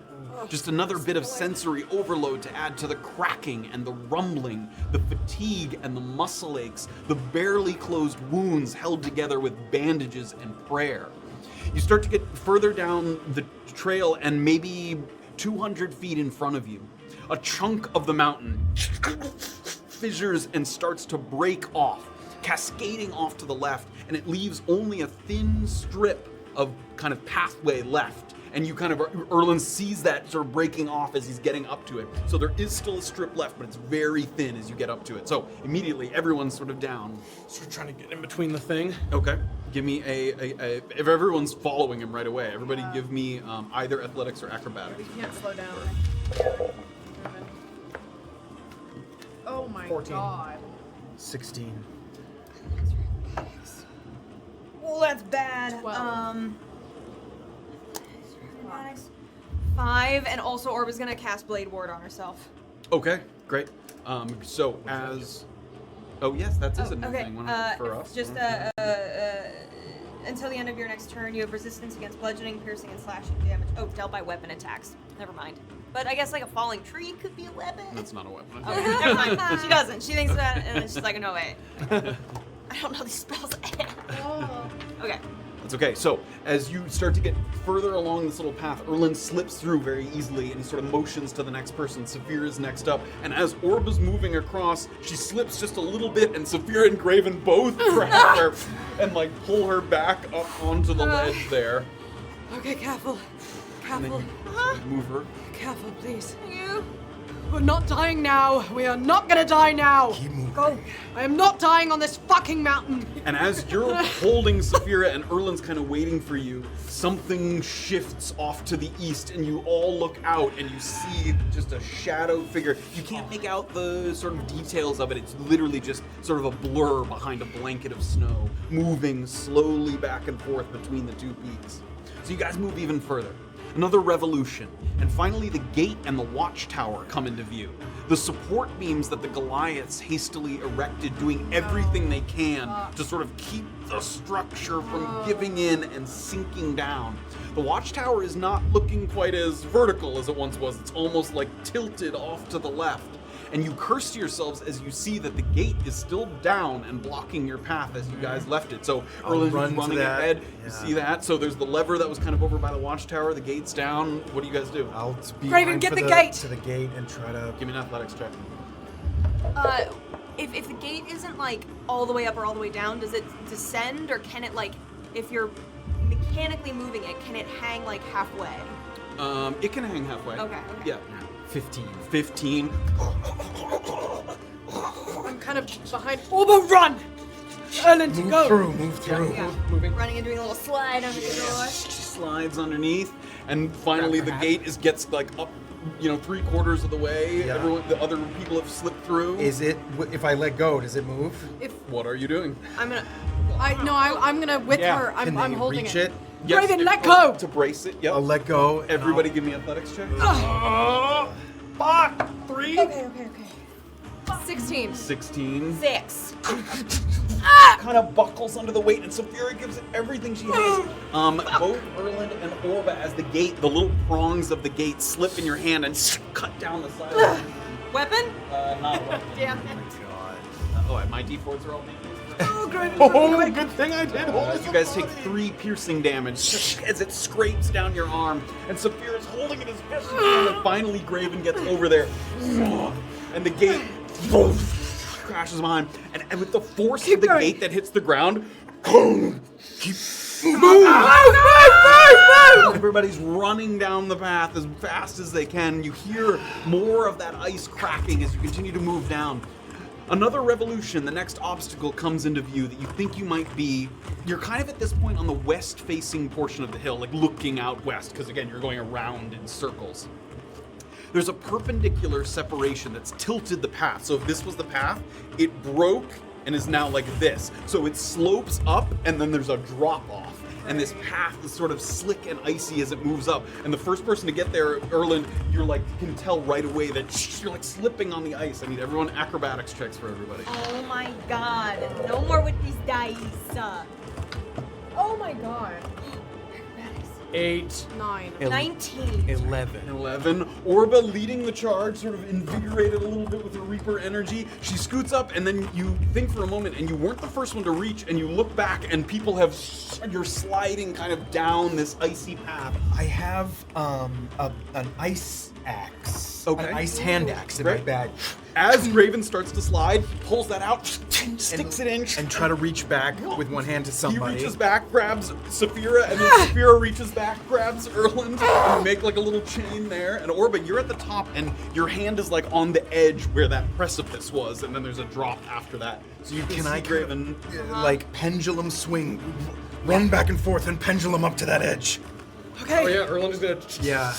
[SPEAKER 2] Just another bit of sensory overload to add to the cracking and the rumbling, the fatigue and the muscle aches, the barely closed wounds held together with bandages and prayer. You start to get further down the trail, and maybe 200 feet in front of you, a chunk of the mountain fissures and starts to break off, cascading off to the left, and it leaves only a thin strip of kind of pathway left. And you kind of, Erland sees that sort of breaking off as he's getting up to it. So there is still a strip left, but it's very thin as you get up to it. So immediately everyone's sort of down.
[SPEAKER 1] So we're trying to get in between the thing.
[SPEAKER 2] Okay. Give me if everyone's following him right away, everybody give me either athletics or acrobatics.
[SPEAKER 8] We can't slow down. Oh my
[SPEAKER 1] 14.
[SPEAKER 8] god.
[SPEAKER 7] 16.
[SPEAKER 3] Well, that's bad.
[SPEAKER 8] 12.
[SPEAKER 4] 5, and also Orba's gonna cast Blade Ward on herself.
[SPEAKER 2] Okay, great. So as, oh yes, that is a new
[SPEAKER 4] Okay,
[SPEAKER 2] thing for us.
[SPEAKER 4] just until the end of your next turn, you have resistance against bludgeoning, piercing, and slashing damage. Oh, dealt by weapon attacks. Never mind. But I guess like a falling tree could be a weapon.
[SPEAKER 2] That's not a weapon.
[SPEAKER 4] Okay, never mind. She doesn't. She thinks that, and then she's like, no way. I don't know these spells. Okay.
[SPEAKER 2] That's okay. So as you start to get further along this little path, Erland slips through very easily, and he sort of motions to the next person. Safira is next up, and as Orba's moving across, she slips just a little bit, and Safira and Graven both grab her and like pull her back up onto the ledge there.
[SPEAKER 6] Okay, careful.
[SPEAKER 2] And then
[SPEAKER 6] Careful.
[SPEAKER 2] you sort of move her.
[SPEAKER 6] Careful, please.
[SPEAKER 4] You.
[SPEAKER 6] We're not dying now. We are not gonna die now.
[SPEAKER 7] Keep moving.
[SPEAKER 6] Go. I am not dying on this fucking mountain.
[SPEAKER 2] And as you're holding Safira and Erland's kind of waiting for you, something shifts off to the east and you all look out and you see just a shadow figure. You can't make out the sort of details of it. It's literally just sort of a blur behind a blanket of snow, moving slowly back and forth between the two peaks. So you guys move even further. Another revolution, and finally the gate and the watchtower come into view. The support beams that the Goliaths hastily erected, doing everything they can to sort of keep the structure from giving in and sinking down. The watchtower is not looking quite as vertical as it once was. It's almost like tilted off to the left. And you curse to yourselves as you see that the gate is still down and blocking your path as you guys left it. So Erland's
[SPEAKER 7] run to
[SPEAKER 2] running
[SPEAKER 7] that.
[SPEAKER 2] ahead.
[SPEAKER 7] Yeah.
[SPEAKER 2] You see that? So there's the lever that was kind of over by the watchtower. The gate's down. What do you guys do?
[SPEAKER 7] I'll be
[SPEAKER 6] Graven, get the gate!
[SPEAKER 7] to the gate and try to.
[SPEAKER 2] Give me an athletics check.
[SPEAKER 4] If the gate isn't like all the way up or all the way down, does it descend, or can it, like, if you're mechanically moving it, can it hang like halfway?
[SPEAKER 2] It can hang halfway.
[SPEAKER 4] Okay.
[SPEAKER 2] Yeah.
[SPEAKER 7] 15.
[SPEAKER 2] 15.
[SPEAKER 6] I'm kind of behind. Orba, run! Erland, go!
[SPEAKER 7] Move through.
[SPEAKER 4] Yeah. Running and doing a little slide under the door.
[SPEAKER 2] Slides underneath, and finally the gate gets like up, 3/4 of the way.
[SPEAKER 7] Yeah.
[SPEAKER 2] The other people have slipped through.
[SPEAKER 7] Is it? If I let go, does it move?
[SPEAKER 2] What are you doing?
[SPEAKER 6] I'm gonna with her.
[SPEAKER 7] Can
[SPEAKER 6] I'm
[SPEAKER 7] they
[SPEAKER 6] holding
[SPEAKER 7] reach
[SPEAKER 6] it.
[SPEAKER 7] it?
[SPEAKER 6] Graven, let go!
[SPEAKER 2] To brace it. Yep.
[SPEAKER 7] I'll let go. and
[SPEAKER 2] Everybody, give me athletics check.
[SPEAKER 1] Fuck! 3?
[SPEAKER 4] Okay.
[SPEAKER 6] 16.
[SPEAKER 2] 16.
[SPEAKER 4] 6.
[SPEAKER 2] Kind of buckles under the weight, and Safira gives it everything she has. Both Erland and Orba, as the little prongs of the gate slip in your hand and cut down the side.
[SPEAKER 4] Weapon?
[SPEAKER 2] Not a weapon.
[SPEAKER 4] Damn.
[SPEAKER 2] My d4s are all making.
[SPEAKER 6] Oh, Graven,
[SPEAKER 2] Oh, good thing I did. You guys take 3 piercing damage as it scrapes down your arm, and Safira's holding it as best she can, and finally Graven gets over there, and the gate crashes behind, and with the force of the gate that hits the ground, keep moving. Everybody's running down the path as fast as they can. You hear more of that ice cracking as you continue to move down. Another revolution, the next obstacle comes into view that you think you might be. You're kind of at this point on the west-facing portion of the hill, like looking out west, because again, you're going around in circles. There's a perpendicular separation that's tilted the path. So if this was the path, it broke and is now like this. So it slopes up and then there's a drop off. And this path is sort of slick and icy as it moves up. And the first person to get there, Erland, you're like, can tell right away that you're like slipping on the ice. I need everyone acrobatics checks for everybody.
[SPEAKER 4] Oh my god. No more with these dice.
[SPEAKER 8] Oh my god.
[SPEAKER 1] 8.
[SPEAKER 8] 9.
[SPEAKER 4] 19.
[SPEAKER 7] 11.
[SPEAKER 2] 11. Orba leading the charge, sort of invigorated a little bit with her Reaper energy. She scoots up, and then you think for a moment, and you weren't the first one to reach, and you look back, and people have. You're sliding kind of down this icy path.
[SPEAKER 7] I have an ice axe.
[SPEAKER 2] Okay.
[SPEAKER 7] An ice hand axe in my
[SPEAKER 2] Great.
[SPEAKER 7] bag.
[SPEAKER 2] As Graven starts to slide, he pulls that out, sticks it in,
[SPEAKER 7] And try to reach back with one hand to
[SPEAKER 2] he
[SPEAKER 7] somebody.
[SPEAKER 2] reaches back, grabs Safira, and then Safira reaches back, grabs Erland, and you make like a little chain there. And Orba, you're at the top, and your hand is like on the edge where that precipice was, and then there's a drop after that. So you can see Graven.
[SPEAKER 7] Like pendulum swing, run back and forth and pendulum up to that edge.
[SPEAKER 1] Oh yeah, Erland is gonna.
[SPEAKER 7] Yeah.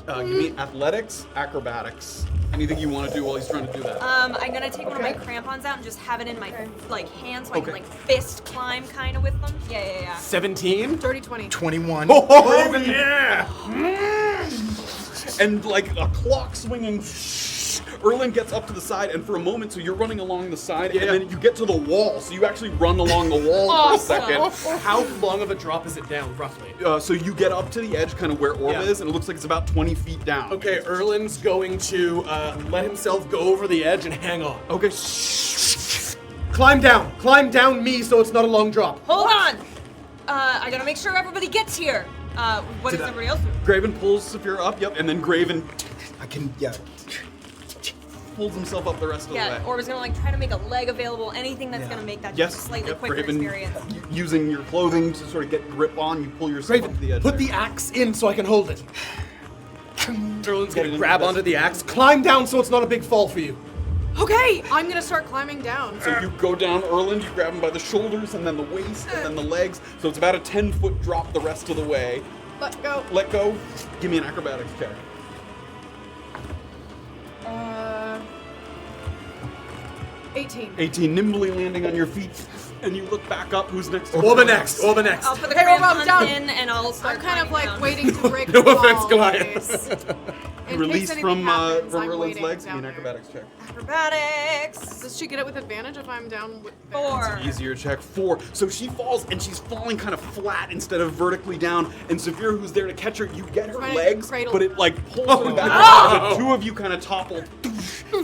[SPEAKER 2] Give me athletics, acrobatics. Anything you want to do while he's trying to do that.
[SPEAKER 4] I'm gonna take one of my crampons out and just have it in my hand so I can like fist climb kind of with them. Yeah.
[SPEAKER 1] 17?
[SPEAKER 8] Dirty 20.
[SPEAKER 7] 21.
[SPEAKER 2] Oh, yeah! And like a clock swinging, Erland gets up to the side, and for a moment, so you're running along the side, and then you get to the wall, so you actually run along the wall for a second.
[SPEAKER 1] How long of a drop is it down, roughly?
[SPEAKER 2] So you get up to the edge, kind of where Orba
[SPEAKER 1] Yeah.
[SPEAKER 2] is, and it looks like it's about 20 feet down.
[SPEAKER 1] Okay, Erland's going to let himself go over the edge and hang on.
[SPEAKER 2] Okay.
[SPEAKER 1] Climb down me so it's not a long drop.
[SPEAKER 4] Hold on. I gotta make sure everybody gets here. What is everybody else doing?
[SPEAKER 2] Graven pulls Safira up, yep, and then Graven.
[SPEAKER 7] I can, yeah.
[SPEAKER 2] pulls himself up the rest of the way.
[SPEAKER 4] Yeah, Orba's gonna like try to make a leg available, anything that's gonna make that just a slightly quicker
[SPEAKER 2] Graven,
[SPEAKER 4] experience.
[SPEAKER 2] Using your clothing to sort of get grip on, you pull yourself up to the edge.
[SPEAKER 9] Put
[SPEAKER 2] there.
[SPEAKER 9] the axe in so I can hold it. Erland's gonna
[SPEAKER 2] Graven,
[SPEAKER 9] grab
[SPEAKER 2] this-
[SPEAKER 9] onto the axe, climb down so it's not a big fall for you.
[SPEAKER 6] Okay, I'm gonna start climbing down.
[SPEAKER 2] So you go down Erland, you grab him by the shoulders and then the waist and then the legs. So it's about a 10-foot drop the rest of the way.
[SPEAKER 6] Let go.
[SPEAKER 2] Let go. Give me an acrobatics check.
[SPEAKER 6] 18.
[SPEAKER 2] 18, nimbly landing on your feet. And you look back up. Who's next?
[SPEAKER 9] Orba next. Orba next.
[SPEAKER 4] I'll put the
[SPEAKER 6] Hey,
[SPEAKER 4] cramp
[SPEAKER 6] Orba, I'm down.
[SPEAKER 4] in and I'll start
[SPEAKER 6] I'm kind of
[SPEAKER 4] climbing
[SPEAKER 6] like
[SPEAKER 4] down.
[SPEAKER 6] waiting to break
[SPEAKER 9] No
[SPEAKER 6] the wall.
[SPEAKER 9] offense, Goliath.
[SPEAKER 6] in case- in
[SPEAKER 2] Release
[SPEAKER 6] case anything
[SPEAKER 2] from
[SPEAKER 6] happens, I'm
[SPEAKER 2] Erland's
[SPEAKER 6] waiting
[SPEAKER 2] legs. Give me
[SPEAKER 6] down
[SPEAKER 2] an
[SPEAKER 6] there.
[SPEAKER 2] acrobatics check.
[SPEAKER 4] Acrobatics.
[SPEAKER 6] Does she get it with advantage if I'm down with
[SPEAKER 4] 4.
[SPEAKER 2] Easier check. 4. So she falls, and she's falling kind of flat instead of vertically down. And Safira, who's there to catch her, you get her
[SPEAKER 6] Trying to
[SPEAKER 2] legs,
[SPEAKER 6] cradle.
[SPEAKER 2] but it like pulls her back. The two of you kind of topple,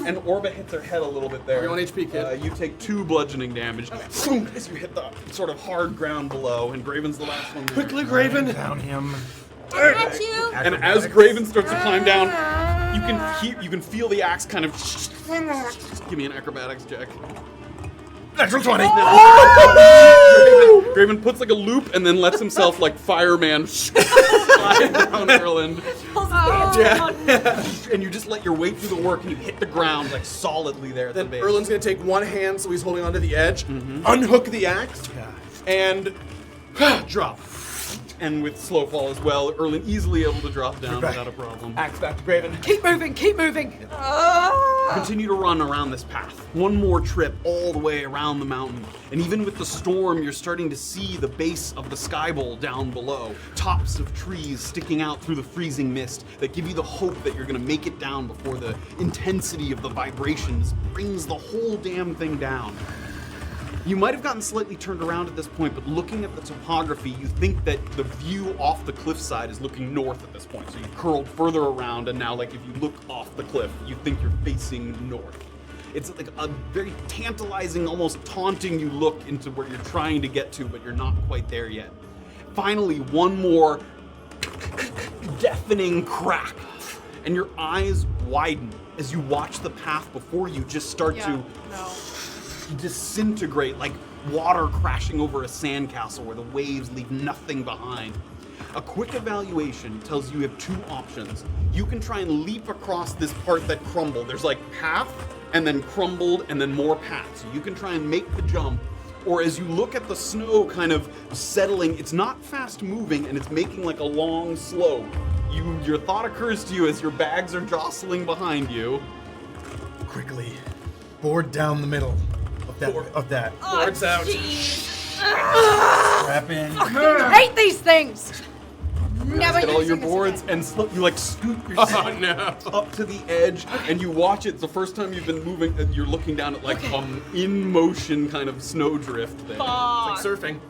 [SPEAKER 2] and Orba hits her head a little bit there.
[SPEAKER 9] You're on HP, kid.
[SPEAKER 2] You take 2 bludgeoning damage as you hit the sort of hard ground below, and Graven's the last one.
[SPEAKER 9] Quickly, Graven.
[SPEAKER 7] Down him.
[SPEAKER 4] Got you.
[SPEAKER 2] And as Graven starts to climb down, you can feel the axe kind of. Give me an acrobatics check.
[SPEAKER 7] Natural 20.
[SPEAKER 2] Graven puts like a loop and then lets himself like fireman slide down Erland. And you just let your weight do the work and you hit the ground like solidly there at the
[SPEAKER 9] Then
[SPEAKER 2] base.
[SPEAKER 9] Erland's gonna take one hand so he's holding onto the edge, unhook the axe, and drop.
[SPEAKER 2] And with slow fall as well, Erland easily able to drop down
[SPEAKER 7] back.
[SPEAKER 2] without a problem.
[SPEAKER 9] Axe back to Graven.
[SPEAKER 6] Keep moving, keep moving.
[SPEAKER 2] Continue to run around this path. One more trip all the way around the mountain. And even with the storm, you're starting to see the base of the sky bowl down below. Tops of trees sticking out through the freezing mist that give you the hope that you're gonna make it down before the intensity of the vibrations brings the whole damn thing down. You might have gotten slightly turned around at this point, but looking at the topography, you think that the view off the cliffside is looking north at this point. So you've curled further around, and now, like, if you look off the cliff, you think you're facing north. It's like a very tantalizing, almost taunting you look into where you're trying to get to, but you're not quite there yet. Finally, one more deafening crack, and your eyes widen as you watch the path before you just start to disintegrate like water crashing over a sandcastle where the waves leave nothing behind. A quick evaluation tells you have 2 options. You can try and leap across this part that crumbled. There's like path and then crumbled and then more path. So you can try and make the jump. Or as you look at the snow kind of settling, it's not fast moving and it's making like a long slope. Your thought occurs to you as your bags are jostling behind you.
[SPEAKER 7] Quickly, board down the middle of that.
[SPEAKER 9] Boards out.
[SPEAKER 7] Strap in.
[SPEAKER 6] I hate these things. Never
[SPEAKER 2] Get all
[SPEAKER 6] using
[SPEAKER 2] your
[SPEAKER 6] this
[SPEAKER 2] boards
[SPEAKER 6] again.
[SPEAKER 2] and you like scoop yourself up to the edge and you watch it. It's the first time you've been moving and you're looking down at like in motion kind of snowdrift thing.
[SPEAKER 9] It's like surfing.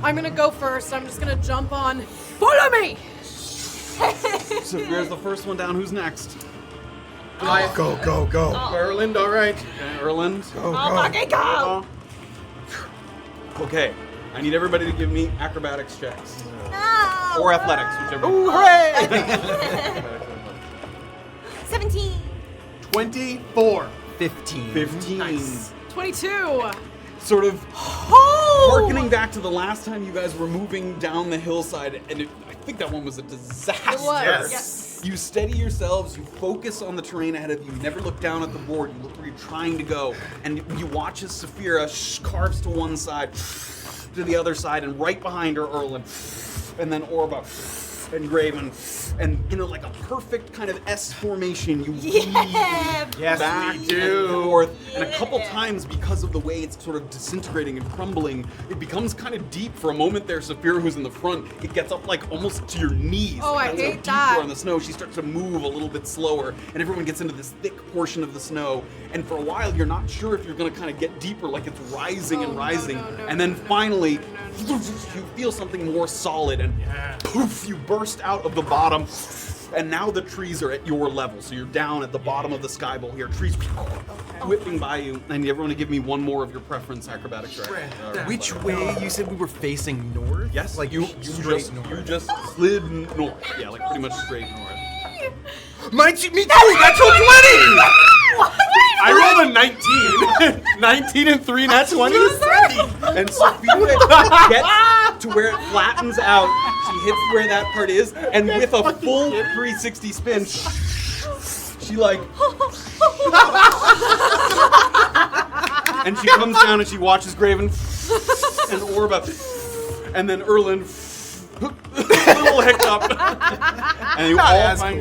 [SPEAKER 6] I'm gonna go first. I'm just gonna jump on. Follow me.
[SPEAKER 2] So here's the first one down. Who's next?
[SPEAKER 7] Go, go, go.
[SPEAKER 9] Erland, all right.
[SPEAKER 2] Okay, Erland.
[SPEAKER 7] Go,
[SPEAKER 4] Oh,
[SPEAKER 7] go.
[SPEAKER 4] fucking go!
[SPEAKER 2] Okay, I need everybody to give me acrobatics checks.
[SPEAKER 4] No!
[SPEAKER 2] Or athletics, whichever.
[SPEAKER 9] Ooh, hooray!
[SPEAKER 4] 17.
[SPEAKER 2] 24.
[SPEAKER 7] 15.
[SPEAKER 2] 15.
[SPEAKER 9] Nice.
[SPEAKER 6] 22.
[SPEAKER 2] Sort of harkening back to the last time you guys were moving down the hillside, and I think that one was a disaster.
[SPEAKER 6] It was.
[SPEAKER 9] Yes.
[SPEAKER 2] You steady yourselves, you focus on the terrain ahead of you, you never look down at the board, you look where you're trying to go, and you watch as Safira carves to one side, to the other side, and right behind her, Erland, and then Orba, and Graven, and like a perfect kind of S formation, you weave
[SPEAKER 7] Yes,
[SPEAKER 2] back
[SPEAKER 7] we
[SPEAKER 2] and
[SPEAKER 7] do.
[SPEAKER 2] forth, and a couple times because of the way it's sort of disintegrating and crumbling, it becomes kind of deep for a moment there. Safira, who's in the front, it gets up like almost to your knees.
[SPEAKER 6] Oh,
[SPEAKER 2] Like,
[SPEAKER 6] I
[SPEAKER 2] that's how
[SPEAKER 6] hate
[SPEAKER 2] deep
[SPEAKER 6] that.
[SPEAKER 2] you are in the snow. She starts to move a little bit slower, and everyone gets into this thick portion of the snow. And for a while, you're not sure if you're going to kind of get deeper, like it's rising and
[SPEAKER 6] no,
[SPEAKER 2] rising.
[SPEAKER 6] no,
[SPEAKER 2] And then
[SPEAKER 6] no,
[SPEAKER 2] finally,
[SPEAKER 6] no.
[SPEAKER 2] you feel something more solid, and poof, you burst out of the bottom. And now the trees are at your level, so you're down at the bottom of the sky bowl here. Trees whipping by you. I need everyone to give me one more of your preference acrobatics check.
[SPEAKER 7] Which way? You said we were facing north?
[SPEAKER 2] Yes,
[SPEAKER 7] Like
[SPEAKER 2] you
[SPEAKER 7] straight
[SPEAKER 2] just,
[SPEAKER 7] north.
[SPEAKER 2] You just slid north. Yeah, like pretty much straight north.
[SPEAKER 7] Me too! Natural 20!
[SPEAKER 9] I rolled a 19. 19 and 3 nat 20s.
[SPEAKER 2] And Safira gets to where it flattens out. She hits where that part is, and with a full 360 spin, she like. And she comes down and she watches Graven and Orba, and then Erland. Little hiccup. And you all find,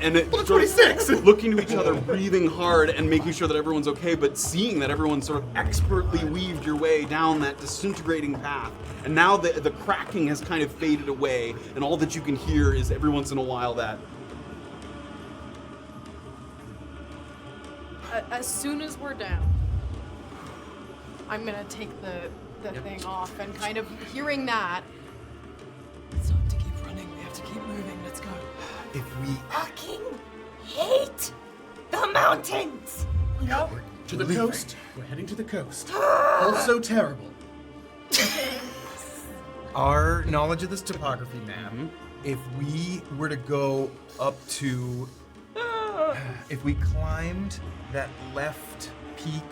[SPEAKER 2] and it sort
[SPEAKER 9] 26.
[SPEAKER 2] of looking to each other, breathing hard, and making sure that everyone's okay, but seeing that everyone sort of expertly weaved your way down that disintegrating path. And now the cracking has kind of faded away, and all that you can hear is every once in a while that.
[SPEAKER 6] As soon as we're down, I'm gonna take the thing off, and kind of hearing that. It's time to keep running. We have to keep moving. Let's go.
[SPEAKER 7] If we
[SPEAKER 4] Fucking hate the mountains.
[SPEAKER 9] To the coast. We're heading to the coast. Also terrible.
[SPEAKER 7] our knowledge of this topography map, if we were to go up to, if we climbed that left peak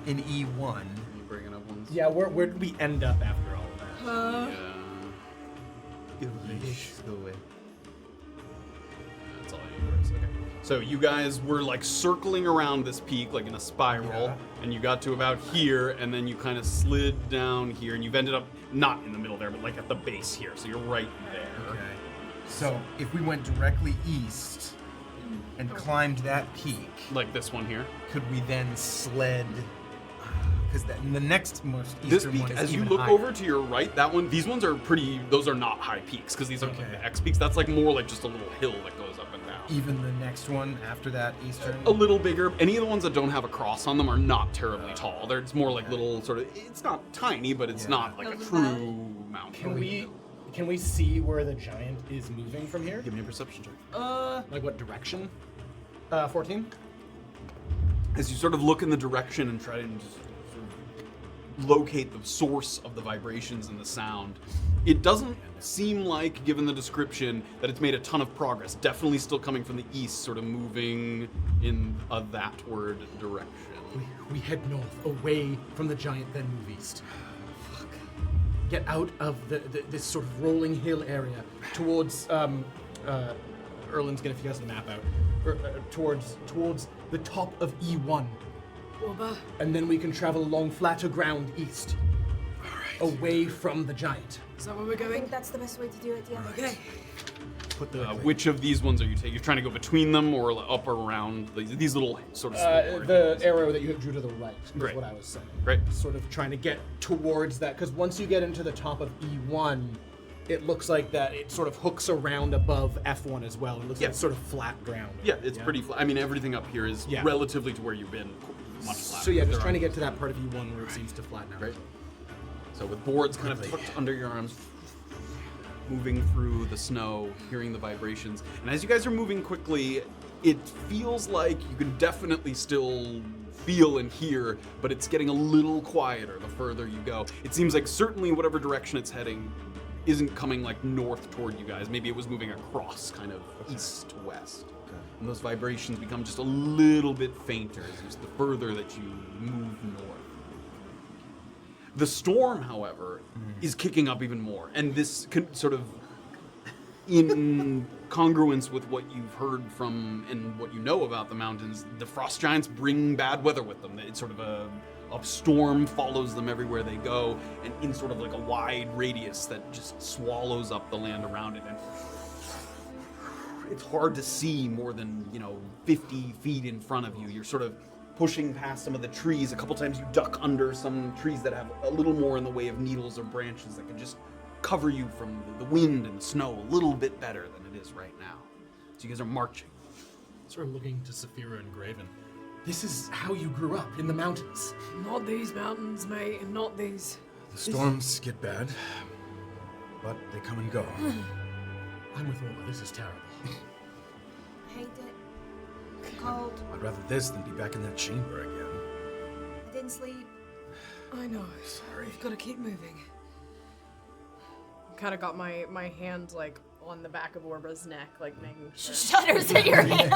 [SPEAKER 7] in E1,
[SPEAKER 2] You bringing up ones?
[SPEAKER 9] Yeah, where did we end up after all of that?
[SPEAKER 2] Go away. That's all yours. Okay. So you guys were like circling around this peak like in a spiral, and you got to about here, and then you kind of slid down here, and you've ended up not in the middle there, but like at the base here. So you're right there.
[SPEAKER 7] Okay. So if we went directly east and climbed that peak,
[SPEAKER 2] Like this one here.
[SPEAKER 7] could we then sled? Because the next most
[SPEAKER 2] This
[SPEAKER 7] eastern
[SPEAKER 2] peak,
[SPEAKER 7] one is
[SPEAKER 2] as you
[SPEAKER 7] even
[SPEAKER 2] look
[SPEAKER 7] higher.
[SPEAKER 2] over to your right, that one, these ones are pretty, those are not high peaks, because these are like the X peaks. That's like more like just a little hill that goes up and down.
[SPEAKER 7] Even the next one after that eastern.
[SPEAKER 2] A little bigger. Any of the ones that don't have a cross on them are not terribly tall. They're, it's more like little sort of, it's not tiny, but it's not like a true mountain.
[SPEAKER 9] Can we see where the giant is moving from here?
[SPEAKER 2] Give me a perception check.
[SPEAKER 9] Like what direction? 14?
[SPEAKER 2] As you sort of look in the direction and try to just sort of locate the source of the vibrations and the sound, it doesn't seem like, given the description, that it's made a ton of progress. Definitely still coming from the east, sort of moving in a thatward direction.
[SPEAKER 9] We head north, away from the giant, then move east. Fuck. Get out of this sort of rolling hill area towards Erland's gonna, if he has the map out, towards the top of E1.
[SPEAKER 6] Orba.
[SPEAKER 9] And then we can travel along flatter ground east. Away from the giant.
[SPEAKER 6] Is that where we're
[SPEAKER 3] I think
[SPEAKER 6] going?
[SPEAKER 3] that's the best way to do it, yeah.
[SPEAKER 6] Okay.
[SPEAKER 2] Which of these ones are you taking? You're trying to go between them or up or around these little sort of small
[SPEAKER 9] The arrow that you drew to the right is
[SPEAKER 2] Great.
[SPEAKER 9] what I was saying.
[SPEAKER 2] Great.
[SPEAKER 9] Sort of trying to get towards that, because once you get into the top of E1, it looks like that it sort of hooks around above F1 as well. It looks like it's sort of flat ground.
[SPEAKER 2] Yeah, it's pretty flat. I mean, everything up here is relatively to where you've been much flatter.
[SPEAKER 9] So yeah, just trying to get to that part of E1 where it seems to flatten out.
[SPEAKER 2] Right. So with boards kind of tucked under your arms, moving through the snow, hearing the vibrations. And as you guys are moving quickly, it feels like you can definitely still feel and hear, but it's getting a little quieter the further you go. It seems like certainly whatever direction it's heading isn't coming like north toward you guys. Maybe it was moving across, kind of east to west. And those vibrations become just a little bit fainter just the further that you move north. The storm, however, is kicking up even more, and this sort of in congruence with what you've heard from and what you know about the mountains, the frost giants bring bad weather with them. It's sort of a storm follows them everywhere they go, and in sort of like a wide radius that just swallows up the land around it. And it's hard to see more than 50 feet in front of you. You're sort of pushing past some of the trees. A couple times you duck under some trees that have a little more in the way of needles or branches that can just cover you from the wind and the snow a little bit better than it is right now. So you guys are marching.
[SPEAKER 1] Sort of looking to Safira and Graven. This is how you grew up, in the mountains.
[SPEAKER 6] Not these mountains, mate. Not these.
[SPEAKER 5] The storms get bad, but they come and go.
[SPEAKER 1] I'm with Orba. This is terrible.
[SPEAKER 3] I hate it. Cold.
[SPEAKER 5] I'd rather this than be back in that chamber again.
[SPEAKER 3] I didn't sleep.
[SPEAKER 6] I know. Sorry. We've got to keep moving. Kind of got my hands like
[SPEAKER 8] on the back of Orba's neck, like making sure.
[SPEAKER 4] Shudders in your hand.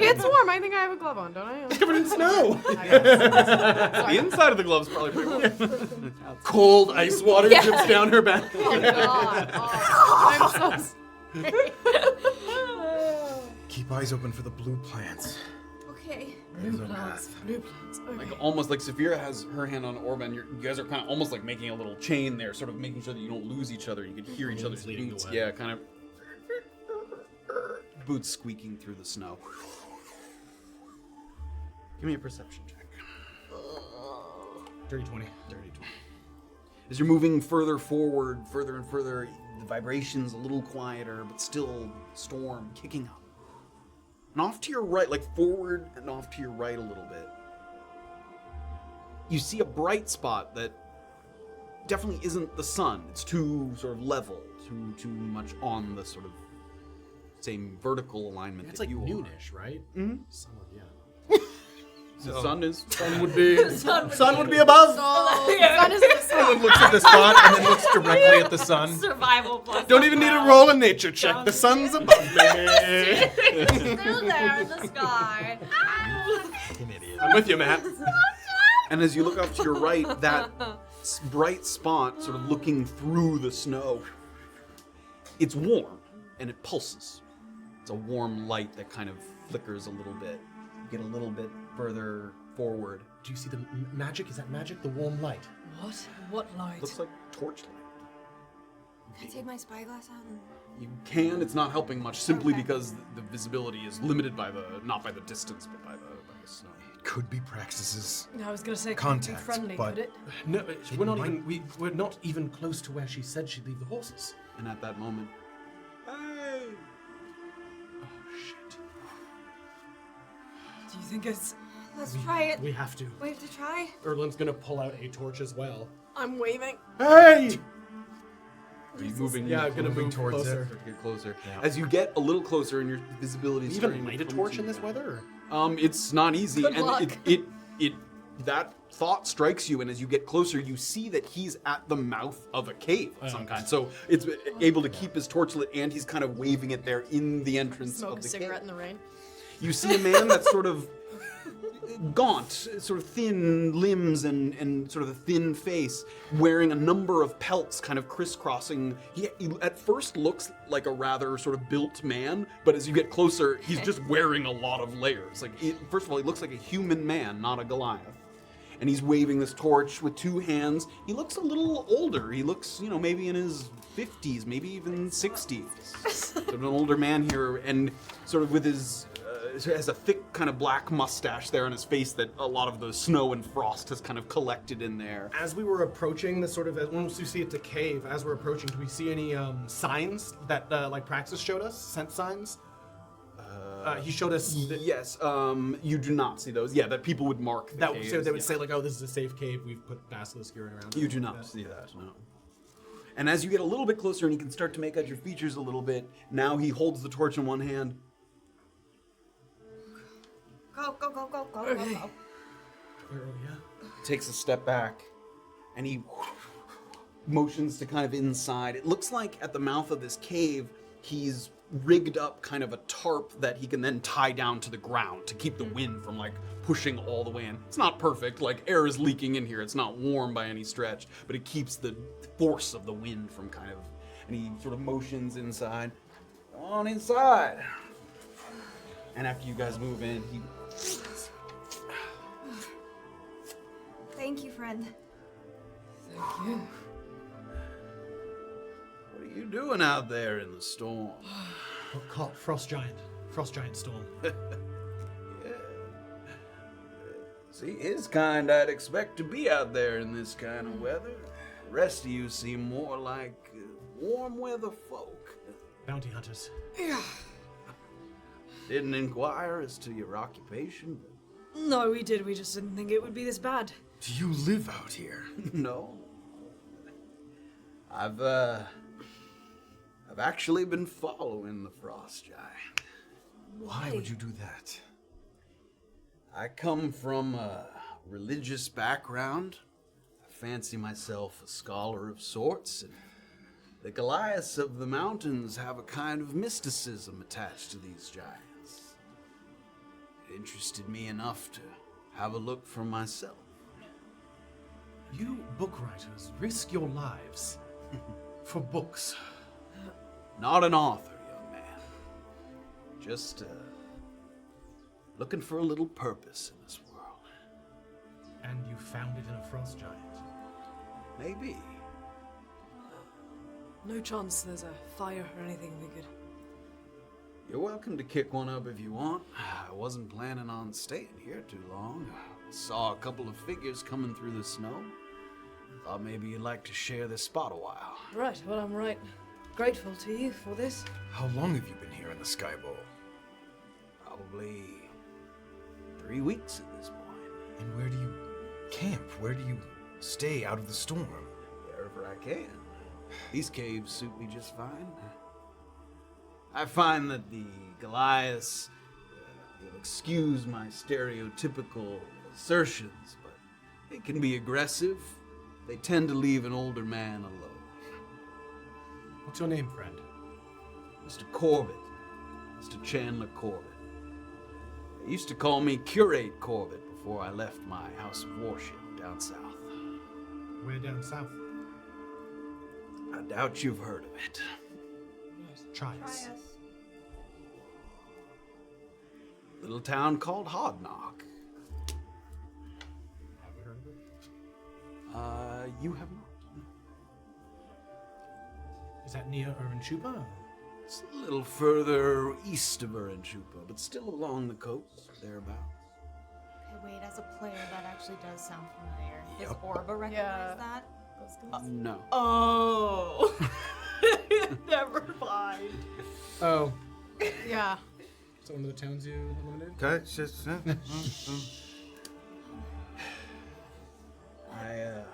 [SPEAKER 8] It's warm. I think I have a glove on, don't I?
[SPEAKER 9] It's covered in snow.
[SPEAKER 2] The inside of the glove's probably pretty warm.
[SPEAKER 9] Cold ice water drips down her back.
[SPEAKER 8] Oh God! Oh, I'm so sorry.
[SPEAKER 7] Keep eyes open for the blue plants.
[SPEAKER 4] Okay.
[SPEAKER 8] Blue plants. Blue plants. Okay.
[SPEAKER 2] Like almost like Safira has her hand on Orba, and you guys are kind of almost like making a little chain there, sort of making sure that you don't lose each other. You can hear each other's
[SPEAKER 1] leading the
[SPEAKER 2] boots.
[SPEAKER 1] way.
[SPEAKER 2] Yeah, kind of boots squeaking through the snow. Give me a perception check.
[SPEAKER 1] Dirty 20.
[SPEAKER 2] Dirty 20. As you're moving further forward, further and further, the vibration's a little quieter, but still storm kicking up. And off to your right, like forward and off to your right a little bit, you see a bright spot that definitely isn't the sun. It's too sort of level, too much on the sort of same vertical alignment
[SPEAKER 1] It's
[SPEAKER 2] that
[SPEAKER 1] like
[SPEAKER 2] you
[SPEAKER 1] noonish, right?
[SPEAKER 2] Mhm.
[SPEAKER 1] Somewhat, yeah.
[SPEAKER 2] The sun is.
[SPEAKER 9] Sun would be above.
[SPEAKER 8] The sun is in the sun.
[SPEAKER 7] Someone looks at the spot and then looks directly at the sun.
[SPEAKER 4] Survival plus.
[SPEAKER 9] Don't even need to roll a nature check. The sun's above me.
[SPEAKER 4] Still there in the sky.
[SPEAKER 9] I'm with you, Matt.
[SPEAKER 2] And as you look up to your right, that bright spot sort of looking through the snow, it's warm and it pulses. It's a warm light that kind of flickers a little bit. You get a little bit further forward.
[SPEAKER 9] Do you see the magic? Is that magic? The warm light.
[SPEAKER 6] What? What light?
[SPEAKER 2] Looks like torchlight.
[SPEAKER 4] Can I take my spyglass out?
[SPEAKER 2] You can. It's not helping much, simply
[SPEAKER 4] Okay.
[SPEAKER 2] because the visibility is limited by not by the distance, but by the snow.
[SPEAKER 7] It could be Praxis's.
[SPEAKER 6] I was gonna say,
[SPEAKER 7] Contact,
[SPEAKER 6] could be friendly,
[SPEAKER 7] but-
[SPEAKER 6] could it?
[SPEAKER 9] No, we're not even close to where she said she'd leave the horses.
[SPEAKER 2] And at that moment, hey!
[SPEAKER 9] Oh shit.
[SPEAKER 6] Do you think it's?
[SPEAKER 4] Let's try it.
[SPEAKER 9] We have to.
[SPEAKER 4] We have to try.
[SPEAKER 9] Erland's gonna pull out a torch as well.
[SPEAKER 8] I'm waving.
[SPEAKER 9] Hey!
[SPEAKER 2] Are you moving?
[SPEAKER 9] Yeah, I'm gonna
[SPEAKER 7] moving
[SPEAKER 9] move
[SPEAKER 7] towards
[SPEAKER 9] closer.
[SPEAKER 2] Start to get closer.
[SPEAKER 7] Yeah.
[SPEAKER 2] As you get a little closer and your visibility is
[SPEAKER 9] Even
[SPEAKER 2] starting
[SPEAKER 9] light
[SPEAKER 2] to
[SPEAKER 9] a
[SPEAKER 2] come
[SPEAKER 9] torch
[SPEAKER 2] to
[SPEAKER 9] in this
[SPEAKER 2] you.
[SPEAKER 9] weather?
[SPEAKER 2] It's not easy,
[SPEAKER 8] Good
[SPEAKER 2] and
[SPEAKER 8] luck.
[SPEAKER 2] it that thought strikes you, and as you get closer, you see that he's at the mouth of a cave of some kind. So it's able to keep his torch lit, and he's kind of waving it there in the entrance
[SPEAKER 8] Smoke
[SPEAKER 2] of
[SPEAKER 8] a
[SPEAKER 2] the
[SPEAKER 8] cigarette
[SPEAKER 2] cave.
[SPEAKER 8] in the rain.
[SPEAKER 2] You see a man that's sort of gaunt, sort of thin limbs and sort of a thin face, wearing a number of pelts kind of crisscrossing. He at first looks like a rather sort of built man, but as you get closer, he's just wearing a lot of layers. First of all, he looks like a human man, not a Goliath. And he's waving this torch with two hands. He looks a little older. He looks, maybe in his 50s, maybe even 60s. Sort of an older man here, and sort of with his has a thick kind of black mustache there on his face that a lot of the snow and frost has kind of collected in there.
[SPEAKER 9] As we were approaching the sort of, once we see it's a cave, as we're approaching, do we see any signs that, like Praxis showed us? Scent signs? He showed us
[SPEAKER 2] Yes, you do not see those. Yeah, that people would mark the
[SPEAKER 9] that
[SPEAKER 2] caves,
[SPEAKER 9] so they would
[SPEAKER 2] yeah.
[SPEAKER 9] say like, oh, this is a safe cave. We've put basilisk gearing around.
[SPEAKER 2] You do not see that, no. And as you get a little bit closer and you can start to make out your features a little bit, now he holds the torch in one hand.
[SPEAKER 4] Go, go, go, go, go,
[SPEAKER 6] Okay.
[SPEAKER 4] go, go.
[SPEAKER 9] Yeah.
[SPEAKER 2] Takes a step back, and he motions to kind of inside. It looks like at the mouth of this cave, he's rigged up kind of a tarp that he can then tie down to the ground to keep the wind from pushing all the way in. It's not perfect, air is leaking in here. It's not warm by any stretch, but it keeps the force of the wind from and he sort of motions inside. Go on inside. And after you guys move in, he
[SPEAKER 4] Thank you, friend.
[SPEAKER 6] Thank you.
[SPEAKER 2] What are you doing out there in the storm?
[SPEAKER 9] Caught Frost Giant storm.
[SPEAKER 2] See, his kind I'd expect to be out there in this kind of weather. The rest of you seem more like warm weather folk.
[SPEAKER 9] Bounty hunters.
[SPEAKER 2] Didn't inquire as to your occupation.
[SPEAKER 6] No, we did. We just didn't think it would be this bad.
[SPEAKER 7] Do you live out here?
[SPEAKER 2] No. I've actually been following the Frost Giant.
[SPEAKER 7] Why would you do that?
[SPEAKER 2] I come from a religious background. I fancy myself a scholar of sorts, and The Goliaths of the mountains have a kind of mysticism attached to these giants. It interested me enough to have a look for myself.
[SPEAKER 9] You book writers risk your lives for books.
[SPEAKER 2] Not an author, young man. Just looking for a little purpose in this world.
[SPEAKER 9] And you found it in a frost giant.
[SPEAKER 2] Maybe.
[SPEAKER 6] No chance there's a fire or anything we could.
[SPEAKER 2] You're welcome to kick one up if you want. I wasn't planning on staying here too long. Saw a couple of figures coming through the snow. Thought maybe you'd like to share this spot a while.
[SPEAKER 6] Right, well, I'm right grateful to you for this.
[SPEAKER 5] How long have you been here in the Sky Bowl?
[SPEAKER 2] Probably 3 weeks at this point.
[SPEAKER 5] And where do you camp? Where do you stay out of the storm?
[SPEAKER 2] Wherever I can. These caves suit me just fine. I find that the Goliaths will excuse my stereotypical assertions, but they can be aggressive. They tend to leave an older man alone.
[SPEAKER 9] What's your name, friend?
[SPEAKER 2] Mr. Corbett. Mr. Chandler Corbett. They used to call me Curate Corbett before I left my house of worship down south.
[SPEAKER 9] Where down south?
[SPEAKER 2] I doubt you've heard of it.
[SPEAKER 9] Try us.
[SPEAKER 2] Little town called Hodnock.
[SPEAKER 9] Have you heard of it?
[SPEAKER 2] You have not.
[SPEAKER 9] Is that near Urinshupa?
[SPEAKER 2] It's a little further east of Urinshupa, but still along the coast, thereabouts.
[SPEAKER 4] Okay, wait, as a player, that actually does sound familiar. Does
[SPEAKER 5] Yep.
[SPEAKER 4] Orba recognize
[SPEAKER 8] Yeah.
[SPEAKER 4] that?
[SPEAKER 2] No.
[SPEAKER 8] Oh. Never mind.
[SPEAKER 9] Oh.
[SPEAKER 8] Yeah.
[SPEAKER 9] Is that one of the towns you eliminated?
[SPEAKER 5] Okay, it's just.
[SPEAKER 2] I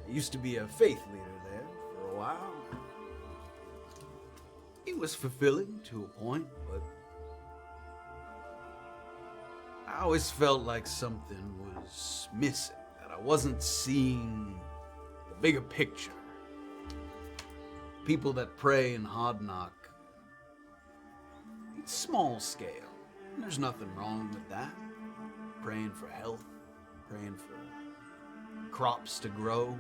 [SPEAKER 2] used to be a faith leader there for a while. It was fulfilling to a point, but I always felt like something was missing, that I wasn't seeing the bigger picture. People that pray in Hodnock, it's small scale. There's nothing wrong with that. Praying for health, praying for crops to grow.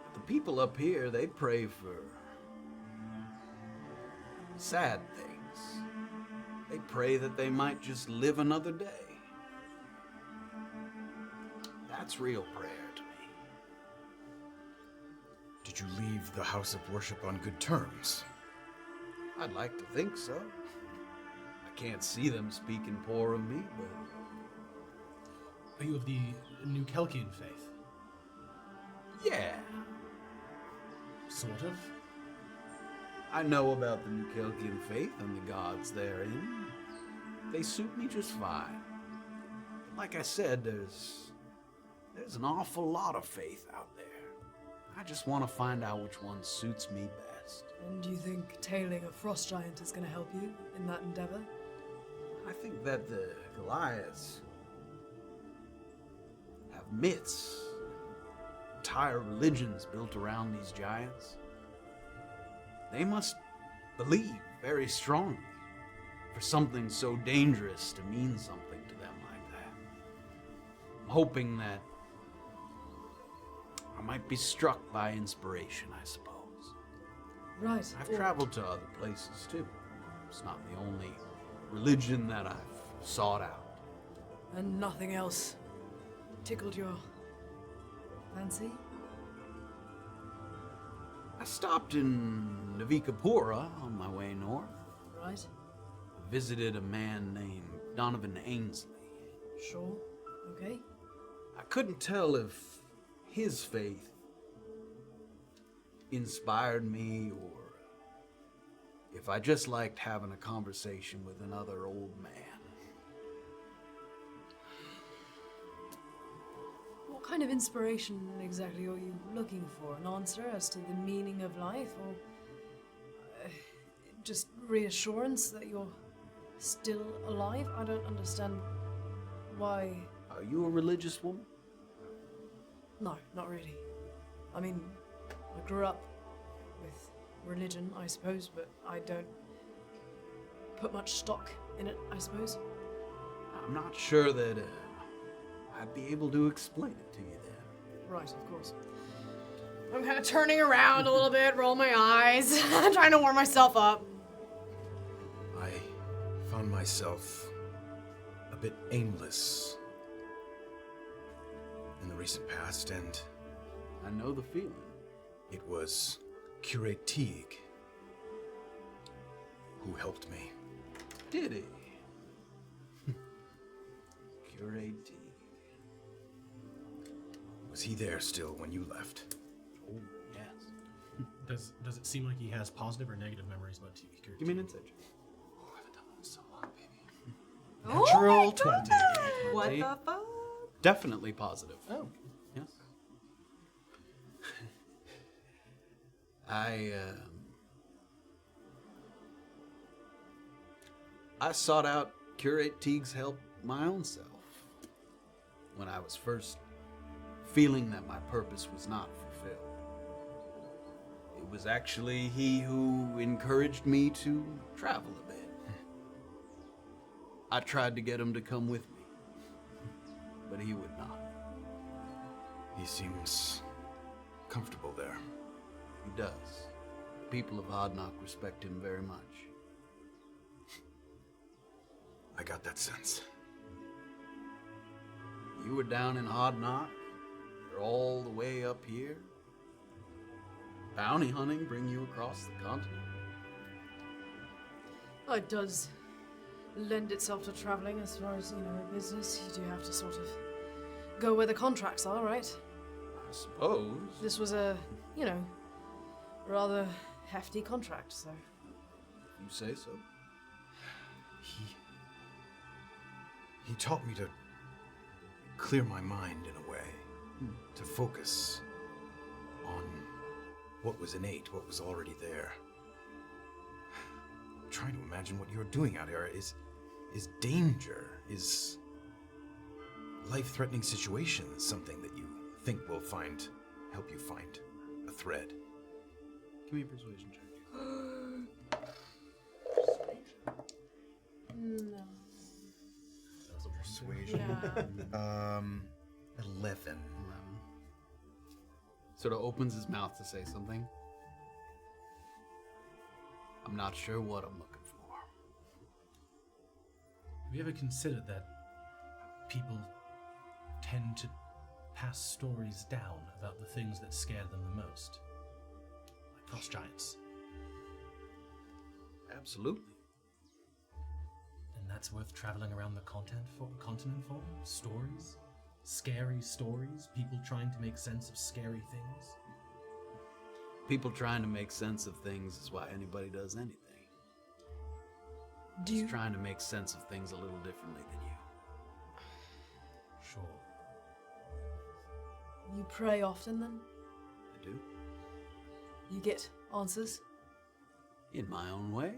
[SPEAKER 2] But the people up here, they pray for sad things. They pray that they might just live another day. That's real prayer to me.
[SPEAKER 5] Did you leave the house of worship on good terms?
[SPEAKER 2] I'd like to think so. I can't see them speaking poor of me, but
[SPEAKER 9] Are you of the New Kelkian faith?
[SPEAKER 2] yeah.
[SPEAKER 9] Sort of.
[SPEAKER 2] I know about the New Kelkian faith and the gods therein. They suit me just fine. But like I said, there's an awful lot of faith out there. I just want to find out which one suits me best.
[SPEAKER 6] And do you think tailing a frost giant is going to help you in that endeavor?
[SPEAKER 2] I think that the Goliaths have myths, entire religions built around these giants. They must believe very strongly for something so dangerous to mean something to them like that. I'm hoping that I might be struck by inspiration, I suppose.
[SPEAKER 6] Right.
[SPEAKER 2] I've traveled to other places too. It's not the only religion that I've sought out.
[SPEAKER 6] And nothing else tickled your fancy?
[SPEAKER 2] I stopped in Navikapura on my way north.
[SPEAKER 6] Right.
[SPEAKER 2] Visited a man named Donovan Ainsley.
[SPEAKER 6] Sure. Okay.
[SPEAKER 2] I couldn't tell if his faith inspired me or if I just liked having a conversation with another old man.
[SPEAKER 6] What kind of inspiration exactly are you looking for? An answer as to the meaning of life, or just reassurance that you're still alive? I don't understand why.
[SPEAKER 2] Are you a religious woman?
[SPEAKER 6] No, not really. I mean, I grew up with religion, I suppose, but I don't put much stock in it, I suppose.
[SPEAKER 2] I'm not sure that I'd be able to explain it to you then.
[SPEAKER 6] Right, of course.
[SPEAKER 8] I'm kind of turning around a little bit, roll my eyes, trying to warm myself up.
[SPEAKER 5] I found myself a bit aimless in the recent past, and
[SPEAKER 2] I know the feeling.
[SPEAKER 5] it was Curate Teague who helped me.
[SPEAKER 2] Did he? Curate Teague.
[SPEAKER 5] Was he there still when you left?
[SPEAKER 2] Oh, yes.
[SPEAKER 1] Does it seem like he has positive or negative memories about Teague?
[SPEAKER 2] Give me an insight check.
[SPEAKER 1] I haven't done one in so long, baby.
[SPEAKER 2] Natural 20.
[SPEAKER 4] What
[SPEAKER 2] See?
[SPEAKER 4] the fuck?
[SPEAKER 2] Definitely positive.
[SPEAKER 9] Oh.
[SPEAKER 2] Yes. I sought out Curate Teague's help my own self when I was first feeling that my purpose was not fulfilled. It was actually he who encouraged me to travel a bit. I tried to get him to come with me, but he would not.
[SPEAKER 5] He seems comfortable there.
[SPEAKER 2] He does. The people of Hodnock respect him very much.
[SPEAKER 5] I got that sense.
[SPEAKER 2] You were down in Hodnock. You're all the way up here. Bounty hunting bring you across the continent.
[SPEAKER 6] Oh, it does lend itself to traveling as far as, a business. You do have to sort of go where the contracts are, right?
[SPEAKER 2] I suppose.
[SPEAKER 6] This was a, rather hefty contract, so.
[SPEAKER 2] You say so.
[SPEAKER 5] He taught me to clear my mind in a way, to focus on what was innate, what was already there. I'm trying to imagine what you're doing out here. Is danger, is life-threatening situations something that you think will help you find a thread?
[SPEAKER 2] Give me a persuasion check.
[SPEAKER 6] No.
[SPEAKER 5] Persuasion.
[SPEAKER 6] Yeah.
[SPEAKER 5] 11.
[SPEAKER 2] Sort of opens his mouth to say something. I'm not sure what I'm looking for.
[SPEAKER 1] Have you ever considered that people tend to pass stories down about the things that scare them the most? Like frost giants.
[SPEAKER 2] Absolutely.
[SPEAKER 1] And that's worth traveling around the continent for? Stories? Scary stories? People trying to make sense of scary things?
[SPEAKER 2] People trying to make sense of things is why anybody does anything. Just trying to make sense of things a little differently than you.
[SPEAKER 1] Sure.
[SPEAKER 6] You pray often then?
[SPEAKER 2] I do.
[SPEAKER 6] You get answers?
[SPEAKER 2] In my own way.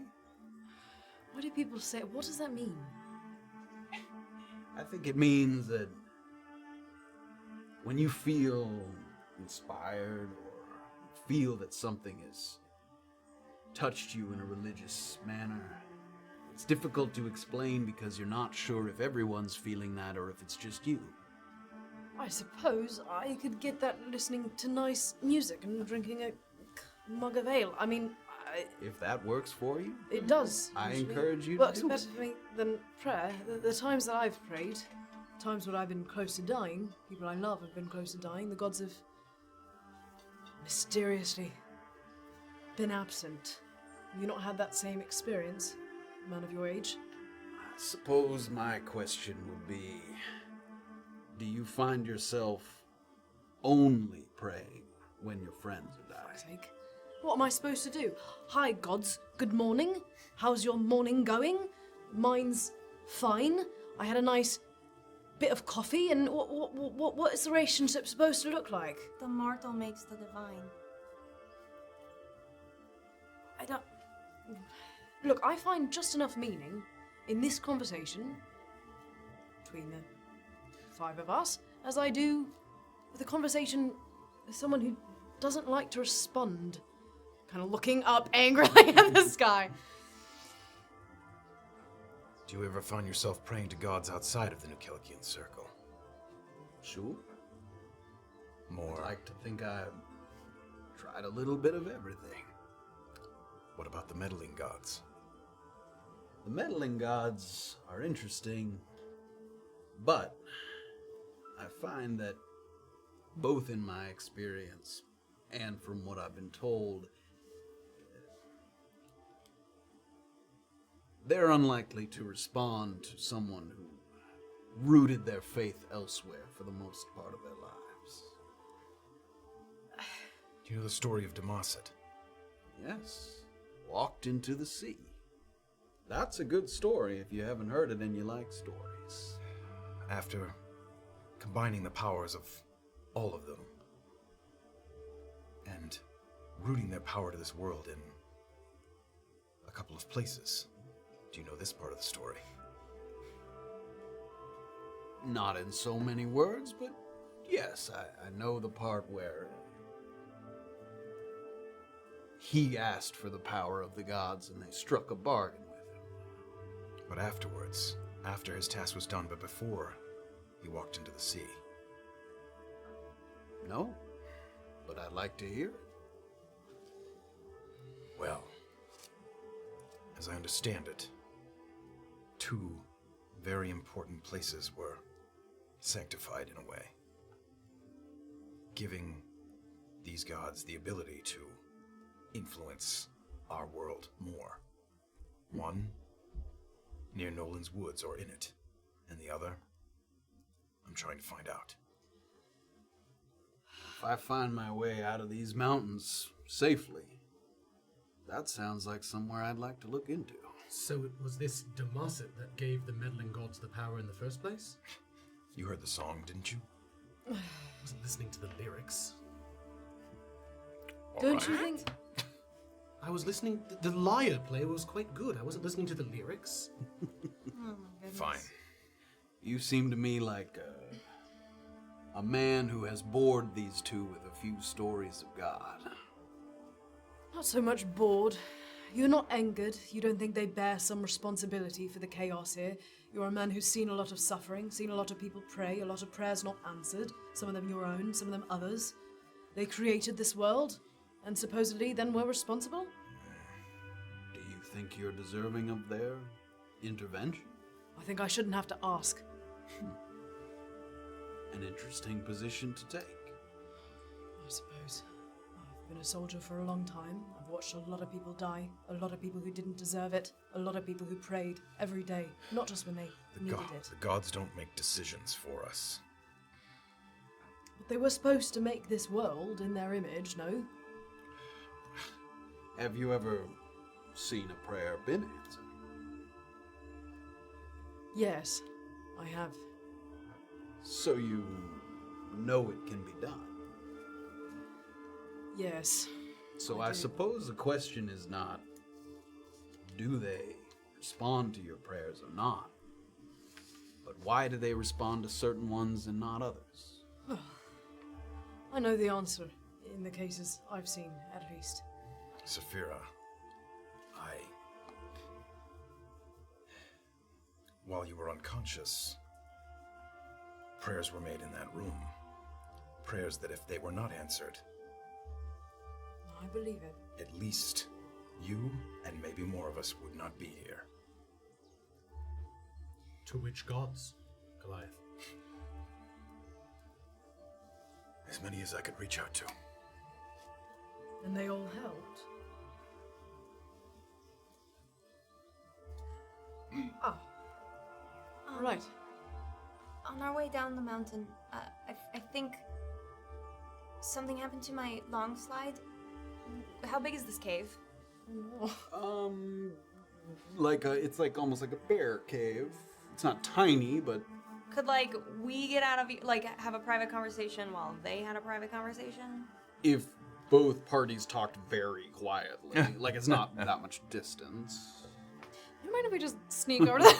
[SPEAKER 6] What do people say? What does that mean?
[SPEAKER 2] I think it means that when you feel inspired or feel that something has touched you in a religious manner, it's difficult to explain because you're not sure if everyone's feeling that or if it's just you.
[SPEAKER 6] I suppose I could get that listening to nice music and drinking a mug of ale. I mean,
[SPEAKER 2] If that works for you,
[SPEAKER 6] it does.
[SPEAKER 2] I
[SPEAKER 6] usually.
[SPEAKER 2] encourage you
[SPEAKER 6] Works
[SPEAKER 2] to do
[SPEAKER 6] better
[SPEAKER 2] it.
[SPEAKER 6] for me than prayer. The times that I've prayed, times when I've been close to dying, people I love have been close to dying, the gods have mysteriously been absent. Have you not had that same experience, man of your age?
[SPEAKER 2] I suppose my question would be, do you find yourself only praying when your friends are dying?
[SPEAKER 6] Sake. What am I supposed to do? Hi, gods. Good morning. How's your morning going? Mine's fine. I had a nice bit of coffee, and what is the relationship supposed to look like?
[SPEAKER 3] The mortal makes the divine.
[SPEAKER 6] I don't... Look, I find just enough meaning in this conversation between the five of us as I do with a conversation with someone who doesn't like to respond. Kind of looking up angrily at the sky.
[SPEAKER 5] Do you ever find yourself praying to gods outside of the Nukelkian circle?
[SPEAKER 2] Sure.
[SPEAKER 5] More.
[SPEAKER 2] I'd like to think I tried a little bit of everything.
[SPEAKER 5] What about the meddling gods?
[SPEAKER 2] The meddling gods are interesting, but I find that both in my experience and from what I've been told, they're unlikely to respond to someone who rooted their faith elsewhere for the most part of their lives.
[SPEAKER 5] Do you know the story of Demaset?
[SPEAKER 2] Yes, walked into the sea. That's a good story if you haven't heard it and you like stories.
[SPEAKER 5] After combining the powers of all of them and rooting their power to this world in a couple of places. Do you know this part of the story?
[SPEAKER 2] Not in so many words, but yes, I know the part where he asked for the power of the gods and they struck a bargain with him.
[SPEAKER 5] But afterwards, after his task was done, but before he walked into the sea.
[SPEAKER 2] No, but I'd like to hear it.
[SPEAKER 5] Well, as I understand it, two very important places were sanctified in a way, giving these gods the ability to influence our world more. One, near Nolan's Woods or in it, and the other, I'm trying to find out.
[SPEAKER 2] If I find my way out of these mountains safely, that sounds like somewhere I'd like to look into.
[SPEAKER 9] So it was this Demaset that gave the meddling gods the power in the first place?
[SPEAKER 5] You heard the song, didn't you?
[SPEAKER 9] I wasn't listening to the lyrics.
[SPEAKER 6] Don't you think?
[SPEAKER 9] I was listening. The lyre play was quite good. I wasn't listening to the lyrics.
[SPEAKER 4] Oh my goodness.
[SPEAKER 5] Fine.
[SPEAKER 2] You seem to me like a man who has bored these two with a few stories of God.
[SPEAKER 6] Not so much bored. You're not angered. You don't think they bear some responsibility for the chaos here. You're a man who's seen a lot of suffering, seen a lot of people pray, a lot of prayers not answered, some of them your own, some of them others. They created this world, and supposedly then were responsible?
[SPEAKER 2] Do you think you're deserving of their intervention?
[SPEAKER 6] I think I shouldn't have to ask.
[SPEAKER 2] An interesting position to take.
[SPEAKER 6] I suppose. I've been a soldier for a long time. I've watched a lot of people die, a lot of people who didn't deserve it, a lot of people who prayed every day, not just when they needed it.
[SPEAKER 5] The gods don't make decisions for us.
[SPEAKER 6] But they were supposed to make this world in their image, no?
[SPEAKER 2] Have you ever seen a prayer been answered?
[SPEAKER 6] Yes, I have.
[SPEAKER 2] So you know it can be done.
[SPEAKER 6] Yes.
[SPEAKER 2] So
[SPEAKER 6] I
[SPEAKER 2] I
[SPEAKER 6] do.
[SPEAKER 2] suppose the question is not, do they respond to your prayers or not? But why do they respond to certain ones and not others?
[SPEAKER 6] I know the answer, in the cases I've seen, at least.
[SPEAKER 5] Safira, while you were unconscious, prayers were made in that room. Prayers that if they were not answered,
[SPEAKER 6] I believe it.
[SPEAKER 5] at least you and maybe more of us would not be here.
[SPEAKER 9] To which gods, Goliath?
[SPEAKER 5] As many as I could reach out to.
[SPEAKER 6] And they all helped. Right.
[SPEAKER 3] On our way down the mountain, I think something happened to my long slide. How big is this cave?
[SPEAKER 2] It's like almost like a bear cave. It's not tiny, but
[SPEAKER 4] Could, we get out of, have a private conversation while they had a private conversation?
[SPEAKER 2] if both parties talked very quietly, like it's not that much distance.
[SPEAKER 8] You mind if we just sneak over to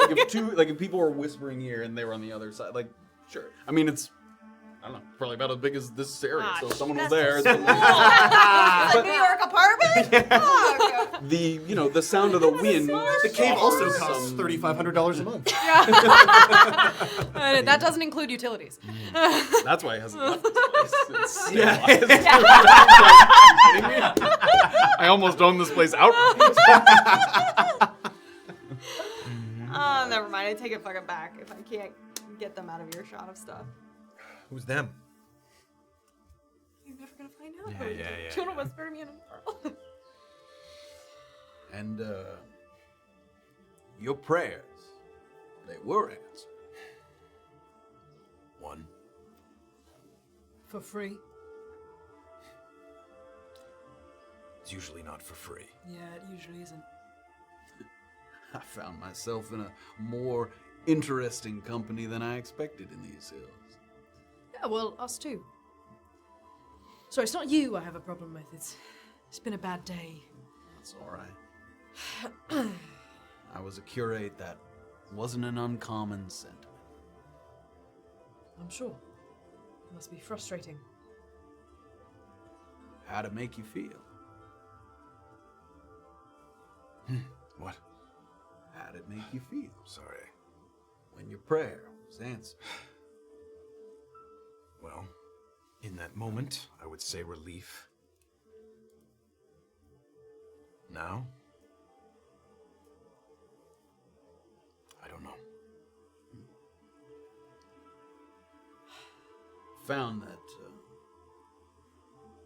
[SPEAKER 2] If people were whispering here and they were on the other side, sure. I mean, don't know, probably about as big as this area.
[SPEAKER 4] Ah,
[SPEAKER 2] So if someone was
[SPEAKER 4] that's
[SPEAKER 2] there.
[SPEAKER 4] It's a New York apartment? Fuck.
[SPEAKER 2] The the sound of the wind.
[SPEAKER 1] The cave also
[SPEAKER 2] offers
[SPEAKER 1] costs
[SPEAKER 2] some-
[SPEAKER 1] $3,500 a month.
[SPEAKER 8] That doesn't include utilities.
[SPEAKER 2] That's why it hasn't left this place. It's kidding me? I almost own this place outright.
[SPEAKER 4] Oh, never mind. I take it fucking back if I can't get them out of your shot of stuff.
[SPEAKER 7] Who's them?
[SPEAKER 4] You're never gonna find out.
[SPEAKER 7] Yeah,
[SPEAKER 4] are you?
[SPEAKER 7] yeah, yeah,
[SPEAKER 4] Do you wanna whisper to me in a pearl?
[SPEAKER 2] And your prayers, they were answered.
[SPEAKER 5] One.
[SPEAKER 6] For free?
[SPEAKER 5] It's usually not for free.
[SPEAKER 6] Yeah, it usually isn't.
[SPEAKER 2] I found myself in a more interesting company than I expected in these hills.
[SPEAKER 6] Yeah, well, us too. Sorry, it's not you I have a problem with. It's been a bad day.
[SPEAKER 2] That's all right. I was a curate that wasn't an uncommon sentiment.
[SPEAKER 6] I'm sure. It must be frustrating.
[SPEAKER 2] How'd it make you feel?
[SPEAKER 5] What?
[SPEAKER 2] How'd it make you feel
[SPEAKER 5] Sorry.
[SPEAKER 2] when your prayer was answered?
[SPEAKER 5] Well, in that moment, I would say relief. Now? I don't know.
[SPEAKER 2] Found that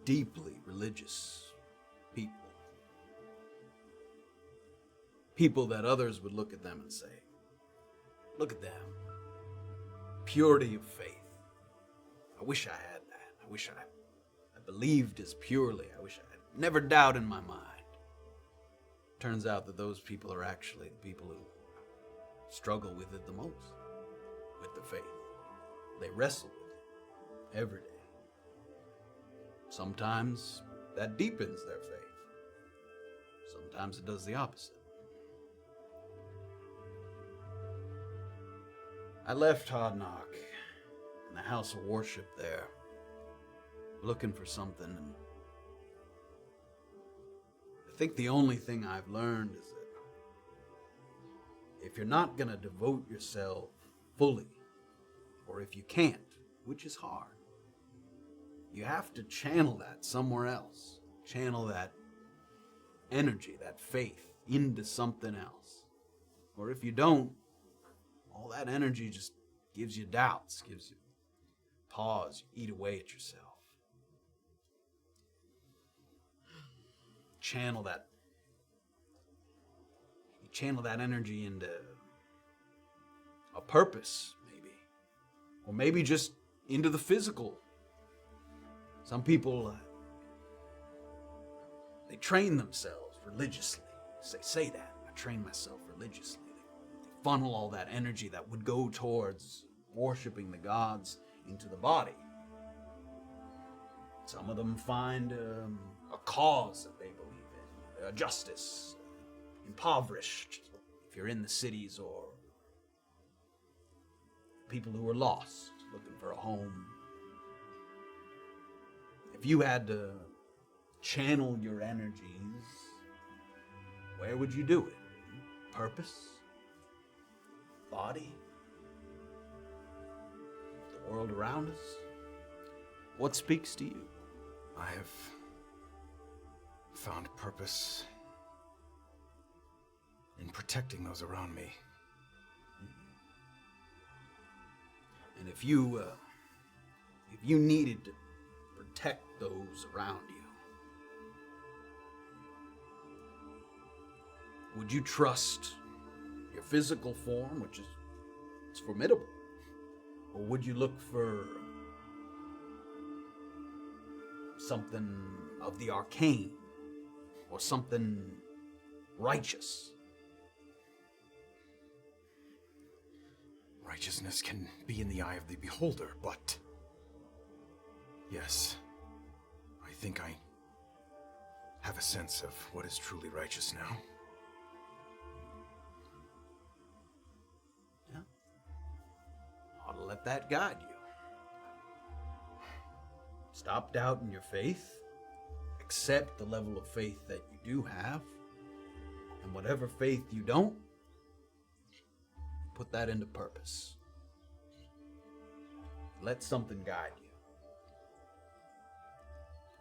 [SPEAKER 2] deeply religious people that others would look at them and say, look at them, purity of faith. I wish I had that. I wish I believed as purely. I wish I had never doubt in my mind. Turns out that those people are actually the people who struggle with it the most, with the faith. They wrestle with it every day. Sometimes that deepens their faith. Sometimes it does the opposite. I left Hard Knock in the house of worship there, looking for something, and I think the only thing I've learned is that if you're not gonna devote yourself fully, or if you can't, which is hard, you have to channel that somewhere else. Channel that energy, that faith, into something else. Or if you don't, all that energy just gives you doubts, gives you pause, you eat away at yourself. Channel that energy into a purpose, maybe. Or maybe just into the physical. Some people, they train themselves religiously. Say that. I train myself religiously. They funnel all that energy that would go towards worshiping the gods into the body. Some of them find a cause that they believe in, a justice, impoverished, if you're in the cities, or people who are lost, looking for a home. If you had to channel your energies, where would you do it? Purpose? Body? The world around us? What speaks to you?
[SPEAKER 5] I have found purpose in protecting those around me.
[SPEAKER 2] And if you needed to protect those around you, would you trust your physical form, which is formidable? Or would you look for something of the arcane, or something righteous?
[SPEAKER 5] Righteousness can be in the eye of the beholder, but yes, I think I have a sense of what is truly righteous now.
[SPEAKER 2] Yeah. Ought to let that guide you. Stop doubting your faith. Accept the level of faith that you do have. And whatever faith you don't, put that into purpose. Let something guide you.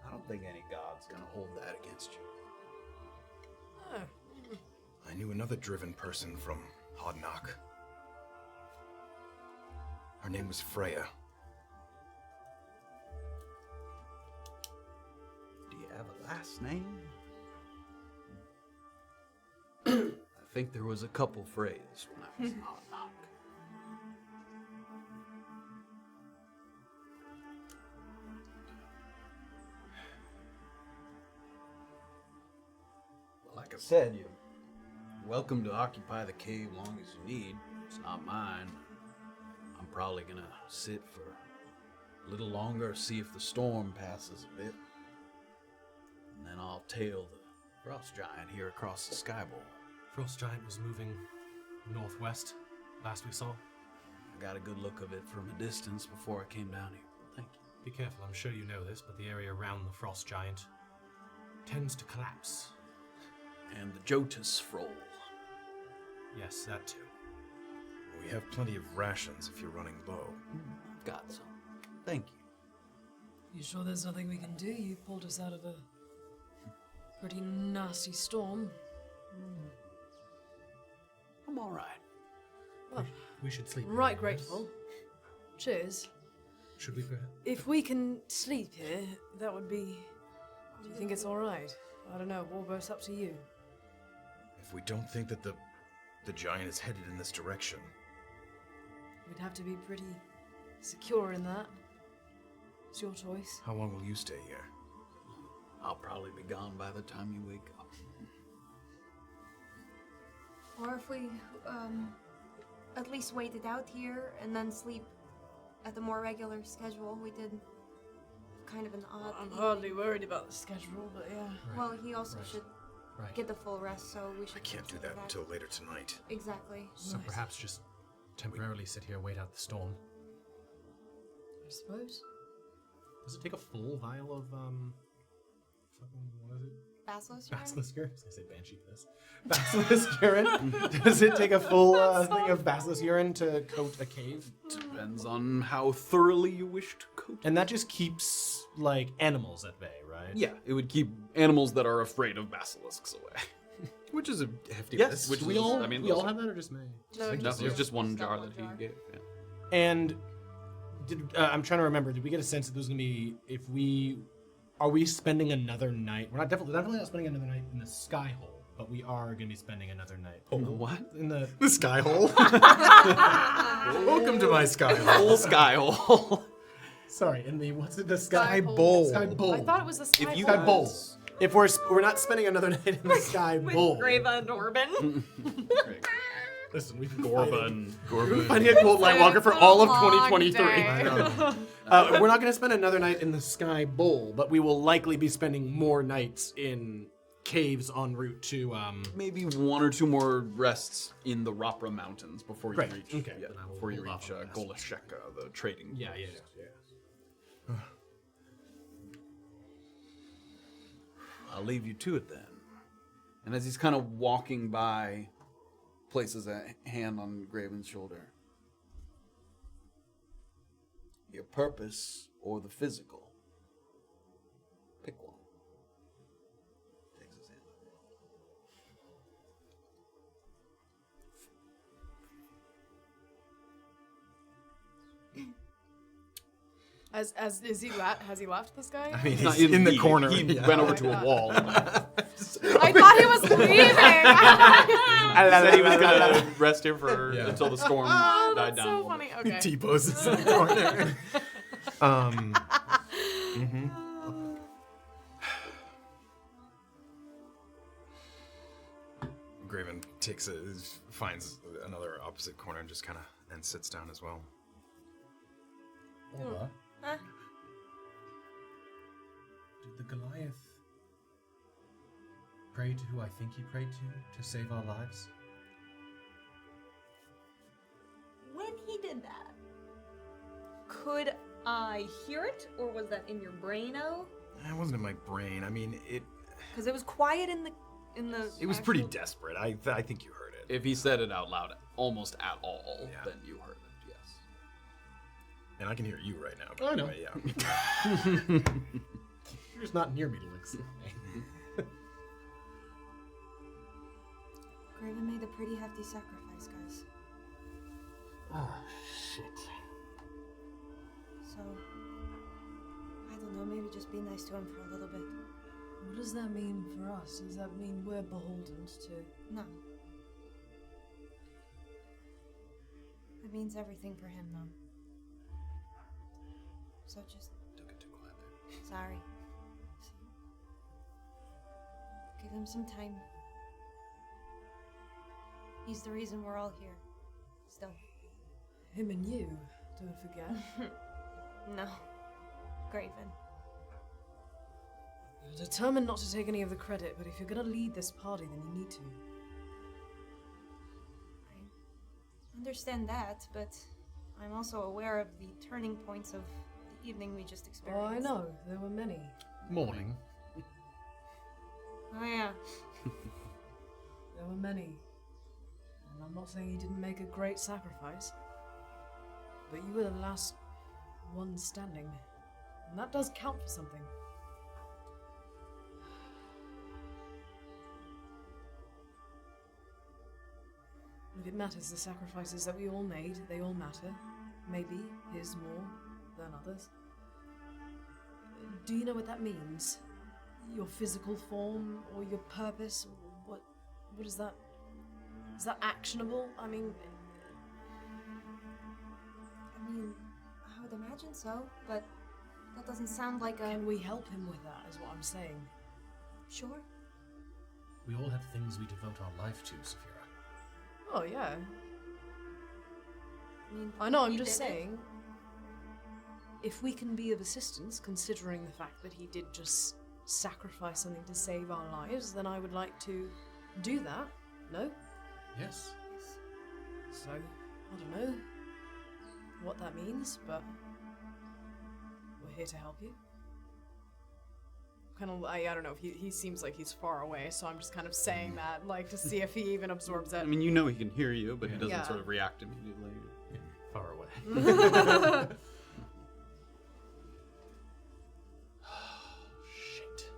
[SPEAKER 2] I don't think any god's gonna hold that against you.
[SPEAKER 5] I knew another driven person from Hodnock. Her name was Freya.
[SPEAKER 2] Do you have a last name? I think there was a couple Freyas when I was in Hodnock. Like I said, you're welcome to occupy the cave long as you need. It's not mine. I'm probably gonna sit for a little longer, see if the storm passes a bit. And then I'll tail the frost giant here across the sky bowl.
[SPEAKER 1] Frost giant was moving northwest last we saw.
[SPEAKER 2] I got a good look of it from a distance before I came down here. Thank you.
[SPEAKER 1] Be careful, I'm sure you know this, but the area around the frost giant tends to collapse.
[SPEAKER 2] And the Jotus Froll.
[SPEAKER 1] Yes, that too.
[SPEAKER 5] We have plenty of rations if you're running low.
[SPEAKER 2] Got some. Thank you.
[SPEAKER 6] You sure there's nothing we can do? You pulled us out of a pretty nasty storm.
[SPEAKER 2] I'm all right.
[SPEAKER 6] Well,
[SPEAKER 1] We should sleep.
[SPEAKER 6] right
[SPEAKER 1] here,
[SPEAKER 6] grateful. Cheers.
[SPEAKER 1] Should we perhaps?
[SPEAKER 6] If we can sleep here, that would be... Do you think it's all right? I don't know. Orba, it's up to you.
[SPEAKER 5] If we don't think that the giant is headed in this direction,
[SPEAKER 6] We'd have to be pretty secure in that. It's your choice.
[SPEAKER 5] how long will you stay here?
[SPEAKER 2] I'll probably be gone by the time you wake up.
[SPEAKER 3] Or if we, at least wait it out here and then sleep at the more regular schedule. We did kind of an odd
[SPEAKER 6] I'm
[SPEAKER 3] evening.
[SPEAKER 6] hardly worried about the schedule, but yeah.
[SPEAKER 3] Well, he also should
[SPEAKER 1] Right.
[SPEAKER 3] get the full rest, so we should
[SPEAKER 5] I can't do
[SPEAKER 3] consider
[SPEAKER 5] that until later tonight.
[SPEAKER 3] Exactly.
[SPEAKER 1] So
[SPEAKER 6] Nice.
[SPEAKER 1] perhaps just temporarily sit here, wait out the storm.
[SPEAKER 6] I suppose.
[SPEAKER 1] Does it take a full vial of fucking what is it?
[SPEAKER 3] Basilisk urine?
[SPEAKER 1] Basilisk urine? I was gonna say banshee piss. Basilisk urine? Does it take a full thing of basilisk urine to coat a cave?
[SPEAKER 2] Depends on how thoroughly you wish to coat.
[SPEAKER 1] And that just keeps like animals at bay, right?
[SPEAKER 2] Yeah, it would keep animals that are afraid of basilisks away.
[SPEAKER 5] Which is a hefty
[SPEAKER 2] Yes,
[SPEAKER 5] list.
[SPEAKER 2] which
[SPEAKER 1] Do we all?
[SPEAKER 2] I mean,
[SPEAKER 1] we all have that, or just me?
[SPEAKER 3] No,
[SPEAKER 2] No, it was just one
[SPEAKER 3] that
[SPEAKER 2] jar
[SPEAKER 3] one
[SPEAKER 2] that he
[SPEAKER 3] jar.
[SPEAKER 2] gave. Yeah.
[SPEAKER 1] And I'm trying to remember. Did we get a sense that there's gonna be are we spending another night? We're not definitely not spending another night in the sky hole, but we are gonna be spending another night
[SPEAKER 2] What?
[SPEAKER 1] in the
[SPEAKER 5] The sky hole. Welcome to my sky hole.
[SPEAKER 2] Whole sky hole.
[SPEAKER 1] Sorry, in the what's it? The sky
[SPEAKER 8] Sky
[SPEAKER 1] bowl.
[SPEAKER 8] bowl.
[SPEAKER 1] Sky bowl.
[SPEAKER 8] I thought it was the sky
[SPEAKER 2] If you
[SPEAKER 1] Sky
[SPEAKER 8] bowl.
[SPEAKER 1] bowl. If we're not spending another night in the sky bowl.
[SPEAKER 4] With Graven and Orban.
[SPEAKER 1] Listen, we've been
[SPEAKER 2] Gorban.
[SPEAKER 1] finding a gold light walker for all of
[SPEAKER 8] Long
[SPEAKER 1] 2023.
[SPEAKER 8] day.
[SPEAKER 1] We're not going to spend another night in the Sky Bowl, but we will likely be spending more nights in caves en route to.
[SPEAKER 2] Maybe one or two more rests in the Rapra Mountains before you
[SPEAKER 1] Right,
[SPEAKER 2] reach.
[SPEAKER 1] okay,
[SPEAKER 2] Yeah,
[SPEAKER 1] then I will
[SPEAKER 2] before you
[SPEAKER 1] hold off
[SPEAKER 2] reach
[SPEAKER 1] on that.
[SPEAKER 2] Golasheka, the trading.
[SPEAKER 1] Yeah.
[SPEAKER 2] I'll leave you to it then. And as he's kind of walking by, places a hand on Graven's shoulder. Your purpose or the physical. Pick one. Takes his hand.
[SPEAKER 8] Has he left this guy?
[SPEAKER 5] I mean,
[SPEAKER 2] Not
[SPEAKER 5] he's in the
[SPEAKER 2] he-
[SPEAKER 5] corner.
[SPEAKER 2] He
[SPEAKER 5] Yeah.
[SPEAKER 2] went over
[SPEAKER 8] Oh
[SPEAKER 2] to
[SPEAKER 8] my
[SPEAKER 2] a
[SPEAKER 8] God.
[SPEAKER 2] wall.
[SPEAKER 8] I thought he was leaving.
[SPEAKER 2] Said he was gonna rest here for
[SPEAKER 5] Yeah.
[SPEAKER 2] until the storm
[SPEAKER 8] Oh,
[SPEAKER 2] died
[SPEAKER 8] that's
[SPEAKER 2] down. a
[SPEAKER 8] so
[SPEAKER 2] little
[SPEAKER 8] funny.
[SPEAKER 2] bit.
[SPEAKER 8] Okay.
[SPEAKER 5] T-poses in the corner. Graven finds another opposite corner and just kind of and sits down as well.
[SPEAKER 1] Orba,
[SPEAKER 4] Huh?
[SPEAKER 1] did the Goliath pray to who I think he prayed to save our lives?
[SPEAKER 4] When he did that, could I hear it, or was that in your brain-o?
[SPEAKER 5] That wasn't in my brain. I mean, it
[SPEAKER 4] Because it was quiet in the
[SPEAKER 5] it was pretty desperate. I think you heard it.
[SPEAKER 2] If he said it out loud almost at all,
[SPEAKER 5] Yeah.
[SPEAKER 2] then you heard it, yes.
[SPEAKER 5] And I can hear you right now.
[SPEAKER 9] I know.
[SPEAKER 5] Anyway, yeah.
[SPEAKER 9] You're just not near me to listen.
[SPEAKER 3] Graven made a pretty hefty sacrifice, guys.
[SPEAKER 9] Ah, shit.
[SPEAKER 3] So, I don't know, maybe just be nice to him for a little bit.
[SPEAKER 6] What does that mean for us? Does that mean we're beholden to...
[SPEAKER 3] No. It means everything for him, though. So just...
[SPEAKER 1] Don't get too quiet there.
[SPEAKER 3] Sorry. Give him some time. He's the reason we're all here. Still.
[SPEAKER 6] Him and you, don't forget.
[SPEAKER 3] No. Graven.
[SPEAKER 6] You're determined not to take any of the credit, but if you're gonna lead this party, then you need to.
[SPEAKER 3] I understand that, but I'm also aware of the turning points of the evening we just
[SPEAKER 6] Oh,
[SPEAKER 3] experienced.
[SPEAKER 6] I know. There were many.
[SPEAKER 9] Morning.
[SPEAKER 3] Oh, yeah.
[SPEAKER 6] There were many. And I'm not saying you didn't make a great sacrifice, but you were the last one standing. And that does count for something. If it matters, the sacrifices that we all made, they all matter. Maybe his more than others. Do you know what that means? Your physical form or your purpose? What is that? Is that actionable? I mean,
[SPEAKER 3] I would imagine so, but that doesn't sound like a...
[SPEAKER 6] can we help him with that, is what I'm saying.
[SPEAKER 3] Sure.
[SPEAKER 9] We all have things we devote our life to, Safira.
[SPEAKER 6] Oh, yeah.
[SPEAKER 3] I
[SPEAKER 6] know, I'm
[SPEAKER 3] you
[SPEAKER 6] just
[SPEAKER 3] did it.
[SPEAKER 6] saying, if we can be of assistance, considering the fact that he did just sacrifice something to save our lives, then I would like to do that. No?
[SPEAKER 9] Yes.
[SPEAKER 6] So, I don't know what that means, but we're here to help you. Kind of, I don't know, if he seems like he's far away, so I'm just kind of saying that, like, to see if he even absorbs it.
[SPEAKER 2] I mean, you know he can hear you, but he doesn't
[SPEAKER 6] Yeah.
[SPEAKER 2] sort of react immediately.
[SPEAKER 9] Far away. Shit.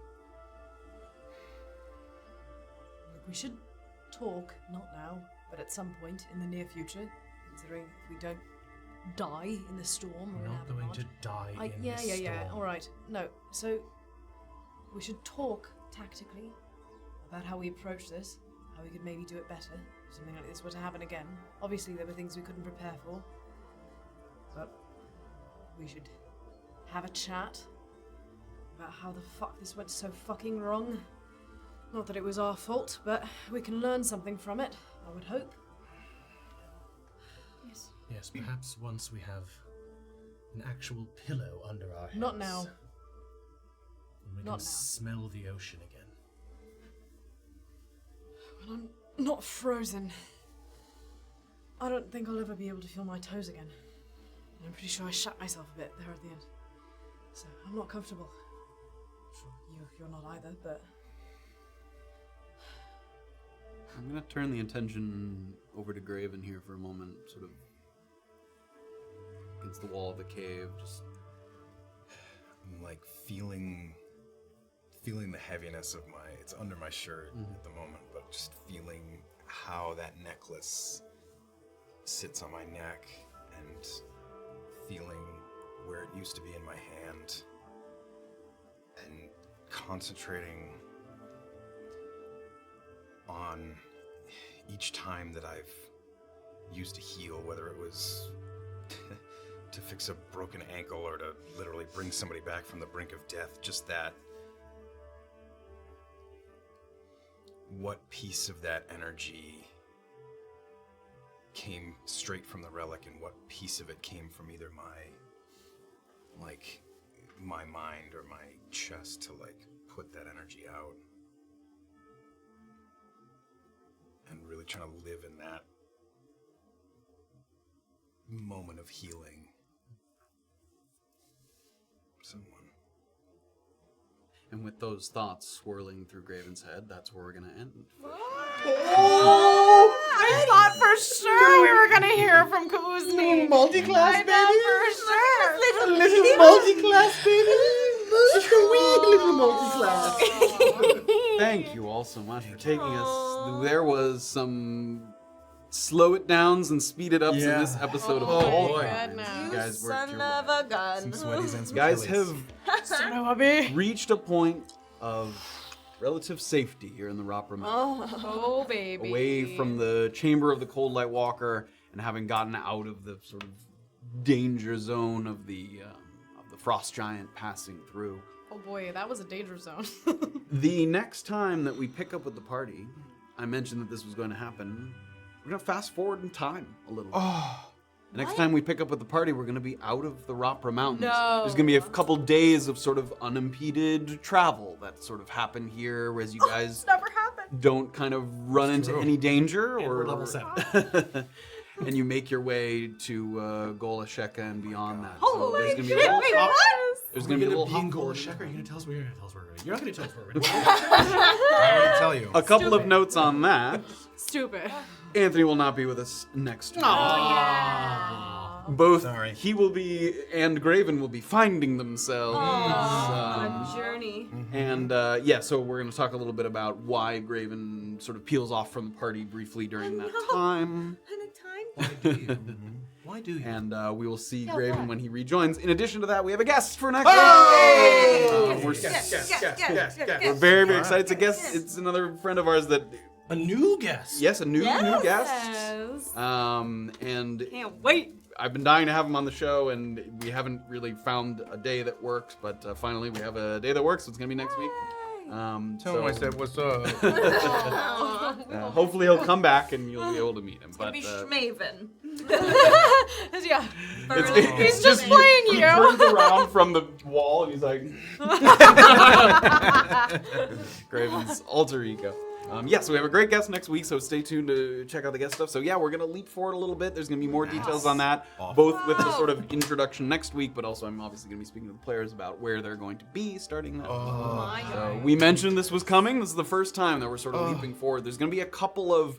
[SPEAKER 6] Look, we should talk, not now, but at some point in the near future, considering if we don't die in the storm or
[SPEAKER 9] We're
[SPEAKER 6] in
[SPEAKER 9] not going to
[SPEAKER 6] Avalanche.
[SPEAKER 9] die in
[SPEAKER 6] Yeah,
[SPEAKER 9] this storm.
[SPEAKER 6] all right. No, so we should talk tactically about how we approach this, how we could maybe do it better if something like this were to happen again. Obviously, there were things we couldn't prepare for, but we should have a chat about how the fuck this went so fucking wrong. Not that it was our fault, but we can learn something from it, I would hope.
[SPEAKER 3] Yes.
[SPEAKER 9] Yes, perhaps once we have an actual pillow under our heads.
[SPEAKER 6] Not now.
[SPEAKER 9] And we
[SPEAKER 6] Not
[SPEAKER 9] can
[SPEAKER 6] now.
[SPEAKER 9] smell the ocean again.
[SPEAKER 6] Well, I'm not frozen. I don't think I'll ever be able to feel my toes again. And I'm pretty sure I shat myself a bit there at the end. So I'm not comfortable. You're not either, but...
[SPEAKER 2] I'm gonna turn the attention over to Graven here for a moment, sort of against the wall of the cave, just
[SPEAKER 5] I'm like feeling the heaviness of it's under my shirt at the moment, but just feeling how that necklace sits on my neck and feeling where it used to be in my hand and concentrating on each time that I've used to heal, whether it was to fix a broken ankle or to literally bring somebody back from the brink of death, just that. What piece of that energy came straight from the relic and what piece of it came from either my mind or my chest to put that energy out. And really trying to live in that moment of healing. someone.
[SPEAKER 2] And with those thoughts swirling through Graven's head, that's where we're gonna end.
[SPEAKER 8] I thought for sure we were gonna hear from Kuzni.
[SPEAKER 9] Multi-class,
[SPEAKER 8] I thought for sure.
[SPEAKER 9] Little multi-class, baby. Just a wee little multi-class.
[SPEAKER 2] Thank you all so much for taking us. There was some slow it downs and speed it ups in this episode of all
[SPEAKER 7] boy.
[SPEAKER 2] kinds.
[SPEAKER 8] Goodness.
[SPEAKER 2] You
[SPEAKER 4] You
[SPEAKER 2] guys worked
[SPEAKER 4] son
[SPEAKER 2] your
[SPEAKER 4] of
[SPEAKER 2] way.
[SPEAKER 4] a gun.
[SPEAKER 7] Some sweaties and some
[SPEAKER 2] You guys
[SPEAKER 7] chilies.
[SPEAKER 2] have reached a point of relative safety here in the Rapra Mountains.
[SPEAKER 8] Oh, baby.
[SPEAKER 2] Away from the chamber of the Cold Light Walker and having gotten out of the sort of danger zone of the frost giant passing through.
[SPEAKER 8] Oh boy, that was a danger zone.
[SPEAKER 2] The next time that we pick up with the party, I mentioned that this was going to happen. We're going to fast forward in time a little. The next time we pick up with the party, we're going to be out of the Rapra Mountains.
[SPEAKER 8] No.
[SPEAKER 2] There's going to be a couple days of sort of unimpeded travel that sort of happen here, whereas you guys
[SPEAKER 8] Never happened.
[SPEAKER 2] don't kind of run into any danger,
[SPEAKER 1] And
[SPEAKER 2] or
[SPEAKER 1] we're level 7.
[SPEAKER 2] and you make your way to Goliath and beyond that.
[SPEAKER 4] Oh,
[SPEAKER 2] there's
[SPEAKER 4] wait,
[SPEAKER 2] gonna be a little
[SPEAKER 4] wait,
[SPEAKER 2] hop-
[SPEAKER 4] what?
[SPEAKER 2] There's
[SPEAKER 1] We're
[SPEAKER 2] going to be a
[SPEAKER 1] gonna
[SPEAKER 2] little
[SPEAKER 1] be in
[SPEAKER 2] hop forward.
[SPEAKER 1] Goliath. Are you gonna tell us where you're gonna tell us where we're going? You're not gonna tell us where we're going.
[SPEAKER 7] I already tell you.
[SPEAKER 2] A couple of notes on that.
[SPEAKER 8] Stupid.
[SPEAKER 2] Anthony will not be with us next week.
[SPEAKER 4] Yeah.
[SPEAKER 2] Both
[SPEAKER 7] Sorry.
[SPEAKER 2] he will be and Graven will be finding themselves.
[SPEAKER 4] A journey.
[SPEAKER 2] And so we're going to talk a little bit about why Graven sort of peels off from the party briefly during that time.
[SPEAKER 1] Why do you? Why do you?
[SPEAKER 2] And we will see Graven when he rejoins. In addition to that, we have a guest for next week. We're we're very, very excited. It's a guest. It's another friend of ours that,
[SPEAKER 1] A new guest.
[SPEAKER 2] yes, a new guest.
[SPEAKER 8] Yes.
[SPEAKER 2] And
[SPEAKER 4] Can't wait.
[SPEAKER 2] I've been dying to have him on the show, and we haven't really found a day that works. But finally, we have a day that works. So it's gonna be next week.
[SPEAKER 7] Tell him I said what's up.
[SPEAKER 2] Hopefully, he'll come back, and you'll be able to meet him. But
[SPEAKER 4] Be Schmaven.
[SPEAKER 8] Yeah.
[SPEAKER 2] it's
[SPEAKER 8] just playing
[SPEAKER 2] he
[SPEAKER 8] you.
[SPEAKER 2] turns around from the wall, and he's like, Graven's alter ego. So we have a great guest next week, so stay tuned to check out the guest stuff. So yeah, we're going to leap forward a little bit. There's going to be more details on that, both with the sort of introduction next week, but also I'm obviously going to be speaking to the players about where they're going to be starting that week. So we mentioned this was coming. This is the first time that we're sort of leaping forward. There's going to be a couple of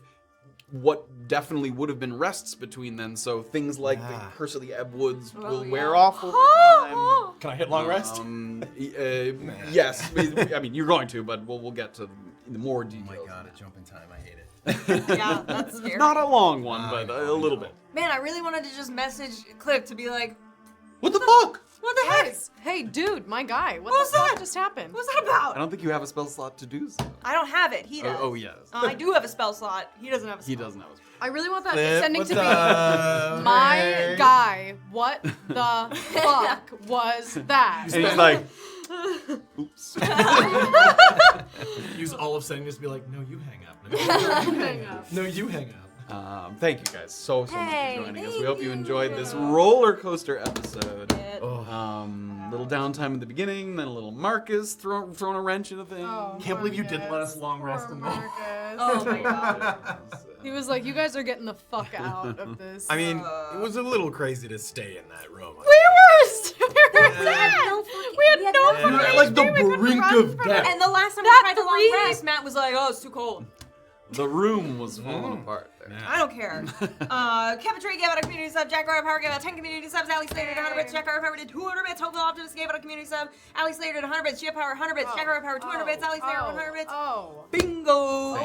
[SPEAKER 2] what definitely would have been rests between then, so things like the Curse of the Ebb Woods will wear off over time.
[SPEAKER 1] Can I hit long rest?
[SPEAKER 2] Yes, I mean you're going to, but we'll get to the more details.
[SPEAKER 7] Oh my god, a jump in time. I hate it.
[SPEAKER 4] Yeah, that's scary.
[SPEAKER 2] Not a long one, but a little bit.
[SPEAKER 4] Man, I really wanted to just message Cliff to be like,
[SPEAKER 1] What the fuck?
[SPEAKER 4] what the heck?
[SPEAKER 8] Hey, dude, my guy. What
[SPEAKER 4] was
[SPEAKER 8] the fuck
[SPEAKER 4] that?
[SPEAKER 8] just happened?
[SPEAKER 4] What's that
[SPEAKER 2] I
[SPEAKER 4] about?
[SPEAKER 2] don't think you have a spell slot to do so.
[SPEAKER 4] I don't have it. He does.
[SPEAKER 2] Oh yes,
[SPEAKER 4] I do have a spell slot. He doesn't have a spell.
[SPEAKER 2] he doesn't have a spell.
[SPEAKER 8] I really want that
[SPEAKER 7] Flip,
[SPEAKER 8] sending
[SPEAKER 7] what's
[SPEAKER 8] to be
[SPEAKER 7] up?
[SPEAKER 8] my
[SPEAKER 7] Hey.
[SPEAKER 8] guy. What the fuck was that?
[SPEAKER 2] And he's like, oops.
[SPEAKER 1] Use all of setting just to be like, no, you hang up. No, you hang up.
[SPEAKER 2] Thank you guys so much
[SPEAKER 4] Hey,
[SPEAKER 2] for joining us.
[SPEAKER 4] thank
[SPEAKER 2] We hope you
[SPEAKER 4] you.
[SPEAKER 2] enjoyed this roller coaster episode.
[SPEAKER 1] Oh.
[SPEAKER 2] Little downtime at the beginning, then a little Marcus throwing a wrench into things.
[SPEAKER 1] Can't believe you didn't let us long rest in there.
[SPEAKER 4] Oh my god.
[SPEAKER 8] He was like, "You guys are getting the fuck out of this."
[SPEAKER 7] I mean, it was a little crazy to stay in that room.
[SPEAKER 8] we were sad. We had no fucking
[SPEAKER 1] You're at, like, the
[SPEAKER 8] HP. We couldn't
[SPEAKER 1] brink
[SPEAKER 8] run
[SPEAKER 1] of
[SPEAKER 8] from
[SPEAKER 1] death.
[SPEAKER 8] it.
[SPEAKER 4] And the last time
[SPEAKER 8] That
[SPEAKER 4] we tried to long
[SPEAKER 8] three-
[SPEAKER 4] rest, Matt was like, oh, it's too cold.
[SPEAKER 2] The room was falling apart there.
[SPEAKER 4] I don't care. Kevin Tree gave out a community sub. Jack Roy Power gave out 10 community subs. Ali Slater did 100 bits. Jack Roy Power did 200 bits. Hopeful Optimus gave out a community sub. Ali Slater did 100 bits. Gia Power 100 bits. Jack Roy Power 200 bits. Ali Slater 100 bits.
[SPEAKER 8] Oh.
[SPEAKER 4] Bingo.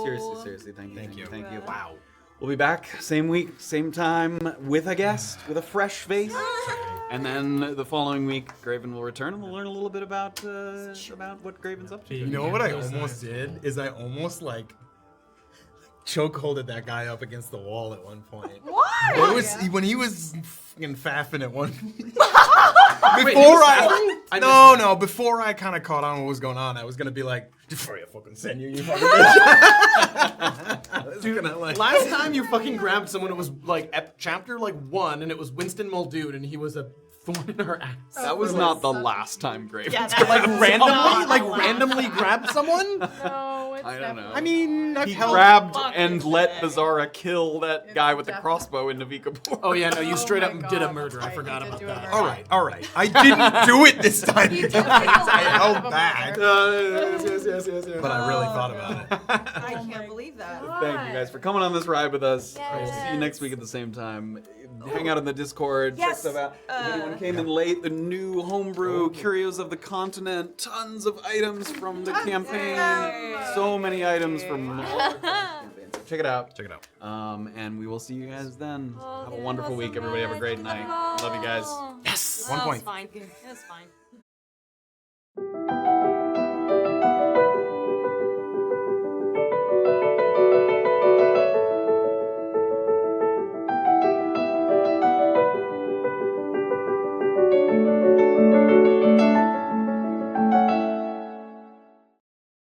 [SPEAKER 2] Seriously, thank you.
[SPEAKER 1] Wow.
[SPEAKER 2] We'll be back same week, same time, with a guest, with a fresh face. And then the following week, Graven will return and we'll learn a little bit about what Graven's up to.
[SPEAKER 7] You know what I almost did? Is I almost like chokeholded that guy up against the wall at one point.
[SPEAKER 8] Why?
[SPEAKER 7] It was when he was fucking faffing at one point. Before I kind of caught on what was going on, I was gonna be like, before you fucking send you fucking bitch.
[SPEAKER 1] Dude, last time you fucking grabbed someone, it was like chapter 1, and it was Winston Muldoon, and he was a thorn in her ass.
[SPEAKER 2] That was not the last time Graven.
[SPEAKER 4] Yeah, that
[SPEAKER 1] Randomly grabbed someone?
[SPEAKER 8] No, it's
[SPEAKER 2] I don't know.
[SPEAKER 7] I mean, I've
[SPEAKER 2] He
[SPEAKER 7] held
[SPEAKER 2] grabbed
[SPEAKER 4] Fuck
[SPEAKER 2] and let Bizarra kill that guy with the crossbow in Navikapur.
[SPEAKER 9] Oh yeah, no, you straight
[SPEAKER 8] my
[SPEAKER 9] up
[SPEAKER 8] God,
[SPEAKER 9] did a
[SPEAKER 8] that's
[SPEAKER 9] murder. I
[SPEAKER 8] right,
[SPEAKER 9] forgot
[SPEAKER 8] you did
[SPEAKER 9] about
[SPEAKER 8] do a
[SPEAKER 9] that.
[SPEAKER 8] murder.
[SPEAKER 7] All right. I didn't do it this time.
[SPEAKER 8] You
[SPEAKER 7] you
[SPEAKER 8] did
[SPEAKER 7] guys.
[SPEAKER 8] kill
[SPEAKER 7] I
[SPEAKER 8] a
[SPEAKER 7] held
[SPEAKER 8] murder.
[SPEAKER 7] back.
[SPEAKER 1] Yes.
[SPEAKER 7] But I really thought about it.
[SPEAKER 3] I can't believe that.
[SPEAKER 2] Thank you guys for coming on this ride with us. We'll see you
[SPEAKER 4] Yes.
[SPEAKER 2] next week at the same time. Hang out in the Discord.
[SPEAKER 3] Yes.
[SPEAKER 2] Check stuff out. If anyone came in late, the new homebrew, Curios of the Continent, tons of items from the campaign. So many items from all the campaigns. So check it out.
[SPEAKER 1] Check it out.
[SPEAKER 2] And we will see you guys then.
[SPEAKER 4] Oh,
[SPEAKER 2] Have a
[SPEAKER 4] yeah,
[SPEAKER 2] wonderful
[SPEAKER 4] that's
[SPEAKER 2] week, everybody. Have a great night. Love you guys.
[SPEAKER 9] Yes.
[SPEAKER 7] 1
[SPEAKER 4] It was
[SPEAKER 7] point.
[SPEAKER 4] fine. It was fine.